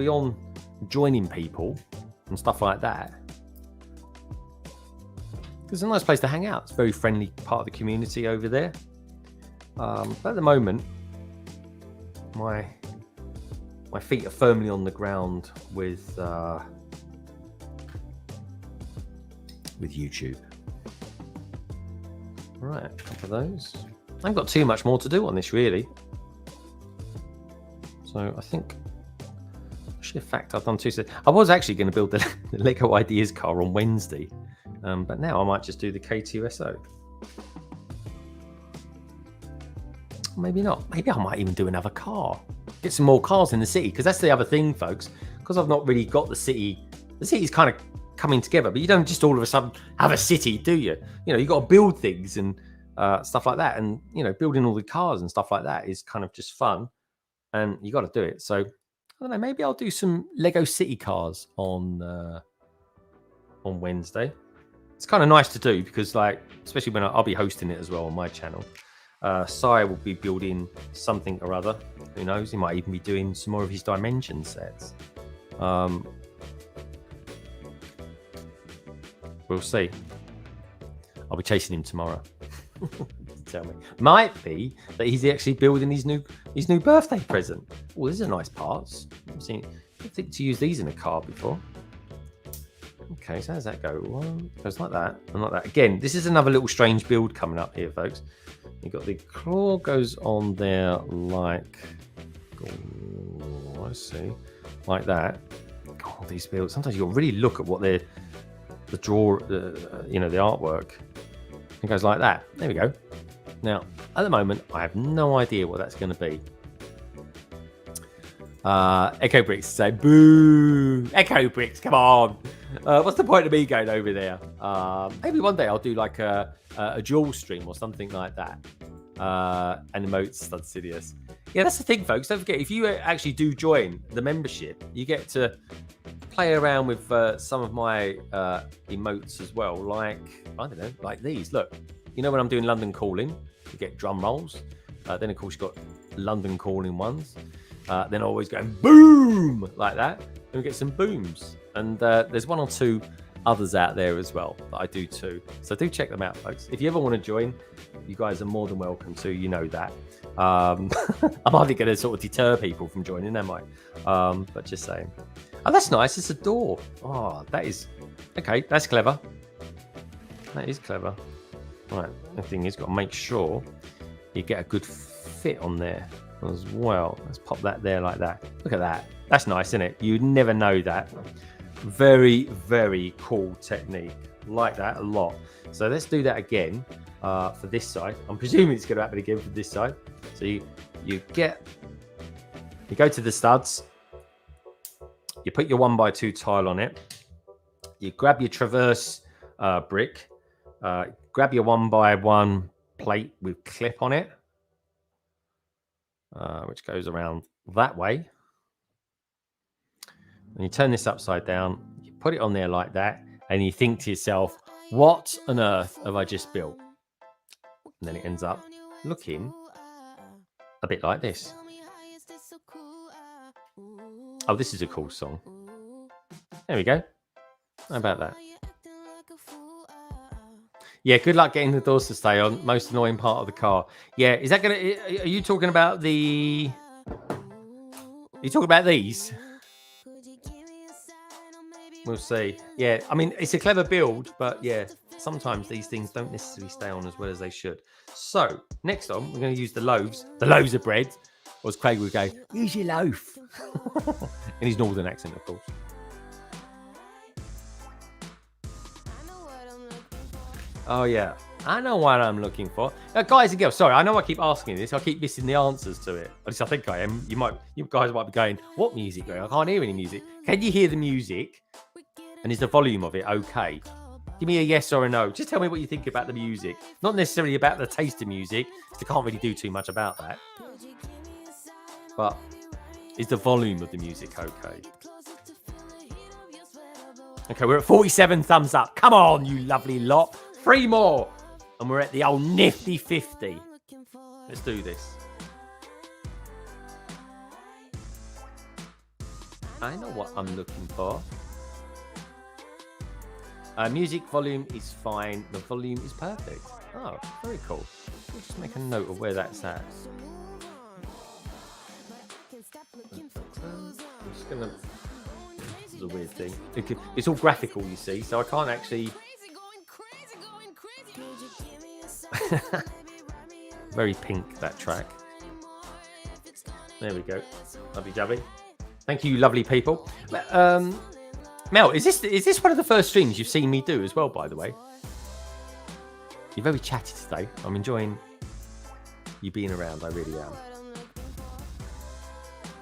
on joining people and stuff like that. It's a nice place to hang out. It's a very friendly part of the community over there. But at the moment, my feet are firmly on the ground with YouTube. Right, a couple of those. I haven't got too much more to do on this really. So I think, actually, in fact, I've done two sets. I was actually going to build the Lego Ideas car on Wednesday, but now I might just do the K2SO. Maybe not. Maybe I might even do another car. Get some more cars in the city, because that's the other thing, folks. Because I've not really got the city. The city's kind of coming together, but you don't just all of a sudden have a city, do you? You know, you got to build things and stuff like that, and you know, building all the cars and stuff like that is kind of just fun, and you got to do it. So I don't know. Maybe I'll do some Lego City cars on Wednesday. It's kind of nice to do because, like, especially when I'll be hosting it as well on my channel. Sai will be building something or other. Who knows? He might even be doing some more of his dimension sets. We'll see. I'll be chasing him tomorrow. Tell me. Might be that he's actually building his new birthday present. Oh, these are nice parts. I've seen. I don't think to use these in a car before. Okay, so how does that go? One goes like that and like that. Again, this is another little strange build coming up here, folks. You've got the claw goes on there like, oh, I see, like that. God, these builds. Sometimes you'll really look at what they're, the artwork. It goes like that. There we go. Now, at the moment, I have no idea what that's going to be. Echo Bricks say, boo! Echo Bricks, come on! What's the point of me going over there? Maybe one day I'll do like a dual stream or something like that. And emotes Studsidious. Yeah, that's the thing, folks. Don't forget, if you actually do join the membership, you get to play around with some of my emotes as well. Like, I don't know, like these. Look, you know when I'm doing London calling, you get drum rolls. Then, of course, you've got London calling ones. Then always going boom like that. Then we get some booms. And there's one or two others out there as well that I do too. So do check them out, folks. If you ever want to join, you guys are more than welcome to. You know that. I'm hardly going to sort of deter people from joining, am I? But just saying. Oh, that's nice. It's a door. Oh, that is... Okay, that's clever. That is clever. Right, the thing is, got to make sure you get a good fit on there as well. Let's pop that there like that. Look at that. That's nice, isn't it? You'd never know that. Very, very cool technique. Like that a lot. So let's do that again for this side. I'm presuming it's going to happen again for this side. So you go to the studs. You put your 1x2 tile on it. You grab your traverse brick. Grab your 1x1 plate with clip on it, which goes around that way. And you turn this upside down. You put it on there like that. And you think to yourself, what on earth have I just built? And then it ends up looking a bit like this. Oh, this is a cool song. There we go. How about that? Yeah, good luck getting the doors to stay on. Most annoying part of the car. Yeah, is that gonna... Are you talking about the... Are you talking about these? We'll see. Yeah, I mean, it's a clever build, but yeah, sometimes these things don't necessarily stay on as well as they should. So, next on, we're going to use the loaves. The loaves of bread. Or as Craig would go, use your loaf. In his northern accent, of course. Oh, yeah. I know what I'm looking for. Guys and girls, sorry, I know I keep asking this. I keep missing the answers to it. At least I think I am. You guys might be going, what music going? I can't hear any music. Can you hear the music? And is the volume of it okay? Give me a yes or a no. Just tell me what you think about the music. Not necessarily about the taste of music, because I can't really do too much about that. But is the volume of the music okay? Okay, we're at 47 thumbs up. Come on, you lovely lot. 3 more. And we're at the old nifty 50. Let's do this. I know what I'm looking for. Music volume is fine. The volume is perfect. Oh, very cool. Let's just make a note of where that's at. I'm just gonna... This is a weird thing. It's all graphical, you see, so I can't actually... Very pink, that track. There we go. Lovely jubby. Thank you, lovely people. Mel, is this one of the first streams you've seen me do as well, by the way? You're very chatty today. I'm enjoying you being around. I really am.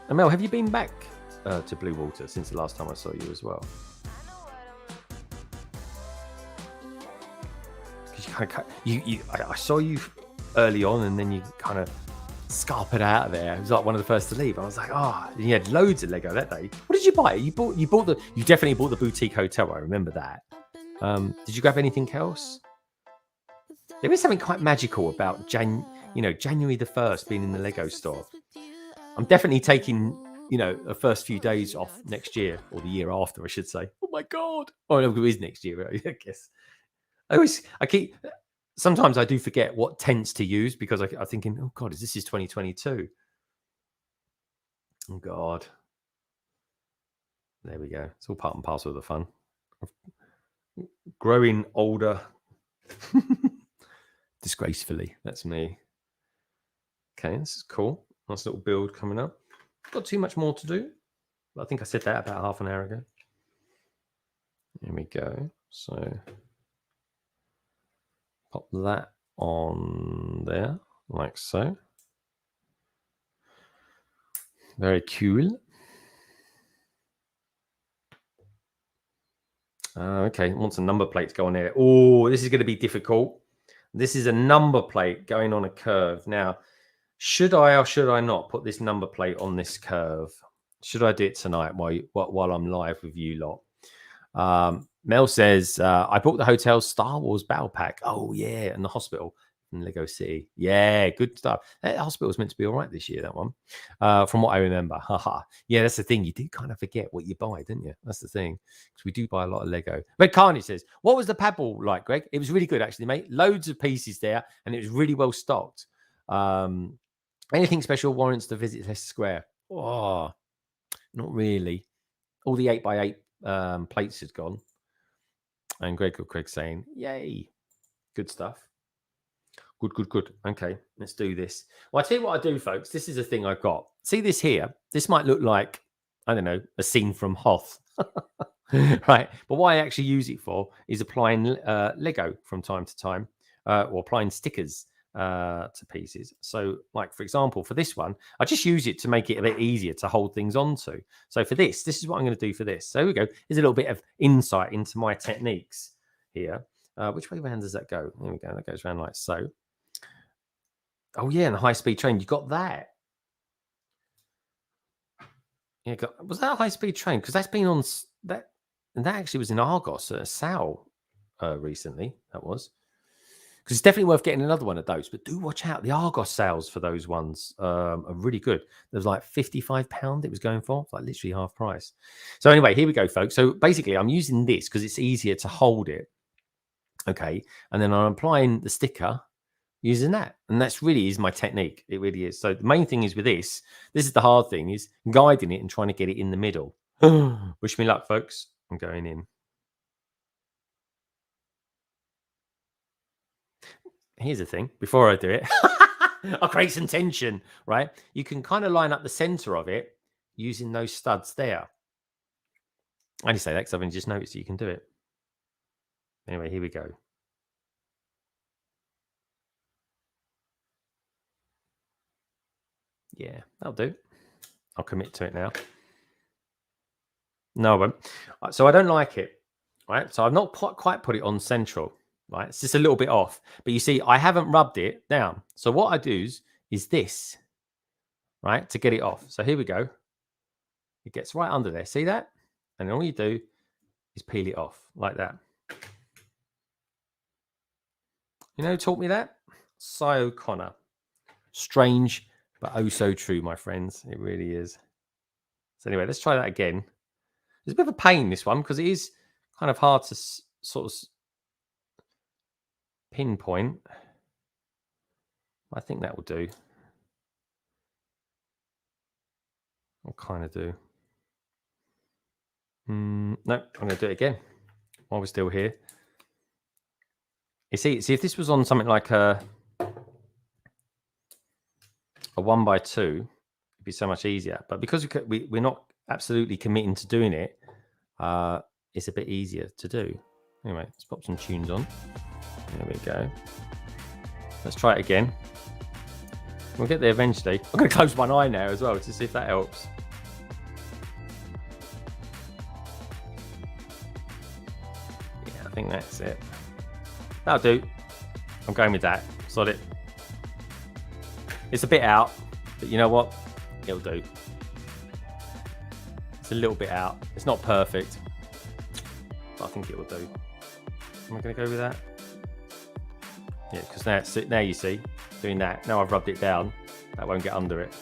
And Mel, have you been back to Blue Water since the last time I saw you as well? I saw you early on, and then you kind of scarpered out of there. It was like one of the first to leave. I was like, oh, you had loads of Lego that day. What did you buy? You definitely bought the boutique hotel. I remember that. Did you grab anything else? There is something quite magical about January the 1st being in the Lego store. I'm definitely taking, the first few days off next year, or the year after, I should say. Oh my God. Oh, no, it is next year, I guess. Sometimes I do forget what tense to use, because I'm thinking, oh God, this is 2022. Oh God. There we go. It's all part and parcel of the fun. Growing older disgracefully. That's me. Okay, this is cool. Nice little build coming up. Got too much more to do. I think I said that about half an hour ago. Here we go. So pop that on there, like so. Very cool. Okay, wants a number plate to go on there. Oh, this is going to be difficult. This is a number plate going on a curve. Now, Should I or should I not put this number plate on this curve? Should I do it tonight while I'm live with you lot? Mel says, I bought the hotel Star Wars Battle Pack. Oh, yeah. And the hospital in Lego City. Yeah, good stuff. That hospital's meant to be all right this year, that one, from what I remember. Haha. Yeah, that's the thing. You do kind of forget what you buy, don't you? That's the thing. Because we do buy a lot of Lego. Red Carney says, what was the paddle like, Greg? It was really good, actually, mate. Loads of pieces there, and it was really well stocked. Anything special warrants to visit Leicester Square? Oh, not really. All the 8x8 plates had gone. And Craig saying, yay, good stuff. Good. Okay, let's do this. Well, I tell you what I do, folks. This is a thing I've got. See this here? This might look like, I don't know, a scene from Hoth. Right? But what I actually use it for is applying Lego from time to time, or applying stickers to pieces. So, like, for example, for this one, I just use it to make it a bit easier to hold things onto. So for this is what I'm going to do for this. So here we go. There's a little bit of insight into my techniques here. Which way around does that go? There we go. That goes around like so. Oh, yeah, and the high-speed train. You got that. Yeah, was that a high-speed train? Because that's been on that, and that actually was in Argos at Sal recently. That was. Because it's definitely worth getting another one of those. But do watch out. The Argos sales for those ones are really good. There was like £55 it was going for. Like literally half price. So anyway, here we go, folks. So basically, I'm using this because it's easier to hold it. Okay. And then I'm applying the sticker using that. And that's really is my technique. It really is. So the main thing is with this is the hard thing, is guiding it and trying to get it in the middle. Wish me luck, folks. I'm going in. Here's the thing. Before I do it, I'll create some tension, right? You can kind of line up the center of it using those studs there. I only say that because I've only just noticed that you can do it. Anyway, here we go. Yeah, that'll do. I'll commit to it now. No, I won't. So I don't like it, right? So I've not quite put it on central, right? It's just a little bit off. But you see, I haven't rubbed it down. So what I do is this, right, to get it off. So here we go. It gets right under there. See that? And then all you do is peel it off like that. You know who taught me that? Cy O'Connor. Strange, but oh so true, my friends. It really is. So anyway, let's try that again. It's a bit of a pain, this one, because it is kind of hard to sort of pinpoint. I think that will do. I'll kind of do. No, I'm going to do it again while we're still here. You see if this was on something like a 1x2, it'd be so much easier. But because we're not absolutely committing to doing it, it's a bit easier to do. Anyway, let's pop some tunes on. There we go. Let's try it again. We'll get there eventually. I'm going to close one eye now as well to see if that helps. Yeah, I think that's it. That'll do. I'm going with that. Sod it. It's a bit out, but you know what? It'll do. It's a little bit out. It's not perfect, but I think it will do. Am I going to go with that? Yeah, because now you see, doing that. Now I've rubbed it down. That won't get under it.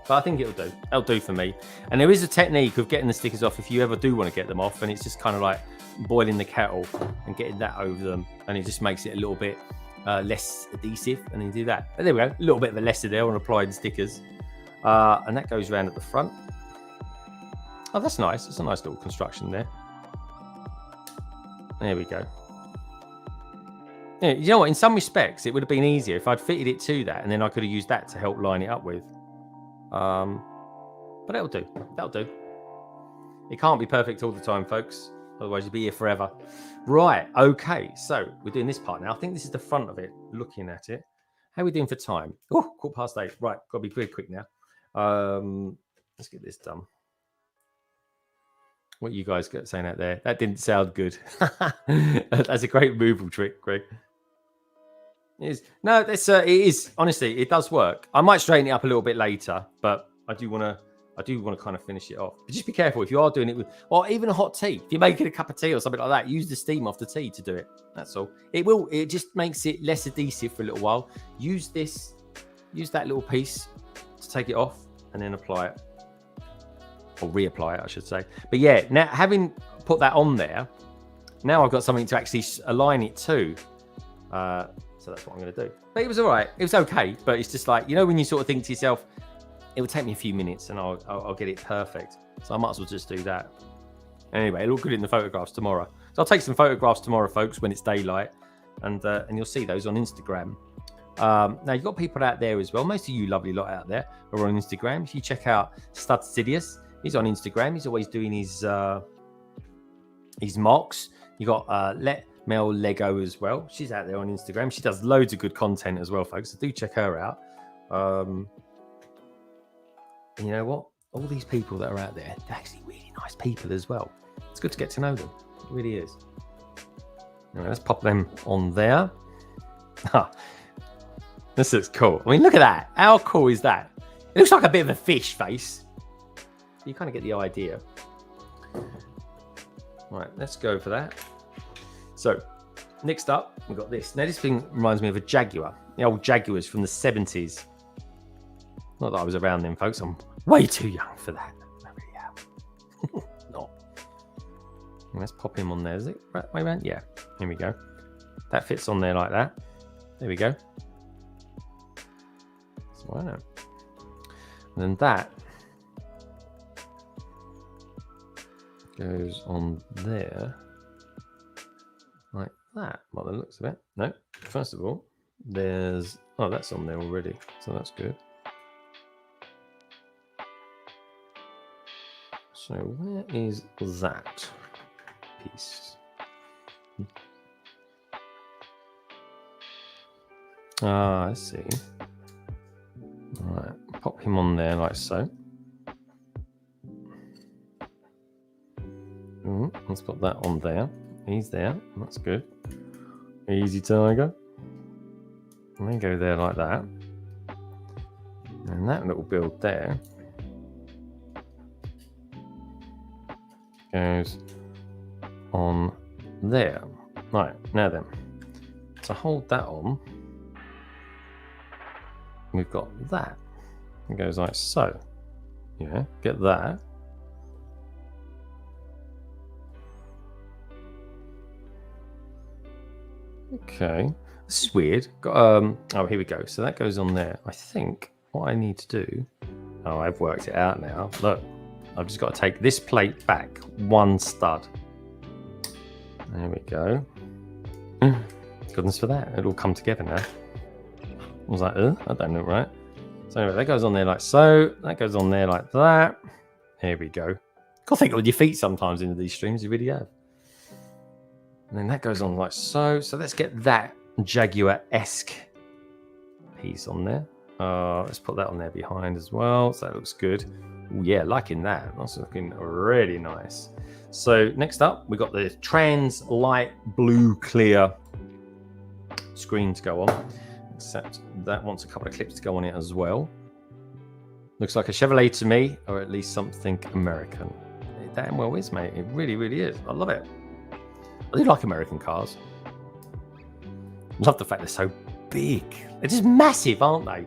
But I think it'll do. It'll do for me. And there is a technique of getting the stickers off if you ever do want to get them off. And it's just kind of like boiling the kettle and getting that over them. And it just makes it a little bit less adhesive. And then you do that. But there we go. A little bit of a lesser there on applying stickers. And that goes around at the front. Oh, that's nice. It's a nice little construction there. There we go. Yeah, you know what? In some respects, it would have been easier if I'd fitted it to that, and then I could have used that to help line it up with. But that'll do. That'll do. It can't be perfect all the time, folks. Otherwise, you'll be here forever. Right. Okay. So we're doing this part now. I think this is the front of it. Looking at it. How are we doing for time? Oh, 8:15. Right. Got to be pretty quick now. Let's get this done. What you guys got saying out there? That didn't sound good. That's a great removal trick, Greg. It is. No, that's it is honestly, it does work. I might straighten it up a little bit later, but I do want to kind of finish it off. But just be careful if you are doing it with, or even a hot tea. If you're making a cup of tea or something like that, use the steam off the tea to do it. That's all. It just makes it less adhesive for a little while. Use that little piece to take it off and then apply it. Or reapply it, I should say. But yeah, now having put that on there, now I've got something to actually align it to. So that's what I'm going to do. But it was all right. It was okay. But it's just like, when you sort of think to yourself, it will take me a few minutes and I'll get it perfect. So I might as well just do that. Anyway, it'll look good in the photographs tomorrow. So I'll take some photographs tomorrow, folks, when it's daylight. And you'll see those on Instagram. Now, you've got people out there as well. Most of you lovely lot out there are on Instagram. If you check out Stud Sidious, he's on Instagram. He's always doing his mocks. You got Let Mel Lego as well. She's out there on Instagram. She does loads of good content as well, folks. So do check her out. And you know what? All these people that are out there, they're actually really nice people as well. It's good to get to know them. It really is. Anyway, let's pop them on there. This looks cool. I mean, look at that. How cool is that? It looks like a bit of a fish face. You kind of get the idea. Right, let's go for that. So, next up, we've got this. Now, this thing reminds me of a Jaguar. The old Jaguars from the 70s. Not that I was around then, folks. I'm way too young for that. I really am. Not. Let's pop him on there. Is it right way around? Yeah. Here we go. That fits on there like that. There we go. So, I know. And then that goes on there like that. Well, the looks of it. No, first of all, there's that's on there already, so that's good. So where is that piece? I see. All right, pop him on there like so. Let's put that on there. He's there. That's good. Easy, tiger. And then go there like that. And that little build there goes on there. Right, now then. To hold that on, we've got that. It goes like so. Yeah, get that. Okay, this is weird. Got here we go. So that goes on there. I think what I need to do. Oh, I've worked it out now. Look, I've just got to take this plate back one stud. There we go. Goodness for that. It'll come together now. I was like, I don't know, right? So anyway, that goes on there like so. That goes on there like that. Here we go. Got to think with your feet sometimes into these streams. You really have. And then that goes on like so. So let's get that Jaguar-esque piece on there. Let's put that on there behind as well. So that looks good. Ooh, yeah, liking that. That's looking really nice. So next up, we've got the trans light blue clear screen to go on. Except that wants a couple of clips to go on it as well. Looks like a Chevrolet to me, or at least something American. It damn well is, mate. It really, really is. I love it. I do like American cars. Love the fact they're so big. They're just massive, aren't they?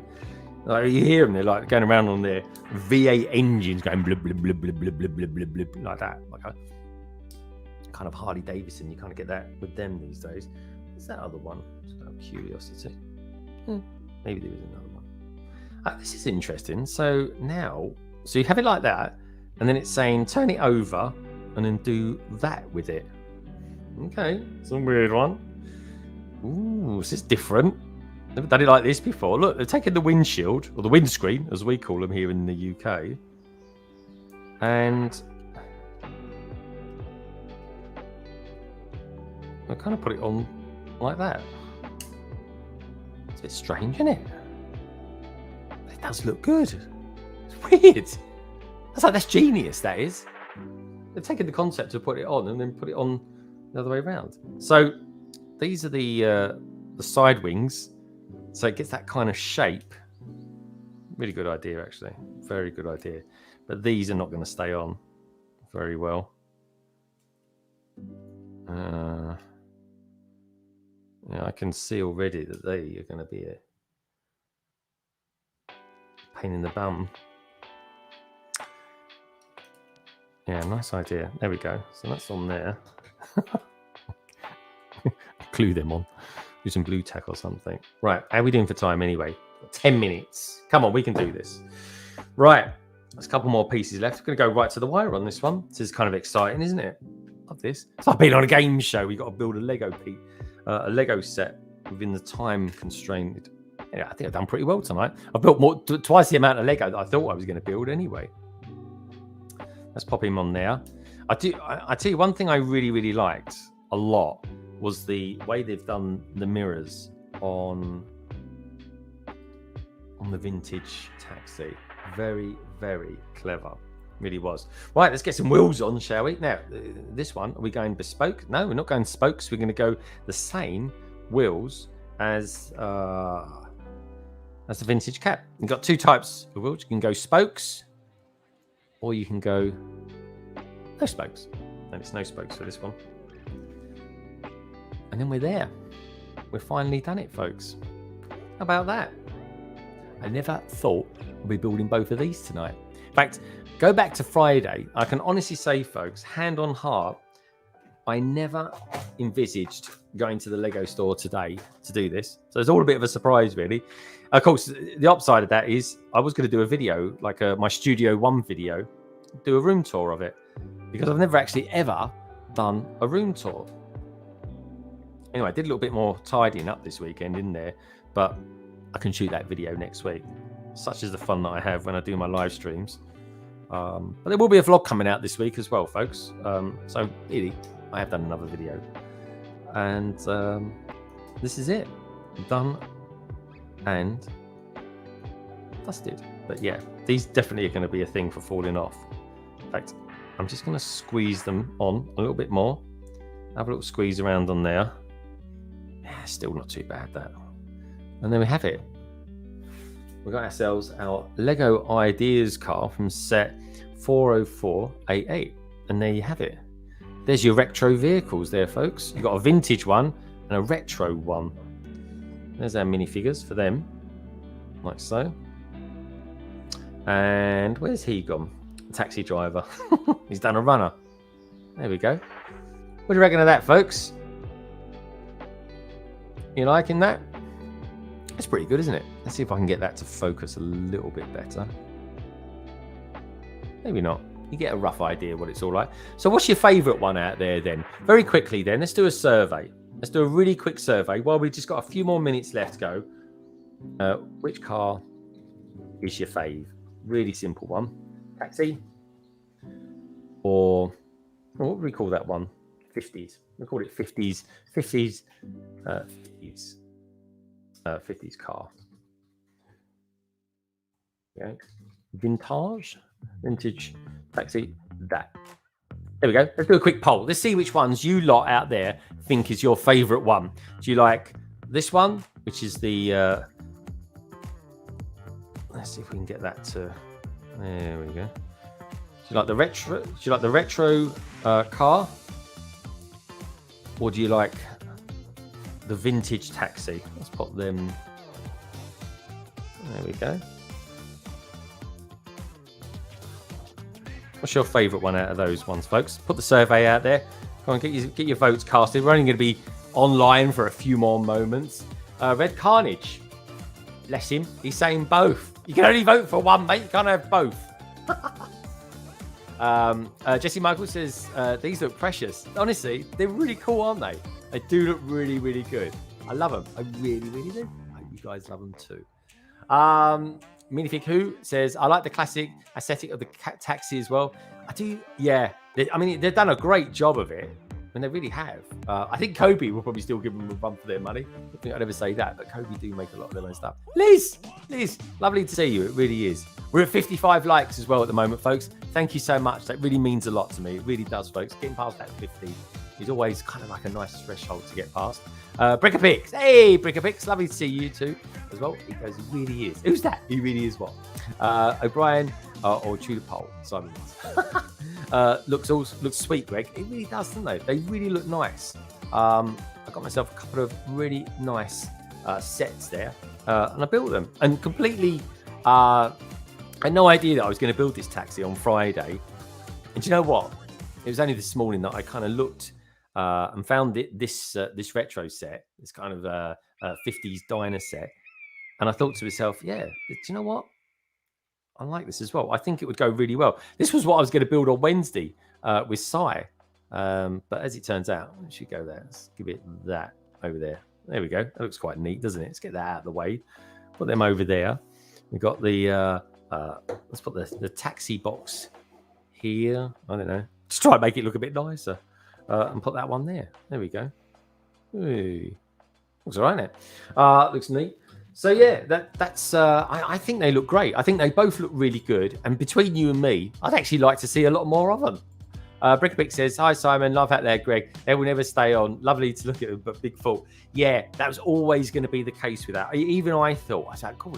Like you hear them, they're like going around on their V8 engines going blub, blub, blub, blub, blub, blub, blub, blub, like that. Like a kind of Harley Davidson. You kind of get that with them these days. What's that other one? Just out of curiosity. Maybe there was another one. This is interesting. So now, so you have it like that, and then it's saying turn it over and then do that with it. Okay, it's a weird one. Ooh, this is different. Never done it like this before. Look, they're taking the windshield, or the windscreen, as we call them here in the UK, and I kind of put it on like that. It's a bit strange, isn't it? It does look good. It's weird. That's genius, that is. They've taken the concept to put it on and then put it on the other way around. So these are the side wings. So it gets that kind of shape. Really good idea, actually. Very good idea. But these are not going to stay on very well. Yeah, I can see already that they are going to be a pain in the bum. Yeah, nice idea. There we go. So that's on there. Glue them on. Do some glue tack or something. Right, how are we doing for time anyway? 10 minutes. Come on, we can do this. Right, there's a couple more pieces left. We're going to go right to the wire on this one. This is kind of exciting, isn't it? Love this. It's like being on a game show. We've got to build a Lego set within the time constraint. Yeah, I think I've done pretty well tonight. I've built twice the amount of Lego that I thought I was going to build anyway. Let's pop him on there. I tell you one thing I really, really liked a lot was the way they've done the mirrors on the vintage taxi. Very, very clever. Really was. Right, let's get some wheels on, shall we? Now, this one, are we going bespoke? No, we're not going spokes. We're going to go the same wheels as the vintage cab. You've got two types of wheels. You can go spokes, or you can go no spokes. No, it's no spokes for this one. And then we're there. We've finally done it, folks. How about that? I never thought we'd be building both of these tonight. In fact, go back to Friday. I can honestly say, folks, hand on heart, I never envisaged going to the Lego store today to do this. So it's all a bit of a surprise, really. Of course, the upside of that is I was going to do a video, like my Studio One video, do a room tour of it, because I've never actually ever done a room tour. Anyway, I did a little bit more tidying up this weekend in there, but I can shoot that video next week. Such is the fun that I have when I do my live streams. But there will be a vlog coming out this week as well, folks. So really, I have done another video. And this is it. Done and dusted. But yeah, these definitely are going to be a thing for falling off. In fact, I'm just going to squeeze them on a little bit more. Have a little squeeze around on there. Yeah, still not too bad, that. And then we have it. We've got ourselves our Lego Ideas car from set 40488. And there you have it. There's your retro vehicles there, folks. You've got a vintage one and a retro one. There's our minifigures for them. Like so. And where's he gone? Taxi driver. He's done a runner. There we go. What do you reckon of that, folks? You liking that? It's pretty good, isn't it? Let's see if I can get that to focus a little bit better. Maybe not. You get a rough idea what it's all like. So what's your favourite one out there then? Very quickly then, let's do a survey. Let's do a really quick survey. Well, we've just got a few more minutes left to go. Which car is your fave? Really simple one. Taxi? Or what would we call that one? 50s. We call it 50s. 50s. 50s car. Okay. Vintage taxi. That. There we go. Let's do a quick poll. Let's see which ones you lot out there think is your favourite one. Do you like this one, which is the? Let's see if we can get that to. There we go. Do you like the retro? Do you like the retro car, or do you like the vintage taxi? Let's pop them. There we go. What's your favourite one out of those ones, folks? Put the survey out there. Go on, get your votes casted. We're only going to be online for a few more moments. Red Carnage. Bless him. He's saying both. You can only vote for one, mate. You can't have both. Jesse Michael says, these look precious. Honestly, they're really cool, aren't they? They do look really, really good. I love them. I really, really do. I hope you guys love them too. Minifig Who says, I like the classic aesthetic of the taxi as well. I do, yeah. I mean, they've done a great job of it. I mean, they really have. I think Kobe will probably still give them a run for their money. I don't think I'd ever say that, but Kobe do make a lot of their own stuff. Liz, lovely to see you. It really is. We're at 55 likes as well at the moment, folks. Thank you so much. That really means a lot to me. It really does, folks. Getting past that 50 is always kind of like a nice threshold to get past. Brickapix, hey Brickapix, lovely to see you too as well. He goes, he really is. Who's that? He really is what? O'Brien or Tudor Pole, Simon. Looks sweet, Greg. It really does, doesn't they? They really look nice. I got myself a couple of really nice sets there, and I built them. And completely, I had no idea that I was going to build this taxi on Friday. And do you know what? It was only this morning that I kind of looked and found this retro set, this kind of 50s diner set. And I thought to myself, yeah, do you know what? I like this as well. I think it would go really well. This was what I was going to build on Wednesday with Sai. But as it turns out, let's go there. Let's give it that over there. There we go. That looks quite neat, doesn't it? Let's get that out of the way. Put them over there. We've got the, let's put the taxi box here. I don't know. Just try and make it look a bit nicer. And put that one there. There we go. Ooh. Looks all right now. Looks neat. So yeah, that's. I think they look great. I think they both look really good. And between you and me, I'd actually like to see a lot more of them. Brickabix says, "Hi Simon, love out there, Greg. They will never stay on. Lovely to look at them, but big fault." Yeah, that was always going to be the case with that. Even I thought, I was like, "Cool,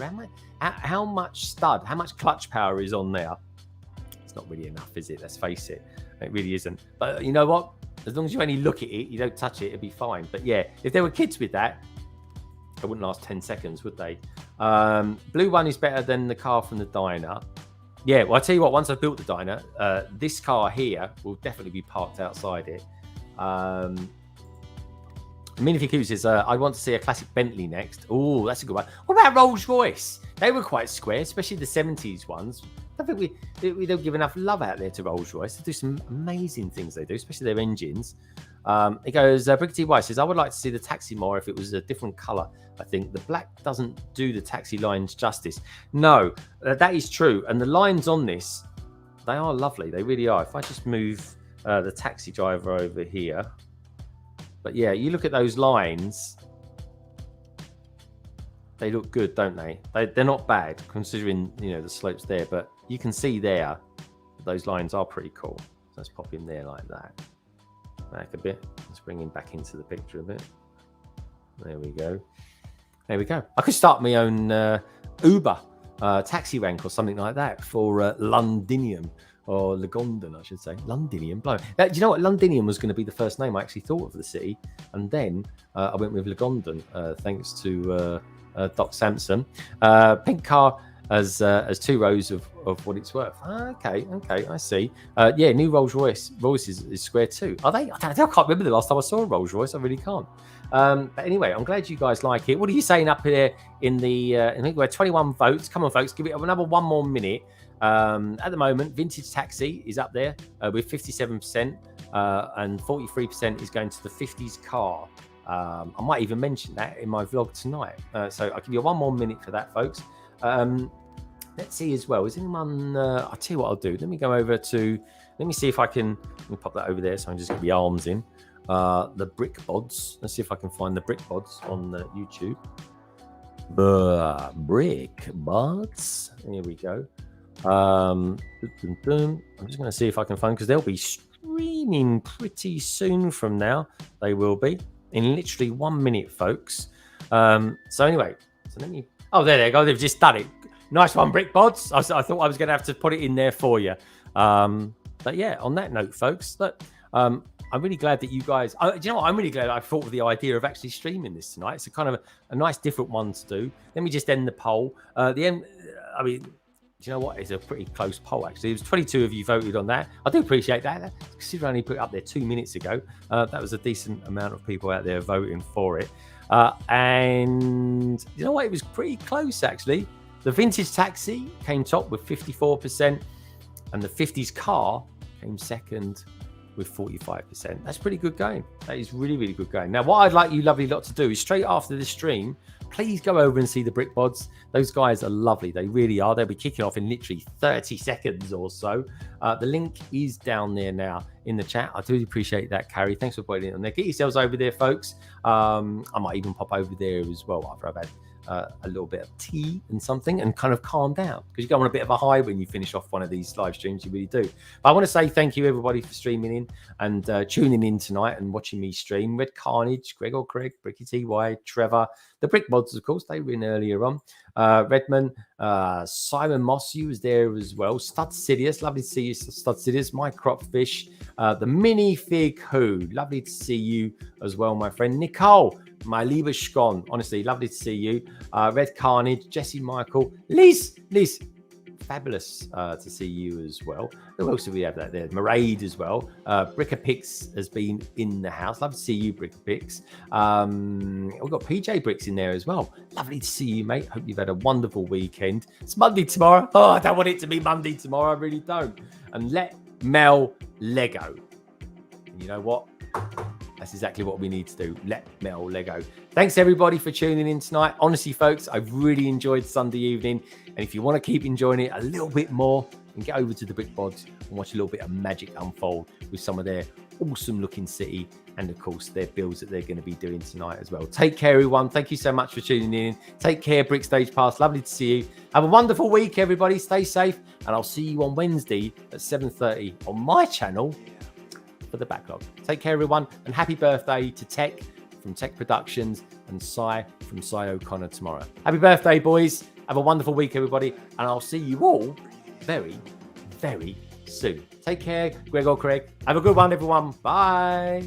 how much stud, how much clutch power is on there?" It's not really enough, is it? Let's face it. It really isn't. But you know what? As long as you only look at it, you don't touch it, it'll be fine. But yeah, if there were kids with that, they wouldn't last 10 seconds, would they? Blue one is better than the car from the diner. Yeah, well, I tell you what, once I've built the diner, this car here will definitely be parked outside it. Minify Q says, I want to see a classic Bentley next. Oh, that's a good one. What about Rolls Royce? They were quite square, especially the 70s ones. I think we don't give enough love out there to Rolls Royce. They do some amazing things, they do, especially their engines. It goes, Brigadier White says, I would like to see the taxi more if it was a different colour. I think the black doesn't do the taxi lines justice. No, that is true. And the lines on this, they are lovely. They really are. If I just move the taxi driver over here. But yeah, you look at those lines. They look good, don't they? They're not bad considering, the slopes there. But you can see there, those lines are pretty cool. So let's pop in there like that. Back a bit. Let's bring him back into the picture a bit. There we go. There we go. I could start my own Uber taxi rank or something like that for Londinium or Lagondon, I should say. Londinium. Do you know what? Londinium was going to be the first name I actually thought of the city. And then I went with Lagondon, thanks to Doc Sampson. Pink car as 2 rows of what it's worth. Okay, I see. Yeah, new Rolls Royce is square too. Are they? I can't remember the last time I saw a Rolls Royce. I really can't. But anyway, I'm glad you guys like it. What are you saying up here in the? I think we're 21 votes. Come on, folks, give it another 1 more minute. At the moment, Vintage Taxi is up there with 57%, and 43% is going to the 50s car. I might even mention that in my vlog tonight. So I'll give you 1 more minute for that, folks. Let's see as well. Is anyone? I'll tell you what I'll do. Let me go over to. Let me see if I can. Let me pop that over there. So I'm just going to be arms in. The brick bods. Let's see if I can find the brick bods on YouTube. The brick bods. Here we go. I'm just going to see if I can find, because they'll be streaming pretty soon from now. They will be in literally 1 minute, folks. So anyway, so let me. Oh, there they go. They've just done it. Nice one, brick bods. I thought I was going to have to put it in there for you. But yeah, on that note, folks, look, I'm really glad that you guys. Do you know what? I'm really glad I thought of the idea of actually streaming this tonight. It's a kind of a nice, different one to do. Let me just end the poll. Do you know what? It's a pretty close poll, actually. It was 22 of you voted on that. I do appreciate that. Considering I only put it up there 2 minutes ago, that was a decent amount of people out there voting for it. And you know what? It was pretty close, actually. The Vintage Taxi came top with 54%, and the 50s car came second with 45%. That's pretty good going. That is really, really good going. Now, what I'd like you lovely lot to do is straight after this stream, please go over and see the Brick Bods. Those guys are lovely. They really are. They'll be kicking off in literally 30 seconds or so. The link is down there now in the chat. I do appreciate that, Carrie. Thanks for putting it on there. Get yourselves over there, folks. I might even pop over there as well after I've had a little bit of tea and something and kind of calm down, because you go on a bit of a high when you finish off one of these live streams. You really do. But I want to say thank you, everybody, for streaming in and tuning in tonight and watching me stream. Red Carnage, Gregor Craig, Bricky TY, Trevor, the Brick Mods, of course, they were in earlier on. Redman, Simon Moss, you was there as well. Stud Sidious, lovely to see you, Stud Sidious. My Cropfish, the Mini Fig Who, lovely to see you as well, my friend. Nicole, my Lieber Schon, honestly, lovely to see you. Red Carnage, Jesse Michael, Liz, fabulous to see you as well. Who else do we have that there? Maraid as well. Brickapix has been in the house. Love to see you, Brickapix. We've got PJ Bricks in there as well. Lovely to see you, mate. Hope you've had a wonderful weekend. It's Monday tomorrow. Oh, I don't want it to be Monday tomorrow. I really don't. And let Mel Lego. And you know what? That's exactly what we need to do. Let Mel Lego. Thanks, everybody, for tuning in tonight. Honestly, folks, I've really enjoyed Sunday evening. And if you want to keep enjoying it a little bit more, then get over to the Brick Mods and watch a little bit of magic unfold with some of their awesome-looking city and, of course, their builds that they're going to be doing tonight as well. Take care, everyone. Thank you so much for tuning in. Take care, Brick Stage Pass. Lovely to see you. Have a wonderful week, everybody. Stay safe. And I'll see you on Wednesday at 7:30 on my channel for the backlog. Take care, everyone, and happy birthday to Tech from Tech Productions and Cy from Cy O'Connor tomorrow. Happy birthday, boys. Have a wonderful week, everybody, and I'll see you all very, very soon. Take care, Gregor Craig. Have a good one, everyone. Bye.